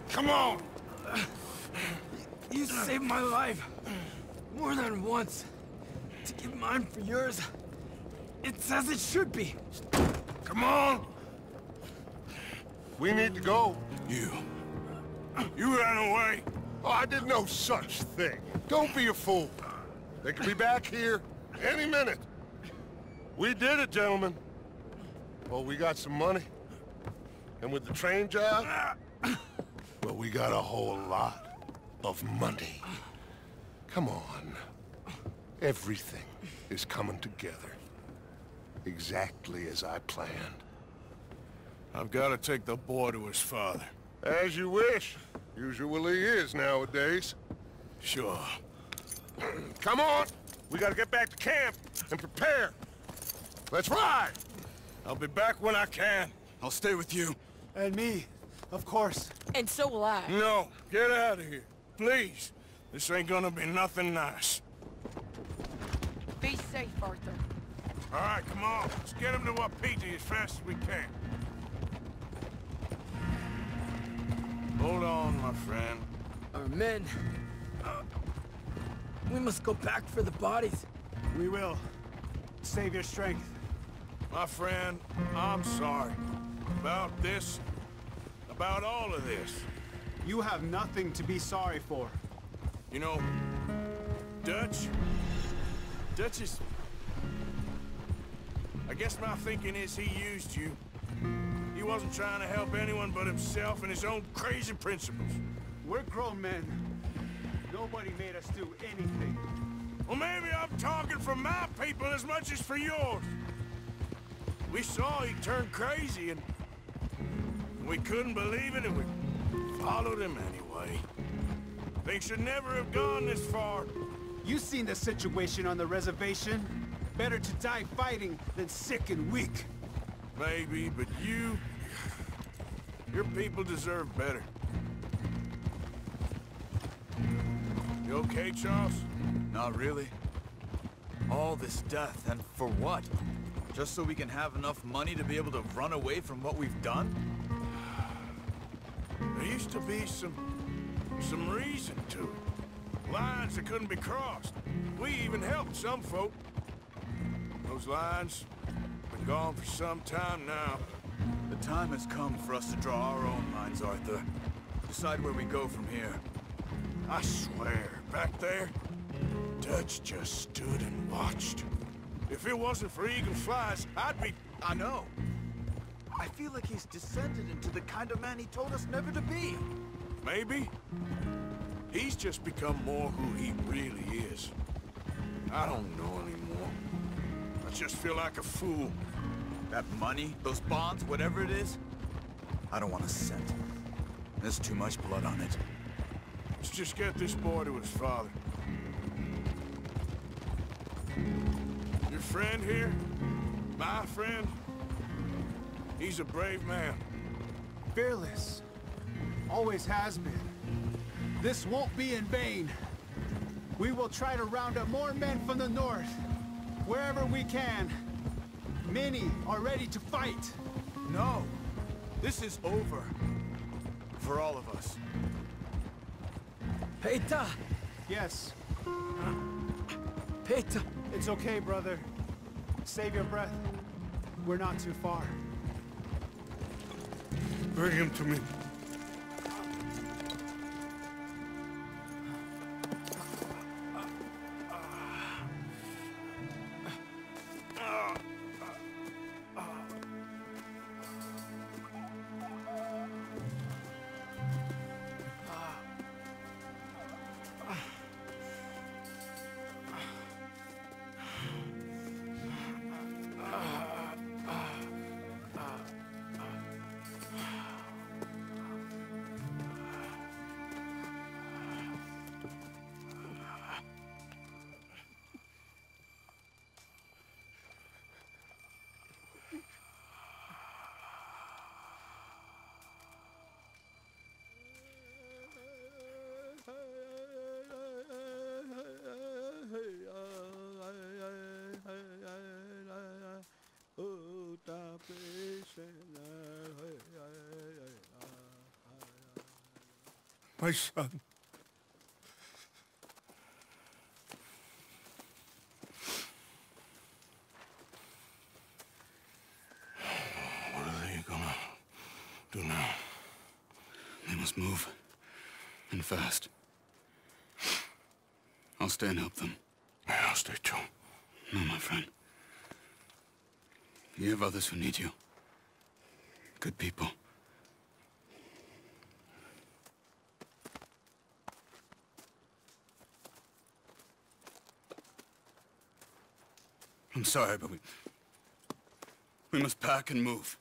Come on! You saved my life. More than once. To give mine for yours. It's as it should be. Come on! We need to go. You ran away. Oh, I did no such thing. Don't be a fool. They could be back here any minute. We did it, gentlemen. Well, we got some money. And with the train job, well, we got a whole lot of money. Come on. Everything is coming together. Exactly as I planned. I've got to take the boy to his father. As you wish. Usually is nowadays. Sure. Come on! We gotta get back to camp and prepare. Let's ride! I'll be back when I can. I'll stay with you. And me, of course. And so will I. No, get out of here. Please. This ain't gonna be nothing nice. Be safe, Arthur. All right, come on. Let's get him to Wapiti as fast as we can. Hold on, my friend. Our men. We must go back for the bodies. We will. Save your strength. My friend, I'm sorry. About this, about all of this. You have nothing to be sorry for. You know, Dutch is... I guess my thinking is he used you. He wasn't trying to help anyone but himself and his own crazy principles. We're grown men. Nobody made us do anything. Well, maybe I'm talking for my people as much as for yours. We saw he turned crazy and we couldn't believe it and we followed him anyway. Things should never have gone this far. You seen the situation on the reservation. Better to die fighting than sick and weak. Maybe, but your people deserve better. You okay, Charles? Not really. All this death, and for what? Just so we can have enough money to be able to run away from what we've done? There used to be some reason to it. Lines that couldn't be crossed. We even helped some folk. Those lines been gone for some time now. The time has come for us to draw our own lines, Arthur. Decide where we go from here. I swear, back there, Dutch just stood and watched. If it wasn't for Eagle Flies, I'd be... I know. I feel like he's descended into the kind of man he told us never to be. Maybe. He's just become more who he really is. I don't know anymore. I just feel like a fool. That money, those bonds, whatever it is, I don't want a cent. There's too much blood on it. Let's just get this boy to his father. Your friend here, my friend, he's a brave man. Fearless. Always has been. This won't be in vain. We will try to round up more men from the north, wherever we can. Many are ready to fight. No, this is over. For all of us. Peter! Yes. Peter! It's okay, brother. Save your breath. We're not too far. Bring him to me. My son. What are they gonna do now? They must move. And fast. I'll stay and help them. Yeah, I'll stay too. No, my friend. You have others who need you. Good people. I'm sorry, but we must pack and move.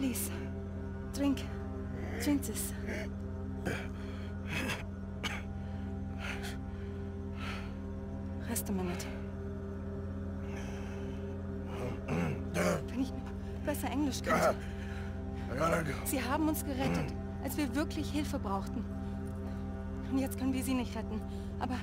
Please, drink. Drink this. Rest a minute. Wenn ich besser Englisch könnte. Sie haben uns gerettet, als wir wirklich Hilfe brauchten. Und jetzt können wir sie nicht retten. Aber...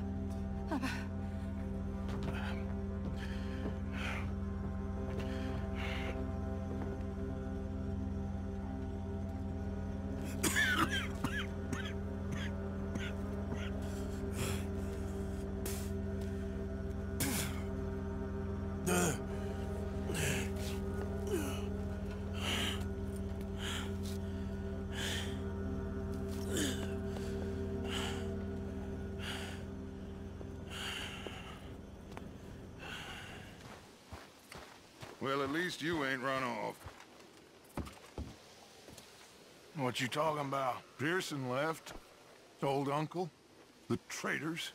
Well, at least you ain't run off. What you talking about? Pearson left. Old uncle. The traitors.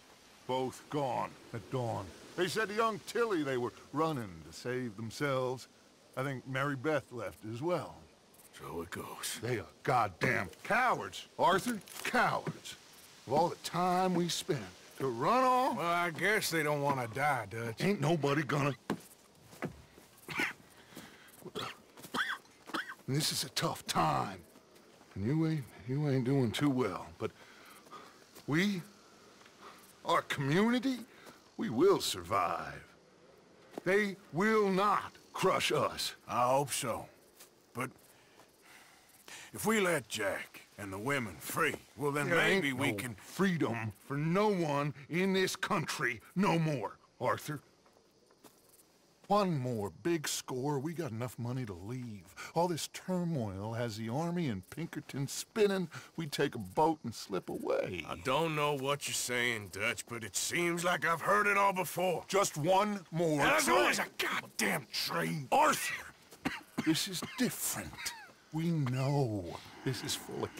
Both gone at dawn. They said to young Tilly they were running to save themselves. I think Mary Beth left as well. So it goes. They are goddamn cowards, Arthur. Cowards. Of all the time we spent to run off... Well, I guess they don't want to die, Dutch. Ain't nobody gonna... This is a tough time. And you ain't doing too well. But we, our community, we will survive. They will not crush us. I hope so. But if we let Jack and the women free, well then There maybe ain't we no can... freedom for no one in this country no more, Arthur. One more big score, we got enough money to leave. All this turmoil has the army and Pinkerton spinning. We take a boat and slip away. I don't know what you're saying, Dutch, but it seems like I've heard it all before. Just one more And there's train. always a goddamn train. Arthur! This is different. We know this is full of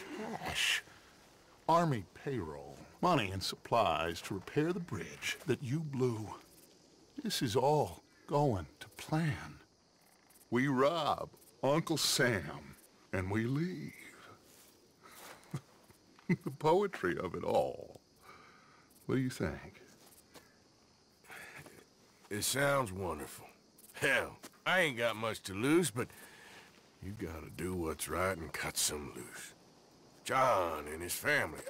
cash. Army payroll, money and supplies to repair the bridge that you blew. This is all going to plan. We rob Uncle Sam and we leave. The poetry of it all. What do you think? It sounds wonderful. Hell, I ain't got much to lose, but you gotta do what's right and cut some loose. John and his family,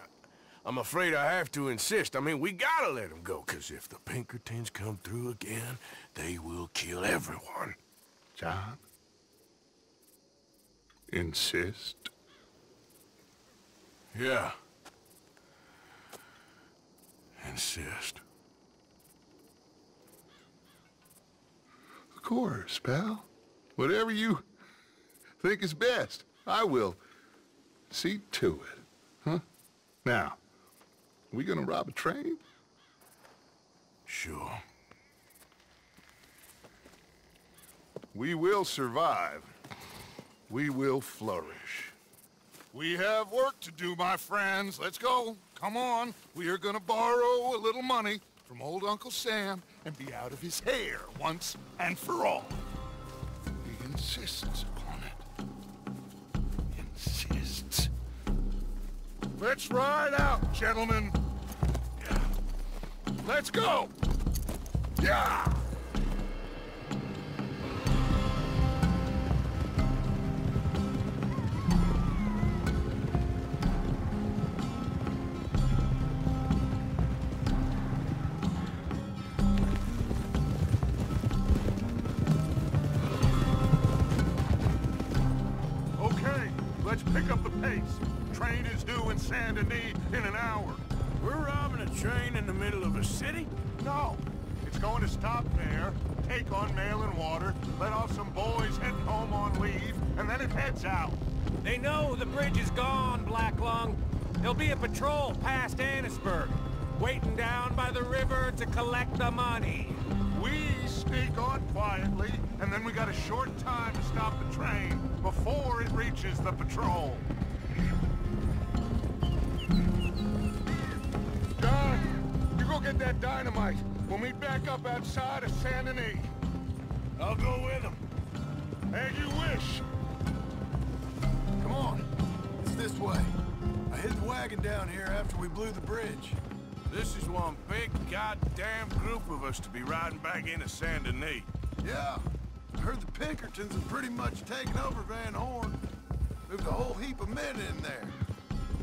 I'm afraid I have to insist. I mean, we gotta let them go, because if the Pinkertons come through again, they will kill everyone. John? Insist? Yeah. Insist. Of course, pal. Whatever you think is best, I will see to it. Huh? Now, we gonna rob a train? Sure. We will survive. We will flourish. We have work to do, my friends. Let's go. Come on. We are gonna borrow a little money from old Uncle Sam and be out of his hair once and for all. He insists upon it. Insists. Let's ride out, gentlemen. Yeah. Let's go. Yeah! Okay, let's pick up the pace. Train is due in Saint Denis in an hour. We're robbing a train in the middle of a city? No. It's going to stop there, take on mail and water, let off some boys heading home on leave, and then it heads out. They know the bridge is gone, Black Lung. There'll be a patrol past Annisburg, waiting down by the river to collect the money. We sneak on quietly, and then we got a short time to stop the train before it reaches the patrol. John, you go get that dynamite. We'll meet back up outside of Saint Denis. I'll go with them. As you wish. Come on. It's this way. I hid the wagon down here after we blew the bridge. This is one big goddamn group of us to be riding back into Saint Denis. Yeah. I heard the Pinkertons have pretty much taken over Van Horn. Moved a whole heap of men in there.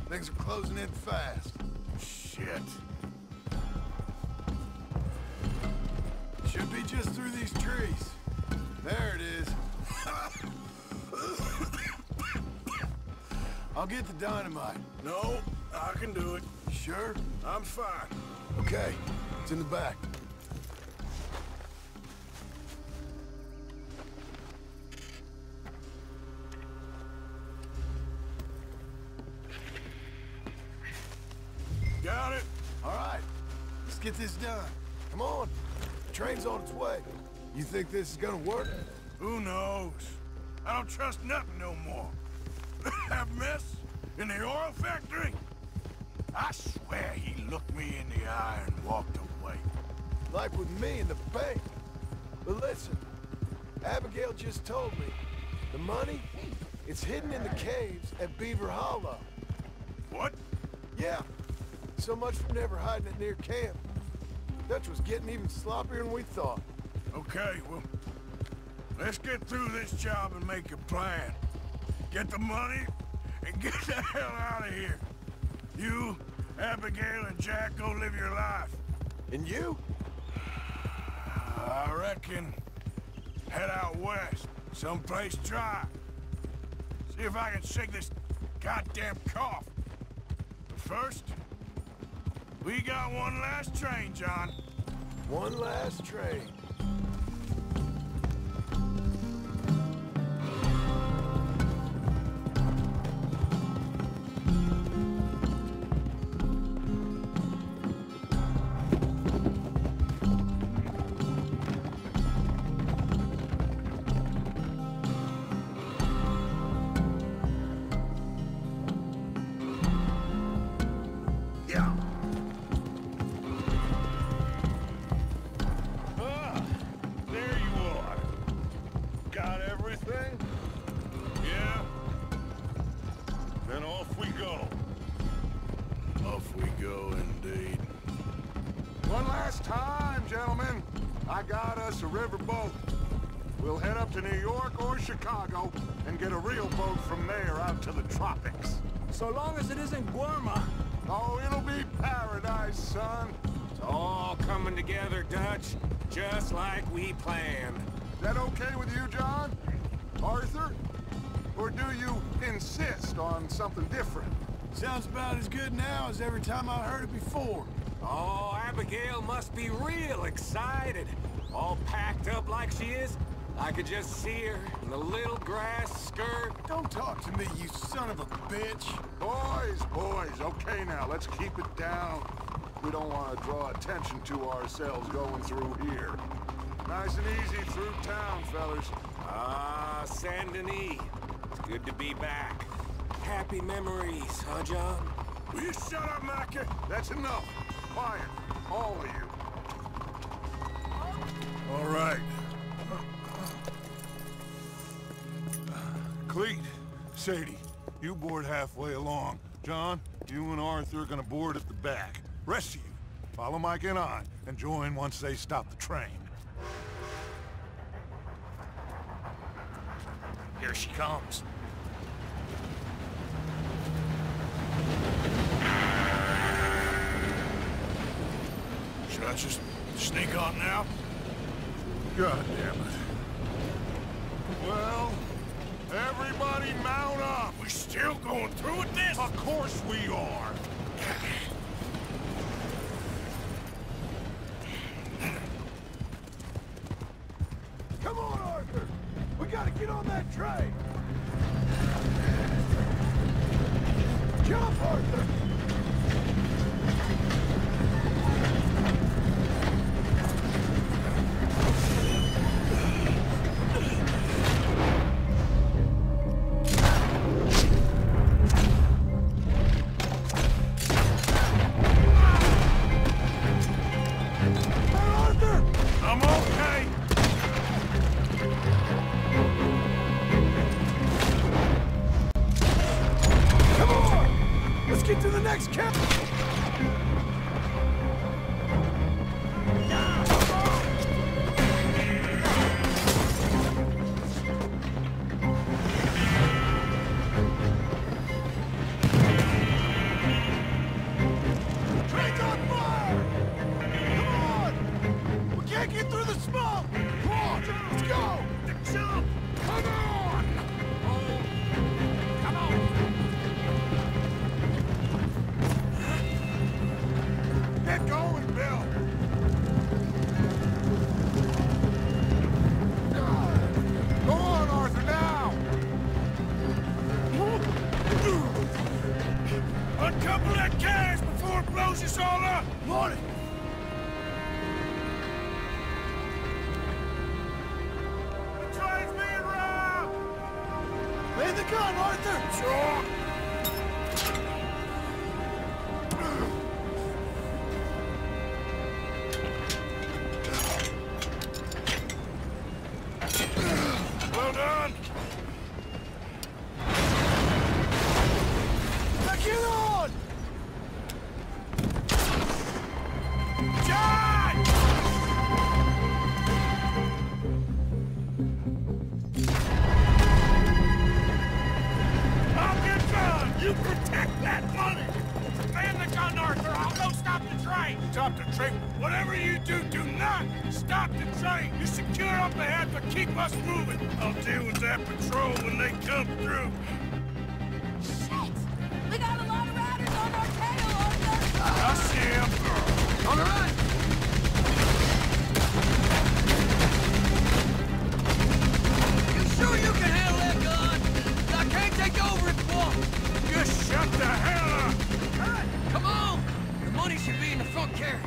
Things are closing in fast. Shit. Should be just through these trees. There it is. I'll get the dynamite. No, I can do it. Sure? I'm fine. Okay, it's in the back. Got it? All right, let's get this done. Come on, the train's on its way. You think this is gonna work? Who knows? I don't trust nothing no more. That mess in the oil factory? I swear he looked me in the eye and walked away. Like with me in the bank. But listen, Abigail just told me the money, it's hidden in the caves at Beaver Hollow. What? Yeah, so much for never hiding it near camp. Dutch was getting even sloppier than we thought. Okay, well, let's get through this job and make a plan. Get the money and get the hell out of here. You, Abigail, and Jack go live your life. And you? I reckon head out west, someplace dry. See if I can shake this goddamn cough. But first, we got one last train, John. One last train. A riverboat. We'll head up to New York or Chicago and get a real boat from there out to the tropics. So long as it isn't Guarma. Oh, it'll be paradise, son. It's all coming together, Dutch, just like we planned. Is that okay with you, John? Arthur? Or do you insist on something different? Sounds about as good now as every time I heard it before. Oh, Abigail must be real excited. All packed up like she is. I could just see her in the little grass skirt. Don't talk to me, you son of a bitch. Boys, okay now, let's keep it down. We don't want to draw attention to ourselves going through here. Nice and easy through town, fellas. Ah, Saint Denis. It's good to be back. Happy memories, huh, John? Will you shut up, Micah? That's enough. Quiet, all of you. All right. Cleet, Sadie, you board halfway along. John, you and Arthur are gonna board at the back. Rest of you, follow Mike and I, and join once they stop the train. Here she comes. Should I just sneak on now? God damn it. Well, everybody mount up. We still going through with this? Of course we are. Come on, Arthur. We gotta get on that train. Jump, Arthur. can't get through the smoke! Come on, let's go! Jump! Come on! Oh, come on! Get going, Bill! Go on, Arthur, now! Uncouple that cash before it blows us all up! Morning! The train's being robbed! Lay the gun, Arthur! Sure! Well done! Now get on! John! I'll get done! You protect that money! Man the gun, Arthur! I'll go stop the train! Stop the train? Whatever you do, do not stop the train! You secure up ahead, but keep us moving! I'll deal with that patrol when they come through! Shit! We got a lot of riders on our tail, Arthur! I see him! On the right! You sure you can handle that gun? I can't take over if you want. Just shut the hell up! Come on! The money should be in the front carriage.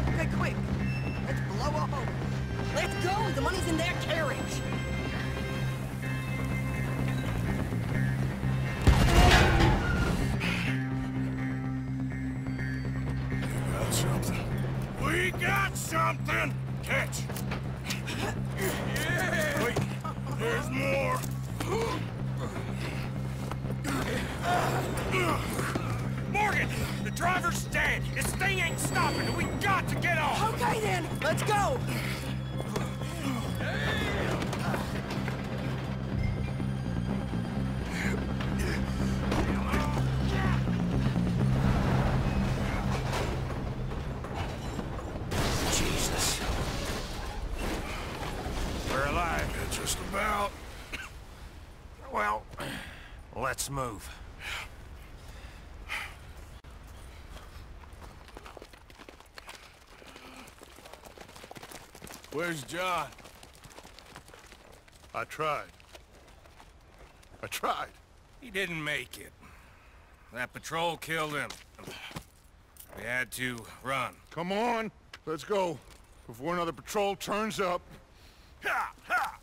Okay, quick. Let's blow up over. Let's go! The money's in their carriage! Got something. We got something! Catch! Yeah. Wait, there's more! Morgan! The driver's dead! This thing ain't stopping! We got to get off! Okay then, let's go! Jesus. We're alive, just about. Well, let's move. Where's John? I tried. He didn't make it. That patrol killed him. We had to run. Come on, let's go. Before another patrol turns up. Ha! Ha!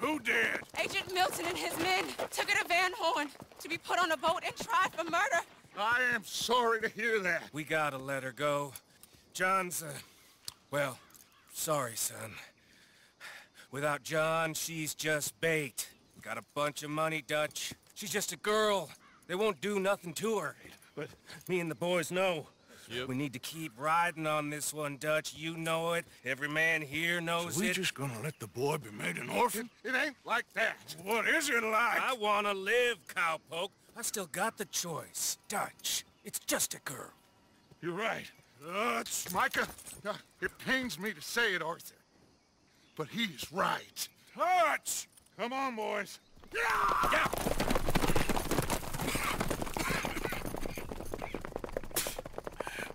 Who did? Agent Milton and his men took her to Van Horn to be put on a boat and tried for murder. I am sorry to hear that. We gotta let her go. John's, well, sorry, son. Without John, she's just bait. Got a bunch of money, Dutch. She's just a girl. They won't do nothing to her. But me and the boys know. Yep. We need to keep riding on this one, Dutch. You know it. Every man here knows So we it. just gonna let the boy be made an orphan? It ain't like that. What is it like? I wanna live, cowpoke. I still got the choice. Dutch, it's just a girl. You're right. It's Micah. It pains me to say it, Arthur. But he's right. Dutch! Come on, boys. Yeah!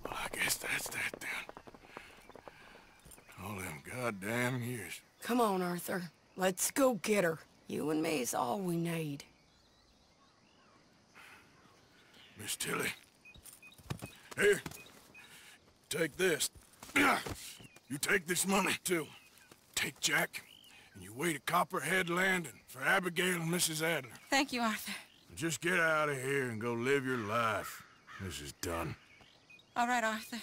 Well, I guess that's that then. All them goddamn years. Come on, Arthur. Let's go get her. You and me is all we need. Miss Tilly. Here. Take this. You take this money, too. Take Jack, and you wait at Copperhead Landing for Abigail and Mrs. Adler. Thank you, Arthur. Just get out of here and go live your life, Mrs. Dunn. All right, Arthur.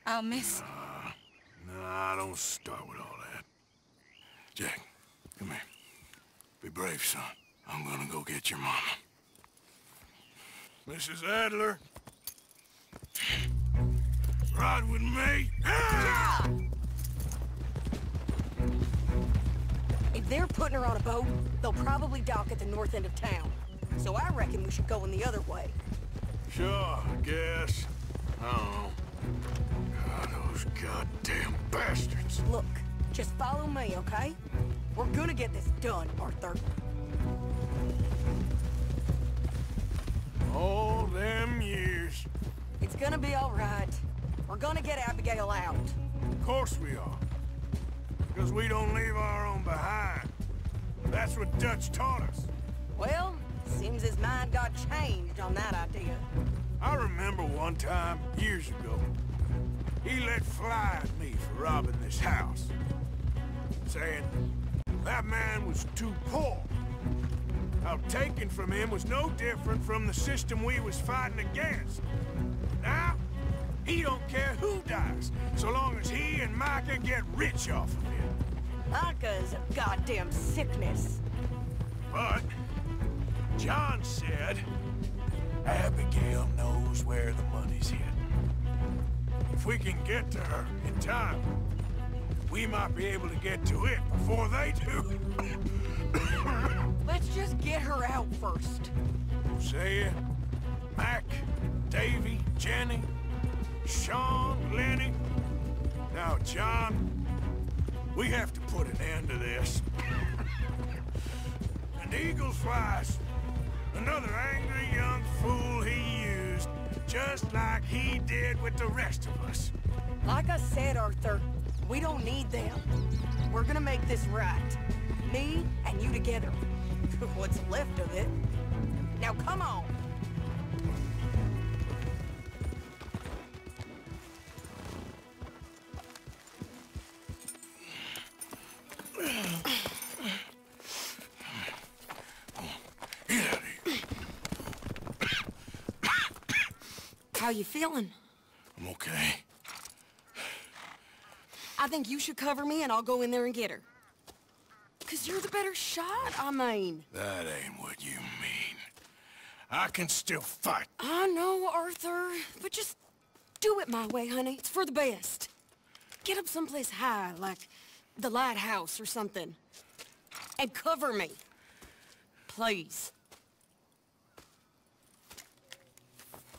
I'll miss... Nah, don't start with all that. Jack, come here. Be brave, son. I'm gonna go get your mama. Mrs. Adler. Ride with me. Ah! If they're putting her on a boat, they'll probably dock at the north end of town. So I reckon we should go in the other way. Sure, I guess. I don't know. God, those goddamn bastards. Look, just follow me, okay? We're gonna get this done, Arthur. All them years. It's gonna be all right. We're gonna get Abigail out. Of course we are. Because we don't leave our own behind. That's what Dutch taught us. Well, seems his mind got changed on that idea. I remember one time, years ago, he let fly at me for robbing this house. Saying that man was too poor. How taken from him was no different from the system we was fighting against. Now, he don't care who dies, so long as he and Micah get rich off of it. Micah's a goddamn sickness. But John said Abigail knows where the money's hid. If we can get to her in time, we might be able to get to it before they do. Let's just get her out first. Hosea, Mac, Davy, Jenny, Sean, Lenny. Now, John, we have to put an end to this. An eagle flies. Another angry young fool he used, just like he did with the rest of us. Like I said, Arthur, we don't need them. We're gonna make this right. Me and you together. What's left of it. Now come on. How you feeling? I'm okay. I think you should cover me and I'll go in there and get her. 'Cause you're the better shot, I mean. That ain't what you mean. I can still fight. I know, Arthur, but just do it my way, honey. It's for the best. Get up someplace high, like the lighthouse or something. And cover me. Please.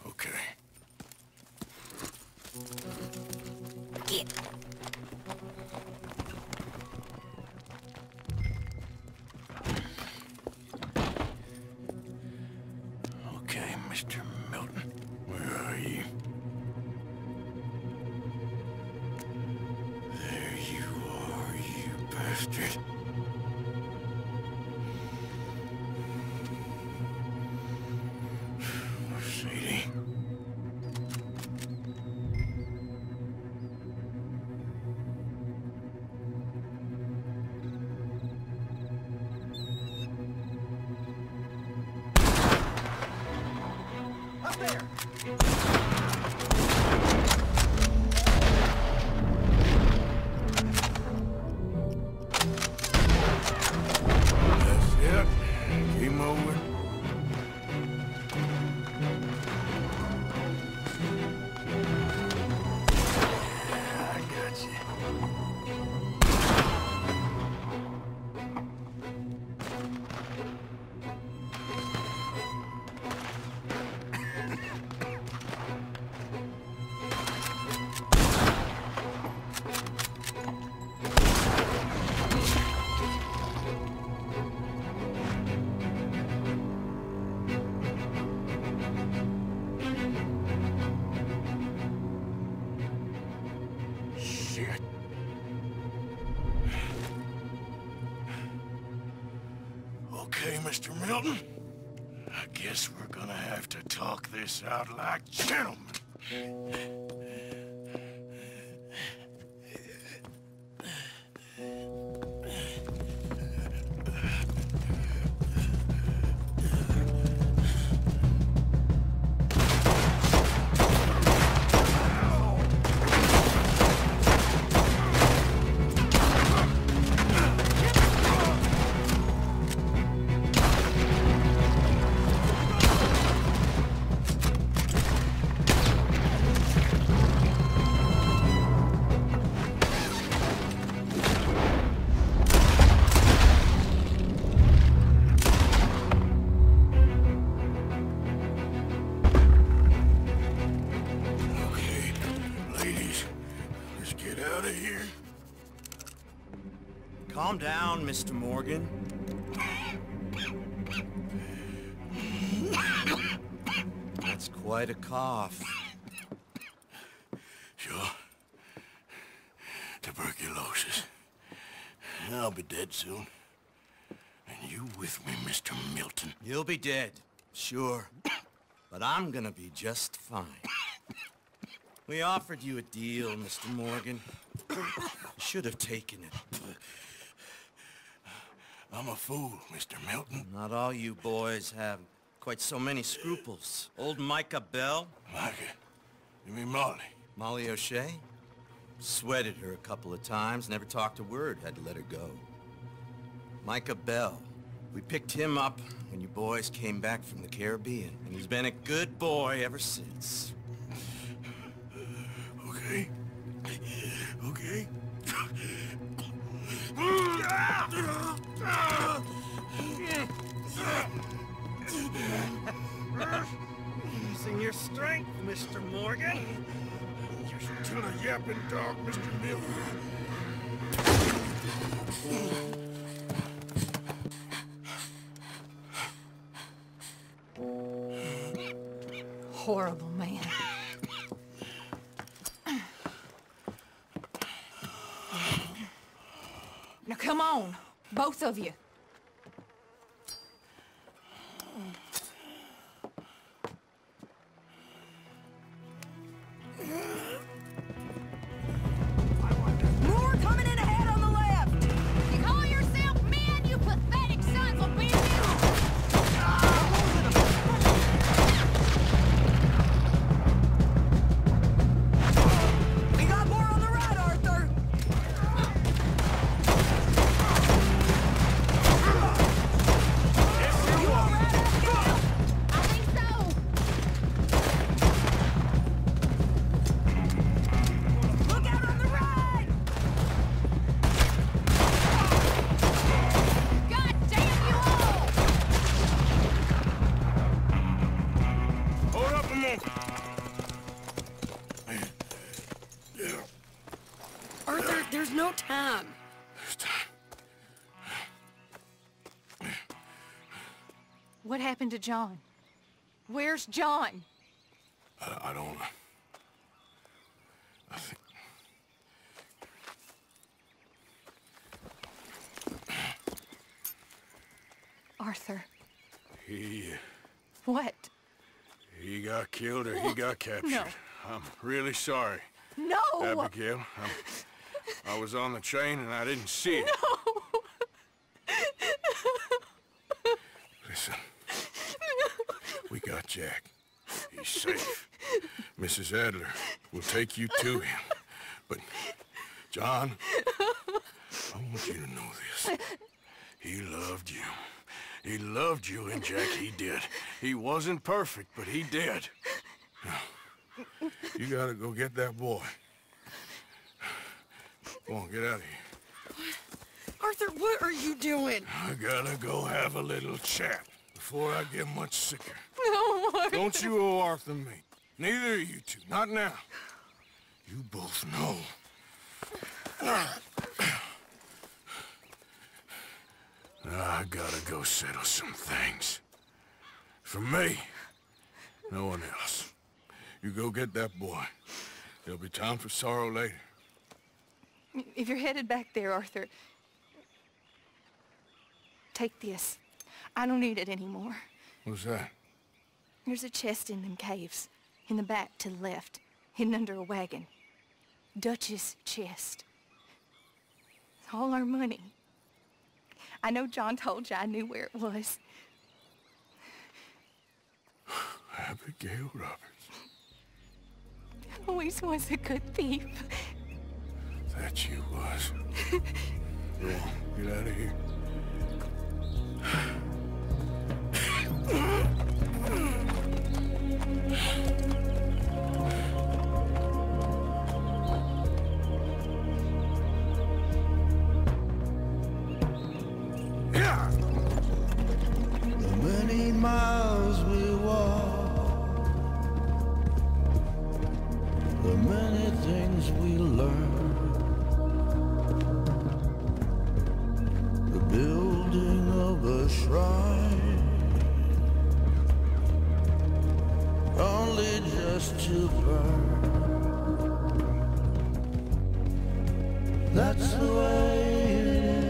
Okay. Get. Okay, Mr. Milton. Where are you? There you are, you bastard. Sadie. Up there! That's it. Keep moving. I got you. shit. Okay, Mr. Milton. I guess we're gonna have to talk this out like gentlemen. Calm down, Mr. Morgan. That's quite a cough. Sure. Tuberculosis. I'll be dead soon. And you with me, Mr. Milton? You'll be dead, sure. But I'm gonna be just fine. We offered you a deal, Mr. Morgan. You should have taken it. I'm a fool, Mr. Milton. Not all you boys have quite so many scruples. Old Micah Bell? Micah? You mean Molly? Molly O'Shea? Sweated her a couple of times, never talked a word, had to let her go. Micah Bell. We picked him up when you boys came back from the Caribbean, and he's been a good boy ever since. Okay. Okay. Using your strength, Mr. Morgan. You're still a yapping dog, Mr. Milton. Horrible man. Now come on, both of you. More coming in ahead on the left. You call yourself men, you pathetic sons of bitches! We got more on the right, Arthur. You all right, Abigail? I think so. Look out on the right! God damn you all! Hold up a moment. Arthur, there's no time. What happened to John? Where's John? I don't... I think... Arthur. What? What? He got killed or he got captured. No. I'm really sorry. No! Abigail, I was on the train and I didn't see it. No! Listen, we got Jack. He's safe. Mrs. Adler will take you to him. But, John, I want you to know this. He loved you. He loved you, and Jack, he did. He wasn't perfect, but he did. Now, you gotta go get that boy. Come on, get out of here. Arthur, what are you doing? I gotta go have a little chat before I get much sicker. No, Arthur. Don't you owe Arthur me. Neither of you two. Not now. You both know. I gotta go settle some things. For me, no one else. You go get that boy. There'll be time for sorrow later. If you're headed back there, Arthur, take this. I don't need it anymore. What's that? There's a chest in them caves, in the back to the left, hidden under a wagon. Dutch's chest. It's all our money. I know John told you I knew where it was. Abigail Roberts. Always was a good thief. That you was. Go on, get out of here. The many miles we walk, the many things we learn, the building of a shrine, only just to burn. That's the way it is.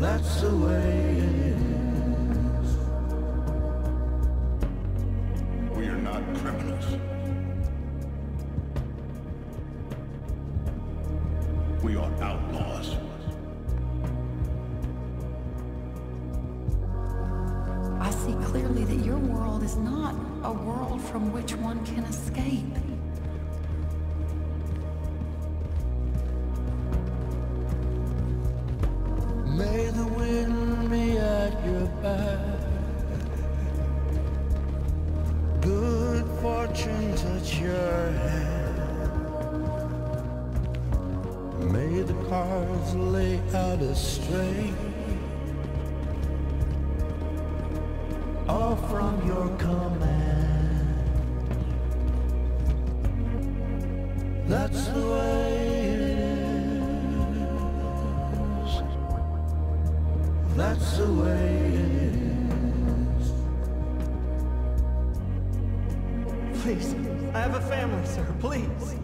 That's the way it is. We are not criminals. We are outlaws. I see clearly that your world is not a world from which one can escape. May the wind be at your back, good fortune touch your hand. May the cards lay out astray, all from your command. That's the way it is. That's the way it is. Please, I have a family, sir, please.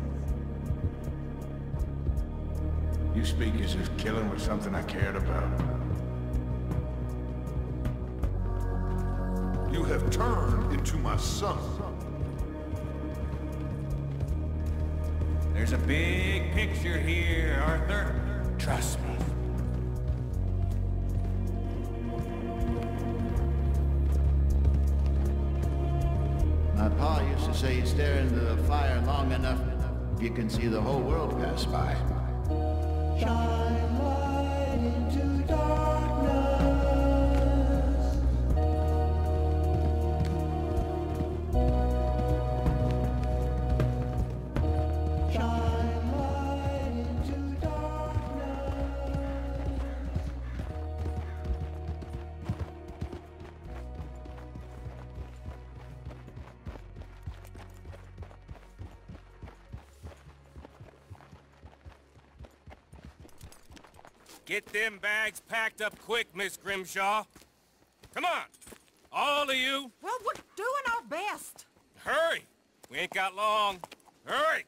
You speak as if killing was something I cared about. You have turned into my son. There's a big picture here, Arthur. Trust me. My pa used to say you stare into the fire long enough, you can see the whole world pass by. Shine light into darkness. Shine light into darkness. Get them bags packed up quick, Miss Grimshaw. Come on, all of you. Well, we're doing our best. Hurry. We ain't got long. Hurry.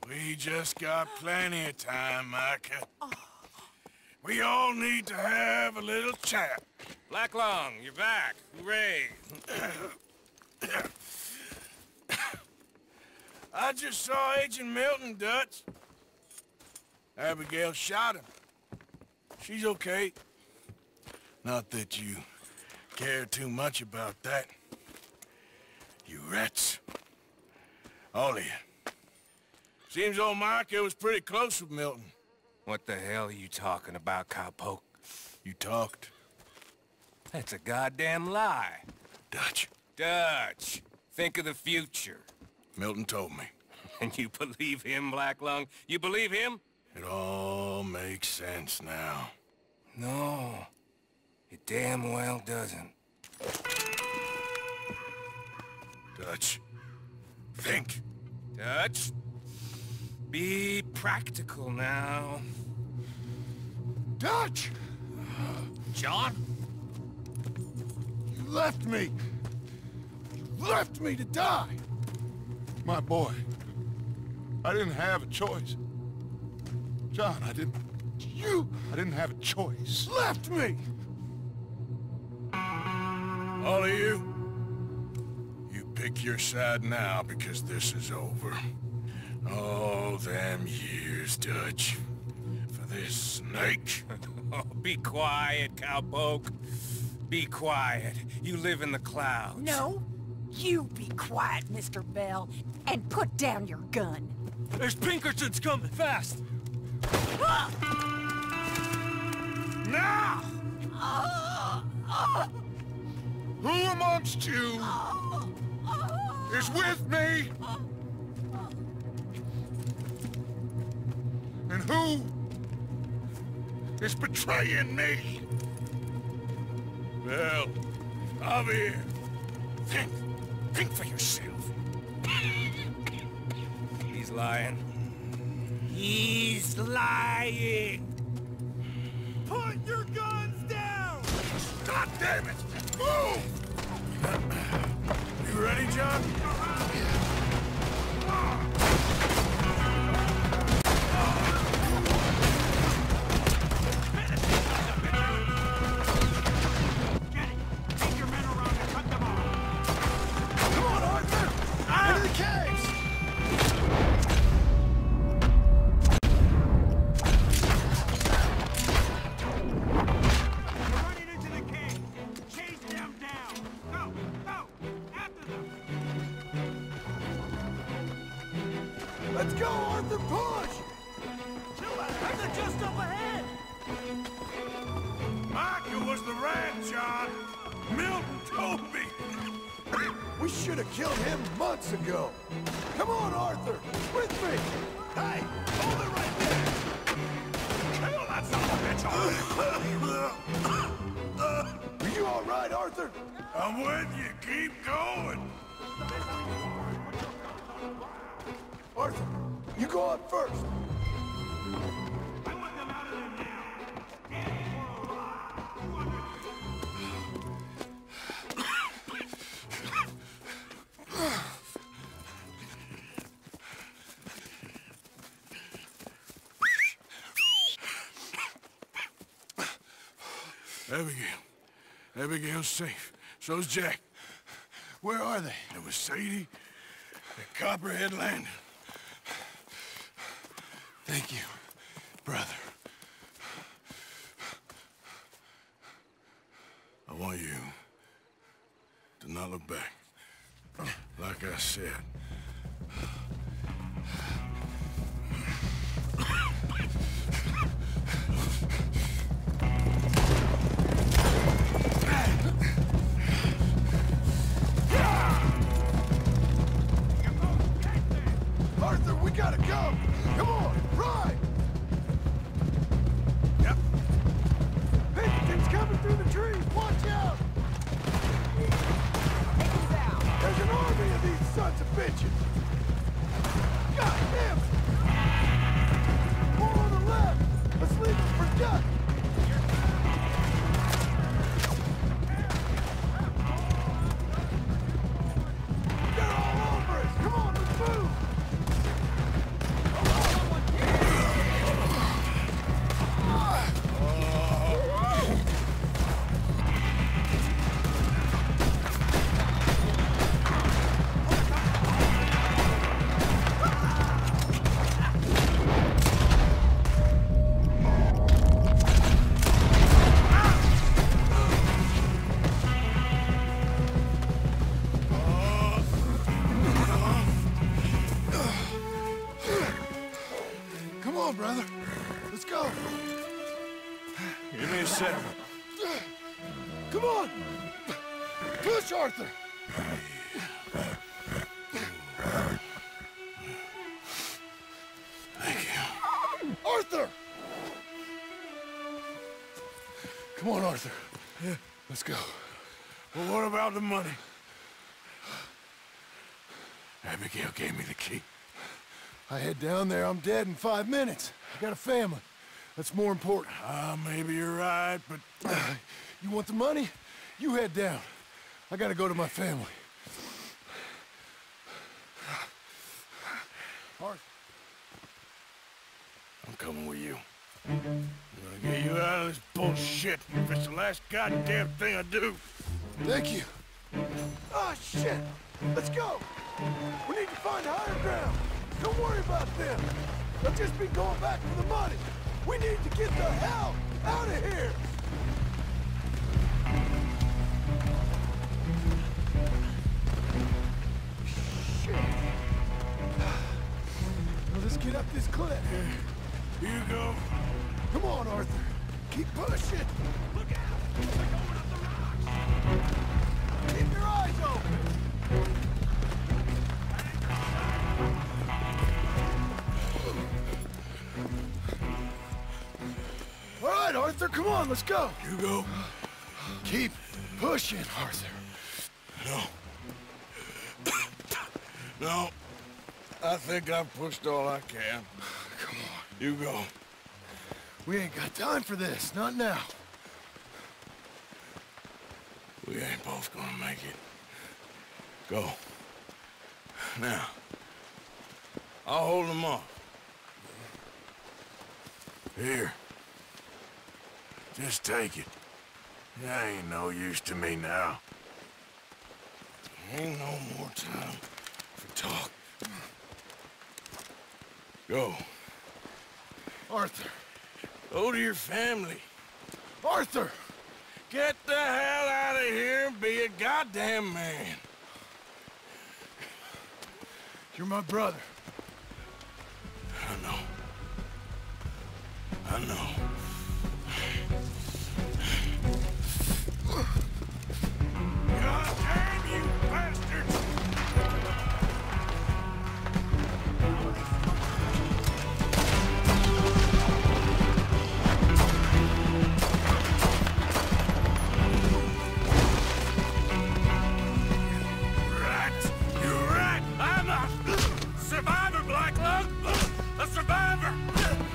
We just got plenty of time, Micah. We all need to have a little chat. Blacklung, you're back. Hooray. I just saw Agent Milton, Dutch. Abigail shot him. She's okay. Not that you care too much about that. You rats. All of you. Seems old Micah was pretty close with Milton. What the hell are you talking about, cowpoke? You talked. That's a goddamn lie. Dutch. Dutch, think of the future. Milton told me. And you believe him, Blacklung? You believe him? It all makes sense now. No, it damn well doesn't. Dutch, think. Dutch, be practical now. Dutch! John? You left me! You left me to die! My boy, I didn't have a choice. John, I didn't have a choice. Left me! All of you, you pick your side now because this is over. Oh, them years, Dutch. For this snake. Oh, be quiet, cowpoke. Be quiet. You live in the clouds. No, you be quiet, Mr. Bell, and put down your gun. There's Pinkertons coming, fast! Now! Who amongst you is with me? And who is betraying me? Well, Javier, think for yourself. He's lying. He's lying! Put your guns down! God damn it! Move! You ready, John? Take your men around and cut them off! Come on, Arthur! Into the caves! Let's go, Arthur, push! They're just up ahead! Micah was the rat, John. Milton told me. We should have killed him months ago. Come on, Arthur, with me! Hey, hold it right there! Kill that son of a bitch! Are you all right, Arthur? I'm with you. Keep going. Arthur, you go up first. Abigail's safe. So's Jack. Where are they? It was Sadie at Copperhead Landing. Thank you, brother. I want you to not look back. Like I said. Arthur, we gotta go! Come on, ride! Yep. Pinkerton's coming through the trees! Watch out! There's an army of these sons of bitches! God damn it! More on the left! Let's leave them for Dutch! They're all over us! Come on, let's move! Come on, brother. Let's go. Give me a sec. Come on! Push, Arthur! Thank you. Arthur! Come on, Arthur. Yeah. Let's go. Well, what about the money? Abigail gave me the key. I head down there, I'm dead in 5 minutes. I got a family. That's more important. Maybe you're right, but... You want the money? You head down. I gotta go to my family. I'm gonna get you out of this bullshit if it's the last goddamn thing I do. Thank you. Oh, shit! Let's go! We need to find higher ground. Don't worry about them. They'll just be going back for the money. We need to get the hell out of here! Shit. Well, let's get up this cliff. Here you go. Come on, Arthur. Keep pushing. Look out! They're going up the rocks. Keep your eyes open. All right, Arthur, come on, let's go. You go. Keep pushing, Arthur. No. No. I think I've pushed all I can. Come on. You go. We ain't got time for this, not now. We ain't both gonna make it. Go. Now. I'll hold them off. Here. Just take it. You ain't no use to me now. Ain't no more time for talk. Go. Arthur. Go to your family. Arthur! Get the hell out of here and be a goddamn man. You're my brother. I know. I know. God damn you, bastards!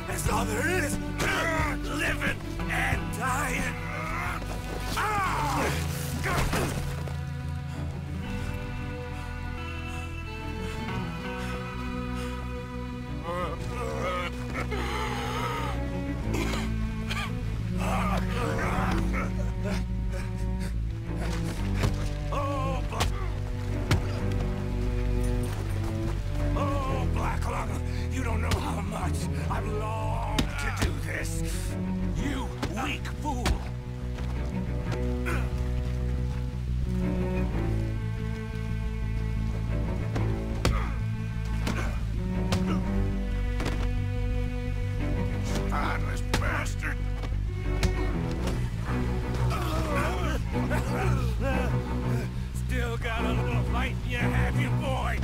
That's all there is. Living and dying. Oh, Black Lung, you don't know how much I've longed to do this. You weak fool. Spineless bastard. Still got a little fight in you, have you, boy?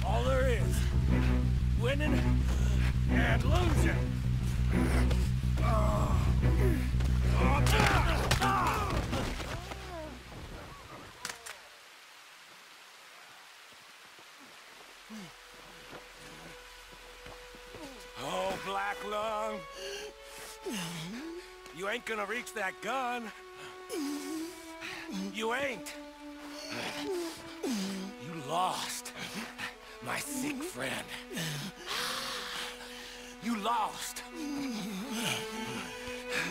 All there is, winning and losing. Oh, Black Lung, you ain't gonna reach that gun. You ain't. You lost, my sick friend. You lost.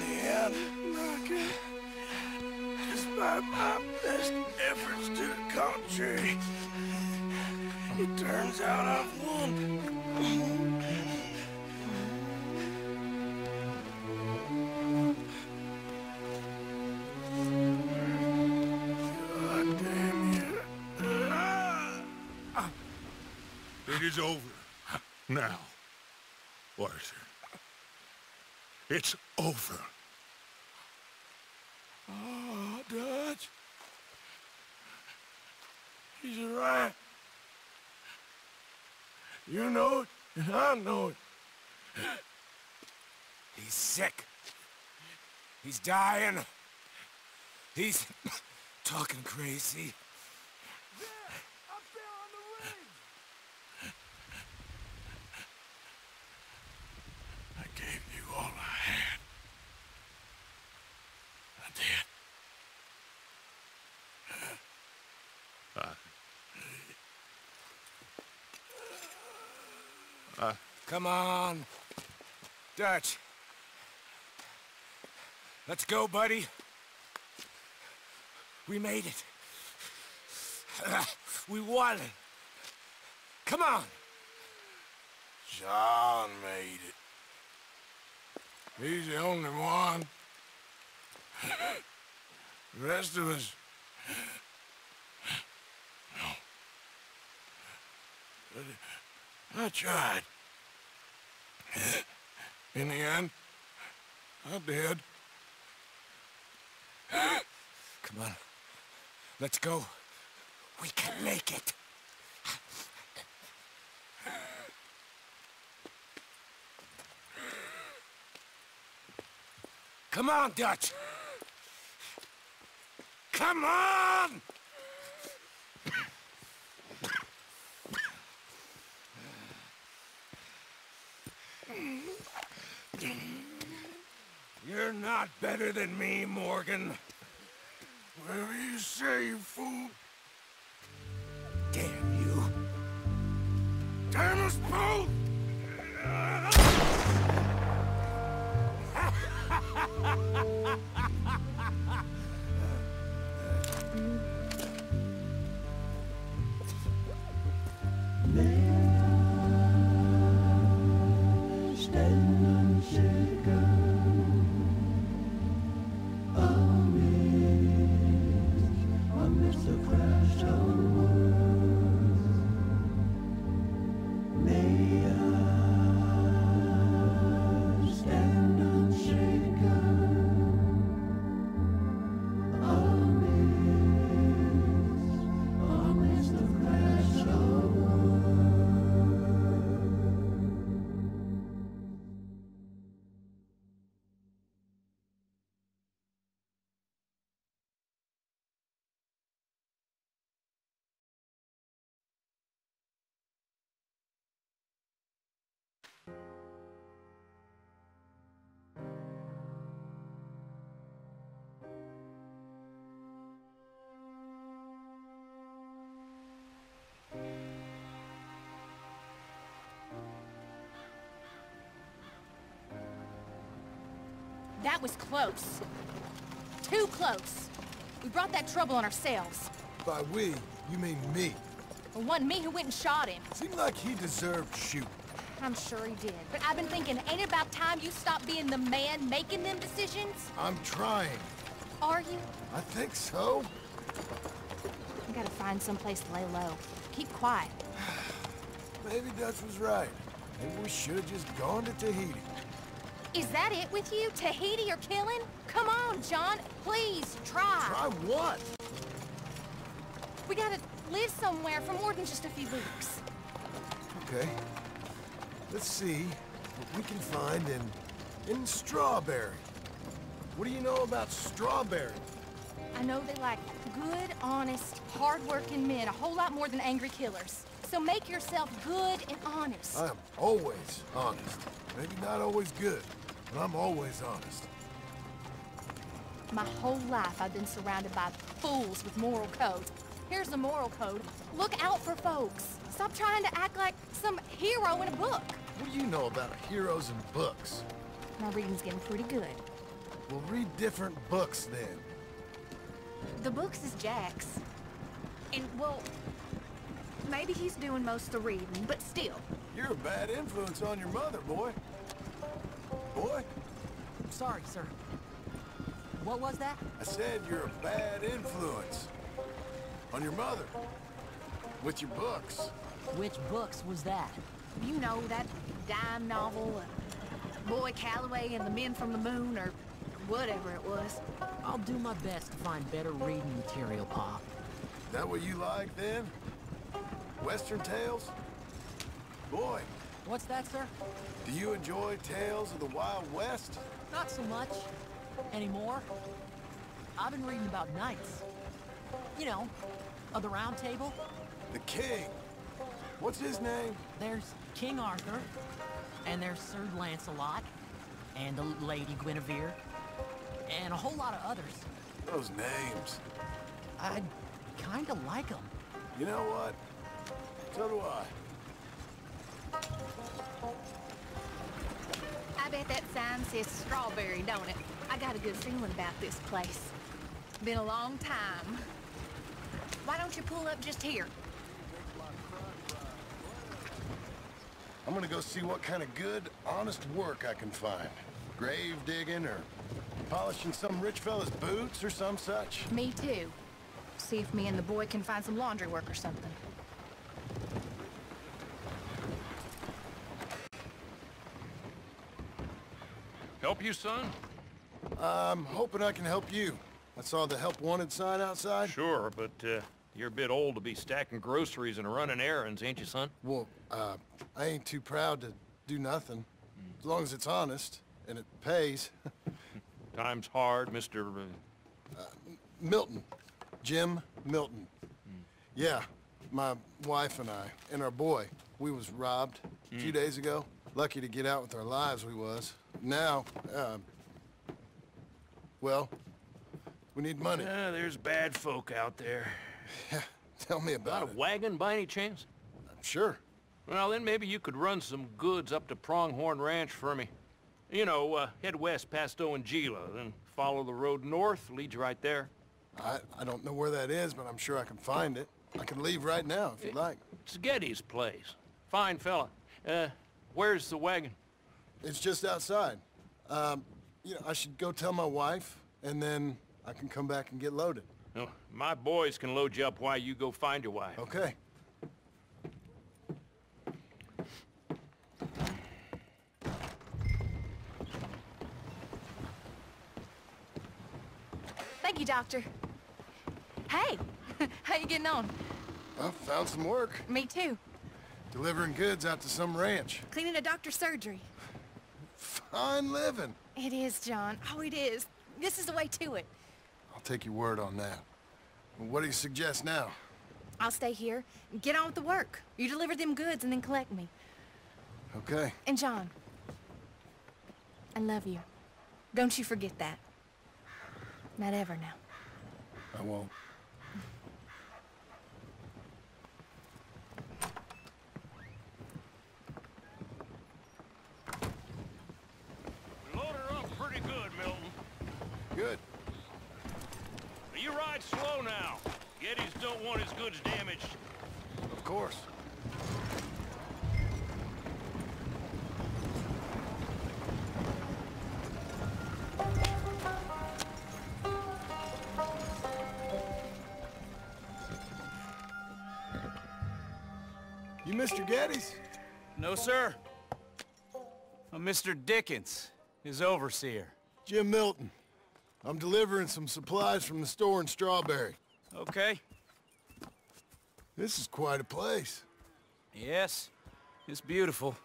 Yeah, Rocket. Despite my best efforts to the contrary, it turns out I've won. God damn you. It is over. Now, Arthur. It's over. Oh, Dutch. He's right. You know it, and I know it. He's sick. He's dying. He's talking crazy. I gave you all I had. I did. Come on. Dutch. Let's go, buddy. We made it. We won. Come on. John made it. He's the only one. The rest of us... No. But I tried. In the end, I did. Come on. Let's go. We can make it. Come on, Dutch. Come on! You're not better than me, Morgan. Whatever you say, you fool. Damn you. Damn us both! That was close. Too close. We brought that trouble on ourselves. By we, you mean me. It wasn't me who went and shot him. Seemed like he deserved shooting. I'm sure he did. But I've been thinking, ain't it about time you stop being the man making them decisions? I'm trying. Are you? I think so. We gotta find someplace to lay low. Keep quiet. Maybe Dutch was right. Maybe we should have just gone to Tahiti. Is that it with you? Tahiti or killing? Come on, John. Please, try. Try what? We gotta live somewhere for more than just a few weeks. Okay. Let's see what we can find in Strawberry. What do you know about Strawberry? I know they like good, honest, hard-working men a whole lot more than angry killers. So make yourself good and honest. I'm always honest. Maybe not always good, but I'm always honest. My whole life I've been surrounded by fools with moral codes. Here's the moral code. Look out for folks. Stop trying to act like some hero in a book. What do you know about heroes and books? My reading's getting pretty good. We'll read different books then. The books is Jack's. And, well, maybe he's doing most of the reading, but still. You're a bad influence on your mother, boy. Boy? Sorry, sir. What was that? I said you're a bad influence on your mother. With your books. Which books was that? You know, that dime novel, Boy Calloway and the Men from the Moon, or whatever it was. I'll do my best to find better reading material, Pop. That what you like, then? Western tales? Boy. What's that, sir? Do you enjoy tales of the Wild West? Not so much. Anymore. I've been reading about knights. You know, of the Round Table. The king. What's his name? There's King Arthur, and there's Sir Lancelot, and the Lady Guinevere, and a whole lot of others. Those names. I kinda like them. You know what? So do I. I bet that sign says strawberry, don't it? I got a good feeling about this place. Been a long time. Why don't you pull up just here? I'm gonna go see what kind of good, honest work I can find. Grave digging or polishing some rich fella's boots or some such. Me too. See if me and the boy can find some laundry work or something. Help you, son? I'm hoping I can help you. I saw the help wanted sign outside. Sure, but you're a bit old to be stacking groceries and running errands, ain't you, son? Well, I ain't too proud to do nothing. As long as it's honest and it pays. Time's hard, Mr. Milton. Jim Milton. Yeah, my wife and I, and our boy, we was robbed a few days ago. Lucky to get out with our lives, we was. Now, well, we need money. There's bad folk out there. Yeah, tell me about it. Got a wagon by any chance? Sure. Well, then maybe you could run some goods up to Pronghorn Ranch for me. You know, head west past Owanjila, then follow the road north, lead you right there. I don't know where that is, but I'm sure I can find it. I can leave right now, if you'd like. It's Getty's place. Fine fella. Where's the wagon? It's just outside. You know, I should go tell my wife, and then I can come back and get loaded. No, my boys can load you up while you go find your wife. Okay. Thank you, Doctor. Hey, how you getting on? I found some work. Me too. Delivering goods out to some ranch. Cleaning a doctor's surgery. Fine living. It is, John. Oh, it is. This is the way to it. I'll take your word on that. Well, what do you suggest now? I'll stay here. Get on with the work. You deliver them goods and then collect me. Okay. And John, I love you. Don't you forget that. Not ever now. I won't. Load her up pretty good, Milton. Good. You ride slow now. Gettys don't want his goods damaged. Of course. You Mr. Geddes? No, sir. I'm Mr. Dickens, his overseer. Jim Milton. I'm delivering some supplies from the store in Strawberry. Okay. This is quite a place. Yes, it's beautiful.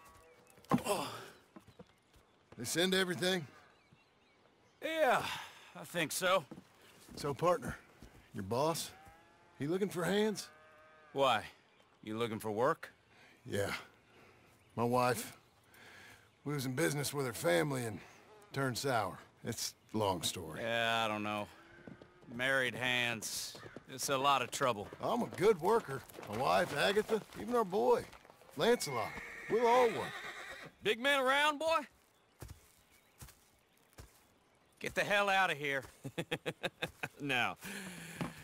Oh. They send everything? Yeah, I think so. So, partner, your boss, he looking for hands? Why? You looking for work? Yeah. My wife, we was in business with her family and turned sour. It's a long story. Yeah, I don't know. Married hands. It's a lot of trouble. I'm a good worker. My wife, Agatha, even our boy, Lancelot. We'll all work. Big man around, boy? Get the hell out of here. Now,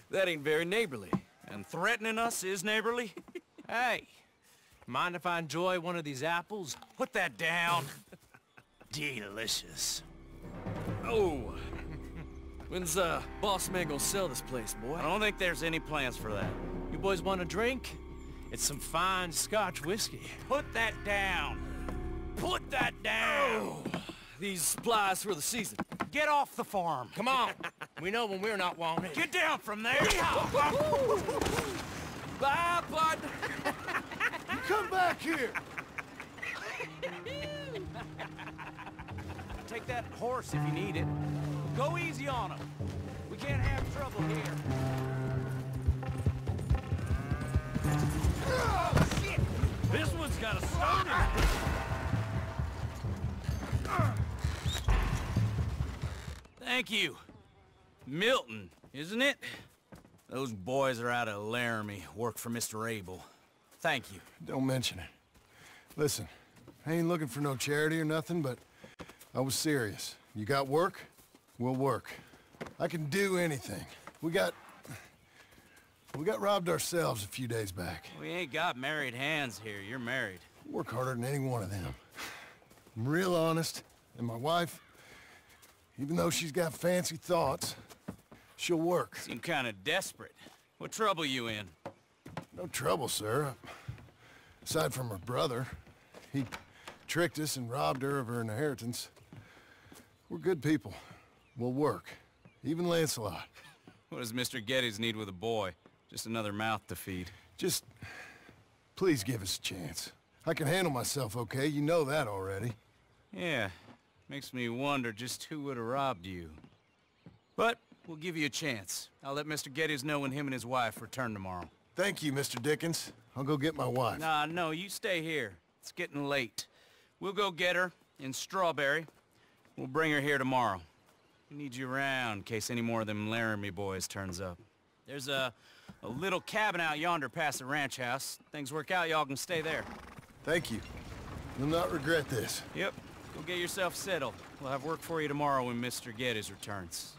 that ain't very neighborly. And threatening us is neighborly? Hey, mind if I enjoy one of these apples? Put that down. Delicious. Oh. When's boss man gonna sell this place, boy? I don't think there's any plans for that. You boys want a drink? It's some fine Scotch whiskey. Put that down. put that down! These supplies for the season. Get off the farm. Come on. We know when we're not wanted. Get down from there! Bye, bud. You come back here! Take that horse if you need it. Go easy on him. We can't have trouble here. Oh, shit! This one's got a stone in it. Thank you. Milton, isn't it? Those boys are out of Laramie, work for Mr. Abel. Thank you. Don't mention it. Listen, I ain't looking for no charity or nothing, but I was serious. You got work? We'll work. I can do anything. We got robbed ourselves a few days back. We ain't got married hands here. You're married. Work harder than any one of them. I'm real honest, and my wife, even though she's got fancy thoughts, she'll work. Seem kind of desperate. What trouble you in? No trouble, sir. Aside from her brother. He tricked us and robbed her of her inheritance. We're good people. We'll work. Even Lancelot. What does Mr. Geddes need with a boy? Just another mouth to feed. Just... please give us a chance. I can handle myself okay, you know that already. Yeah. Makes me wonder just who would have robbed you. But we'll give you a chance. I'll let Mr. Geddes know when him and his wife return tomorrow. Thank you, Mr. Dickens. I'll go get my wife. Nah, no, you stay here. It's getting late. We'll go get her in Strawberry. We'll bring her here tomorrow. We need you around in case any more of them Laramie boys turns up. There's a little cabin out yonder past the ranch house. Things work out, y'all can stay there. Thank you. You'll not regret this. Yep. Go get yourself settled. We'll have work for you tomorrow when Mr. Geddes returns.